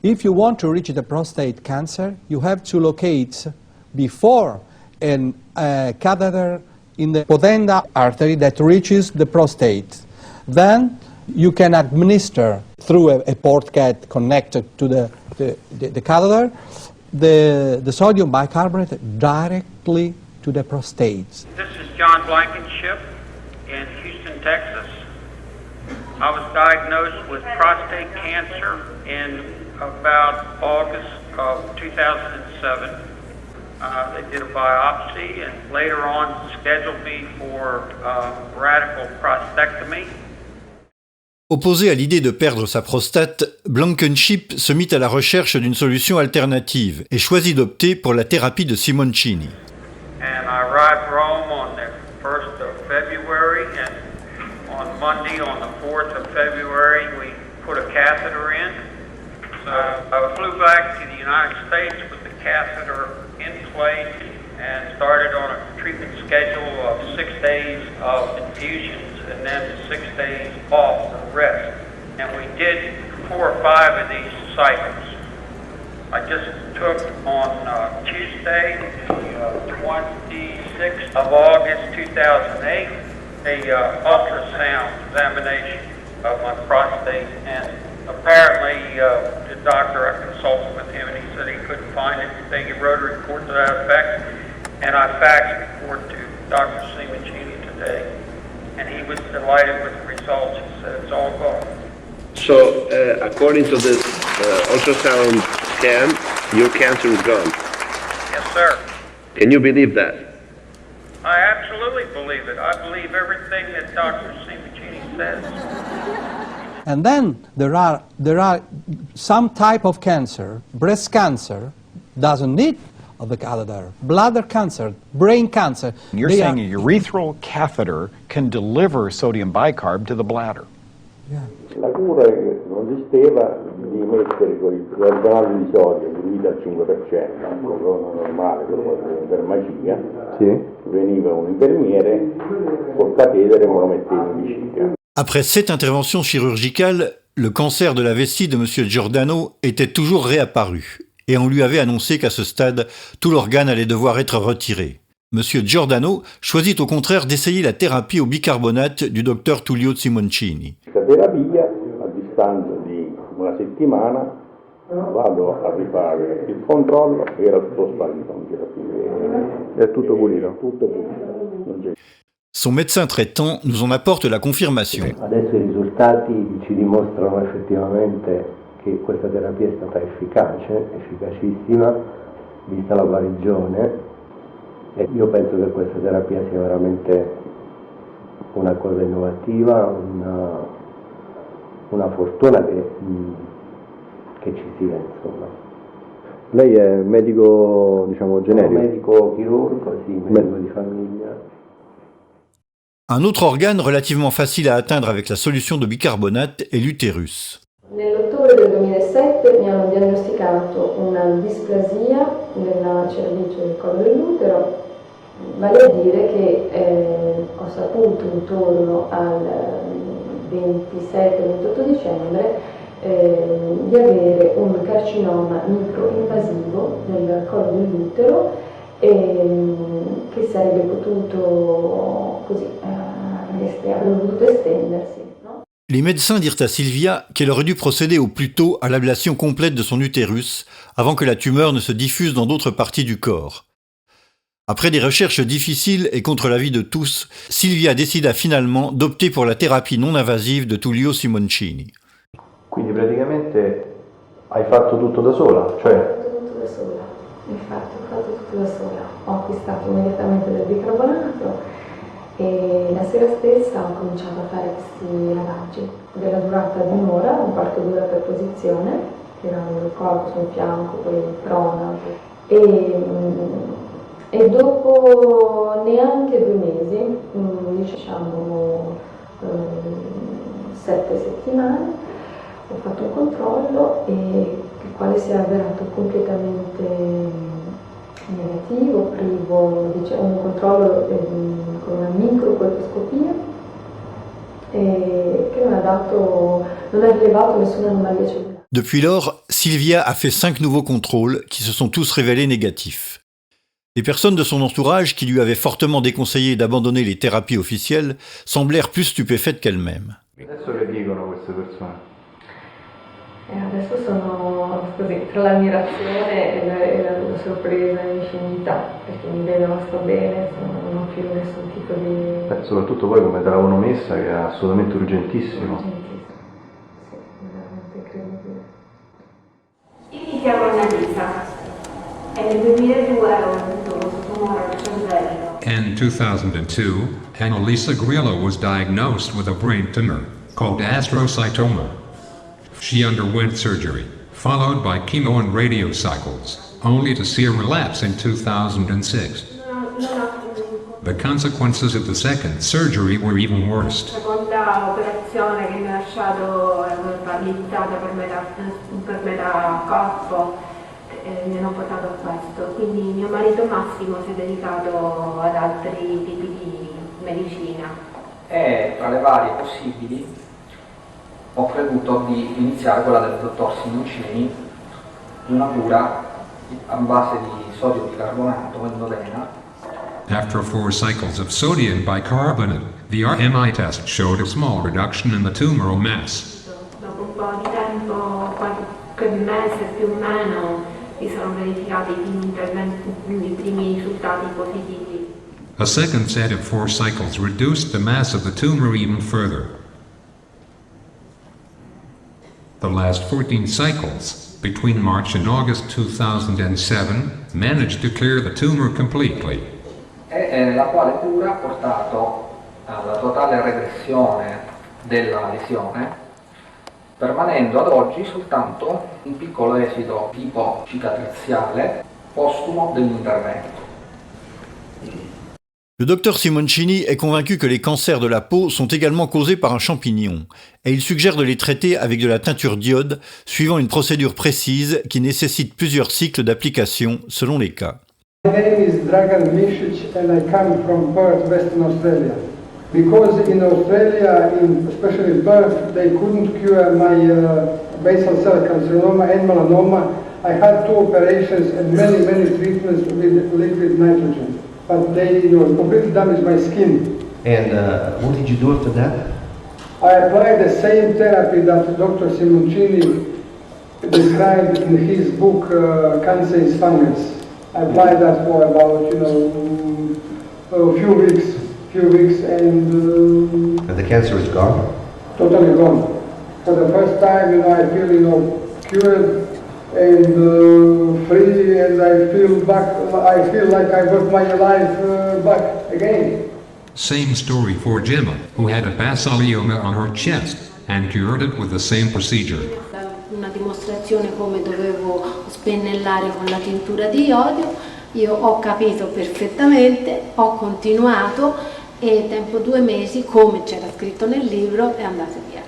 if you want to reach the prostate cancer, you have to locate before a catheter in the pudenda artery that reaches the prostate. Then you can administer through a port gate connected to the catheter the sodium bicarbonate directly to the prostate. This is John Blankenship in Houston, Texas. I was diagnosed with prostate cancer in about August of 2007. They did a biopsy and later on scheduled me for radical prostatectomy. Opposé à l'idée de perdre sa prostate, Blankenship se mit à la recherche d'une solution alternative et choisit d'opter pour la thérapie de Simoncini. And I arrived Rome on the 1st of February, and on Monday, on the 4th of February, we put a catheter in. So I flew back to the United States with the catheter in place and started on a treatment schedule of 6 days of infusions and then 6 days off for rest. And we did 4 or 5 of these cycles. I just took on Tuesday, the 26th of August 2008, a ultrasound examination of my prostate, and Apparently, the doctor, I consulted with him, and he said he couldn't find anything. He wrote a report to that effect, and I faxed the report to Dr. Simicini today, and he was delighted with the results. He said it's all gone. So, according to this ultrasound scan, your cancer is gone. Yes, sir. Can you believe that? I absolutely believe it. I believe everything that Dr. Simicini says. And then there are some type of cancer, breast cancer, doesn't need the catheter, bladder cancer, brain cancer. You're saying a urethral catheter can deliver sodium bicarb to the bladder. Yeah. La cura che non esisteva di mettere il carbonati di sodio diluito al 5%, quello normale, quello in farmacia, veniva un infermiere col catetere e me lo metteva in vescica. Après 7 interventions chirurgicales, le cancer de la vessie de M. Giordano était toujours réapparu, et on lui avait annoncé qu'à ce stade, tout l'organe allait devoir être retiré. M. Giordano choisit au contraire d'essayer la thérapie au bicarbonate du docteur Tullio Simoncini. Questa terapia, a distanza di una settimana, vado a rifare il controllo e era tutto sparito, non c'era più. È tutto pulito? Tutto pulito. Son médecin traitant nous en apporte la confirmation. Adesso i risultati ci dimostrano effettivamente che questa terapia è stata efficace, efficacissima, vista la guarigione, e io penso che questa terapia sia veramente una cosa innovativa, una fortuna che ci sia, insomma. Lei è medico, diciamo, generico? Medico chirurgo, sì, medico di famiglia. Un autre organe relativement facile à atteindre avec la solution de bicarbonate est l'utérus. Nell'ottobre del 2007 mi hanno diagnosticato una displasia nella cervice del collo dell'utero, vale a dire che ho saputo intorno al 27-28 dicembre di avere un carcinoma microinvasivo del collo dell'utero che sarebbe potuto così avrebbe potuto estendersi. No? Les médecins dirent à Sylvia qu'elle aurait dû procéder au plus tôt à l'ablation complète de son utérus avant que la tumeur ne se diffuse dans d'autres parties du corps. Après des recherches difficiles et contre l'avis de tous, Sylvia décida finalement d'opter pour la thérapie non invasive de Tullio Simoncini. Quindi praticamente hai fatto tutto da sola, cioè? Tutto da sola, infatti ho fatto tutto da sola. Ho acquistato immediatamente del bicarbonato e la sera stessa ho cominciato a fare questi lavaggi della durata di un'ora, un quarto d'ora per posizione, che erano il corpo sul fianco, poi prona, e dopo neanche 2 mesi, diciamo 7 settimane, ho fatto un controllo il quale si è avverato completamente negativo, privo, diciamo, un controllo con una microcolposcopia che non ha rilevato nessuna anomalia cellulare. Depuis lors, Sylvia a fait 5 nouveaux contrôles qui se sont tous révélés négatifs. Les personnes de son entourage qui lui avaient fortement déconseillé d'abandonner les thérapies officielles semblèrent plus stupéfaites qu'elle-même. Adesso che dicono queste persone? Adesso sono così, tra l'ammirazione e la sorpresa infinita, perché mi vedono, sto bene, non ho più nessun tipo di... soprattutto poi come te l'avevano messa, che è assolutamente urgentissimo. Sì, veramente incredibile. Io mi chiamo Annalisa e nel 2002 ho avuto un tumore al cervello. In 2002, Annalisa Grillo was diagnosed with a brain tumor called astrocytoma. She underwent surgery, followed by chemo and radio cycles, only to see a relapse in 2006. The consequences of the second surgery were even worse. La seconda operazione che mi ha lasciato paralizzata per metà corpo mi hanno portato a questo. Quindi mio marito Massimo si è dedicato ad altri tipi di medicina. Tra le varie possibili ho creduto di iniziare quella del dottor Simoncini, una cura a base di sodio bicarbonato endovena. After 4 cycles of sodium bicarbonate, the RMI test showed a small reduction in the tumoral mass. Dopo un po' di tempo qualche mese più o meno si sono verificati i primi risultati positivi. A second set of 4 cycles reduced the mass of the tumor even further. The last 14 cycles, between March and August 2007, managed to clear the tumor completely. La quale cura ha portato alla totale regressione della lesione, permanendo ad oggi soltanto un piccolo esito tipo cicatriziale postumo dell'intervento. Le docteur Simoncini est convaincu que les cancers de la peau sont également causés par un champignon, et il suggère de les traiter avec de la teinture d'iode, suivant une procédure précise qui nécessite plusieurs cycles d'application selon les cas. My name is Dragan Mišić and I come from Perth, Western Australia. Because in Australia, especially in Perth, they couldn't cure my basal cell carcinoma and melanoma, I had 2 operations and many treatments with liquid nitrogen. But they completely damaged my skin. And what did you do after that? I applied the same therapy that Dr. Simoncini described in his book, Cancer is Fungus. I applied that for about, a few weeks, and the cancer is gone? Totally gone. For the first time, I feel, cured and free, and I feel like I got my life back again. Same story for Gemma, who had a basalioma on her chest and cured it with the same procedure. Una dimostrazione come dovevo spennellare con la tintura di iodio, io ho capito perfettamente, ho continuato e tempo 2 mesi, come c'era scritto nel libro, è andato via.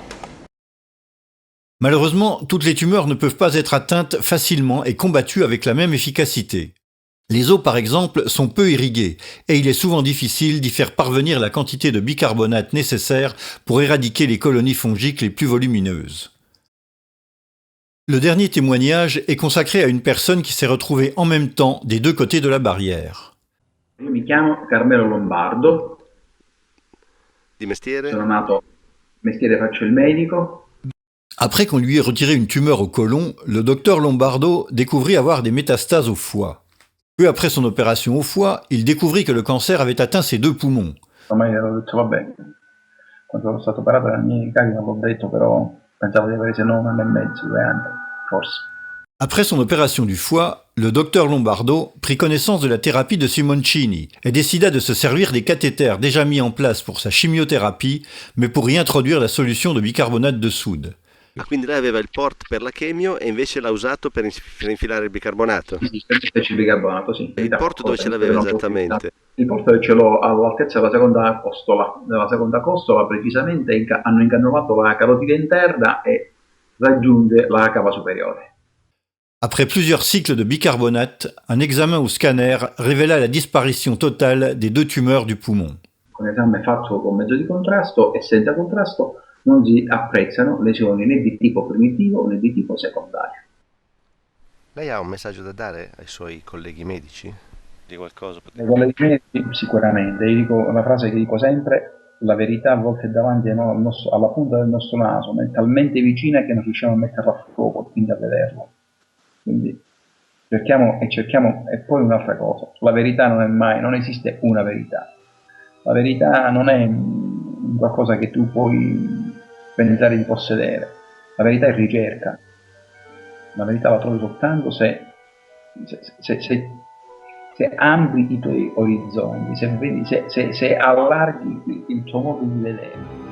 Malheureusement, toutes les tumeurs ne peuvent pas être atteintes facilement et combattues avec la même efficacité. Les os, par exemple, sont peu irrigués et il est souvent difficile d'y faire parvenir la quantité de bicarbonate nécessaire pour éradiquer les colonies fongiques les plus volumineuses. Le dernier témoignage est consacré à une personne qui s'est retrouvée en même temps des 2 côtés de la barrière. Io mi chiamo Carmelo Lombardo. Di mestiere? Sono nato, mestiere faccio il medico. Après qu'on lui ait retiré une tumeur au côlon, le docteur Lombardo découvrit avoir des métastases au foie. Peu après son opération au foie, il découvrit que le cancer avait atteint ses 2 poumons. Ormai avevo detto vabbè, quando sono stato operato dai miei cari non l'ho detto, però pensavo di avere se no 1 anno e mezzo, 2 anni, forse. Après son opération du foie, le docteur Lombardo prit connaissance de la thérapie de Simoncini et décida de se servir des cathéters déjà mis en place pour sa chimiothérapie, mais pour y introduire la solution de bicarbonate de soude. Quindi lei aveva il port per la chemio e invece l'ha usato per infilare il bicarbonato? Sì, il bicarbonato, sì. E il port dove ce l'aveva esattamente? Il port ce l'ho all'altezza della seconda costola, precisamente hanno incannulato la carotide interna e raggiunge la cava superiore. Après plusieurs cycles de bicarbonate, un examen au scanner révéla la disparition totale des 2 tumeurs du poumon. Con esame fatto con mezzo di contrasto e senza contrasto non si apprezzano lesioni né di tipo primitivo né di tipo secondario. Lei ha un messaggio da dare ai suoi colleghi medici? Di qualcosa? Ai colleghi medici sicuramente, io dico una frase che dico sempre: la verità a volte è davanti alla punta del nostro naso, ma è talmente vicina che non riusciamo a metterla a fuoco, quindi a vederla. Quindi cerchiamo, e poi un'altra cosa, la verità non esiste una verità. La verità non è qualcosa che tu puoi pensare di possedere. La verità è ricerca. La verità la trovi soltanto se ampli i tuoi orizzonti, se allarghi il tuo modo di vedere.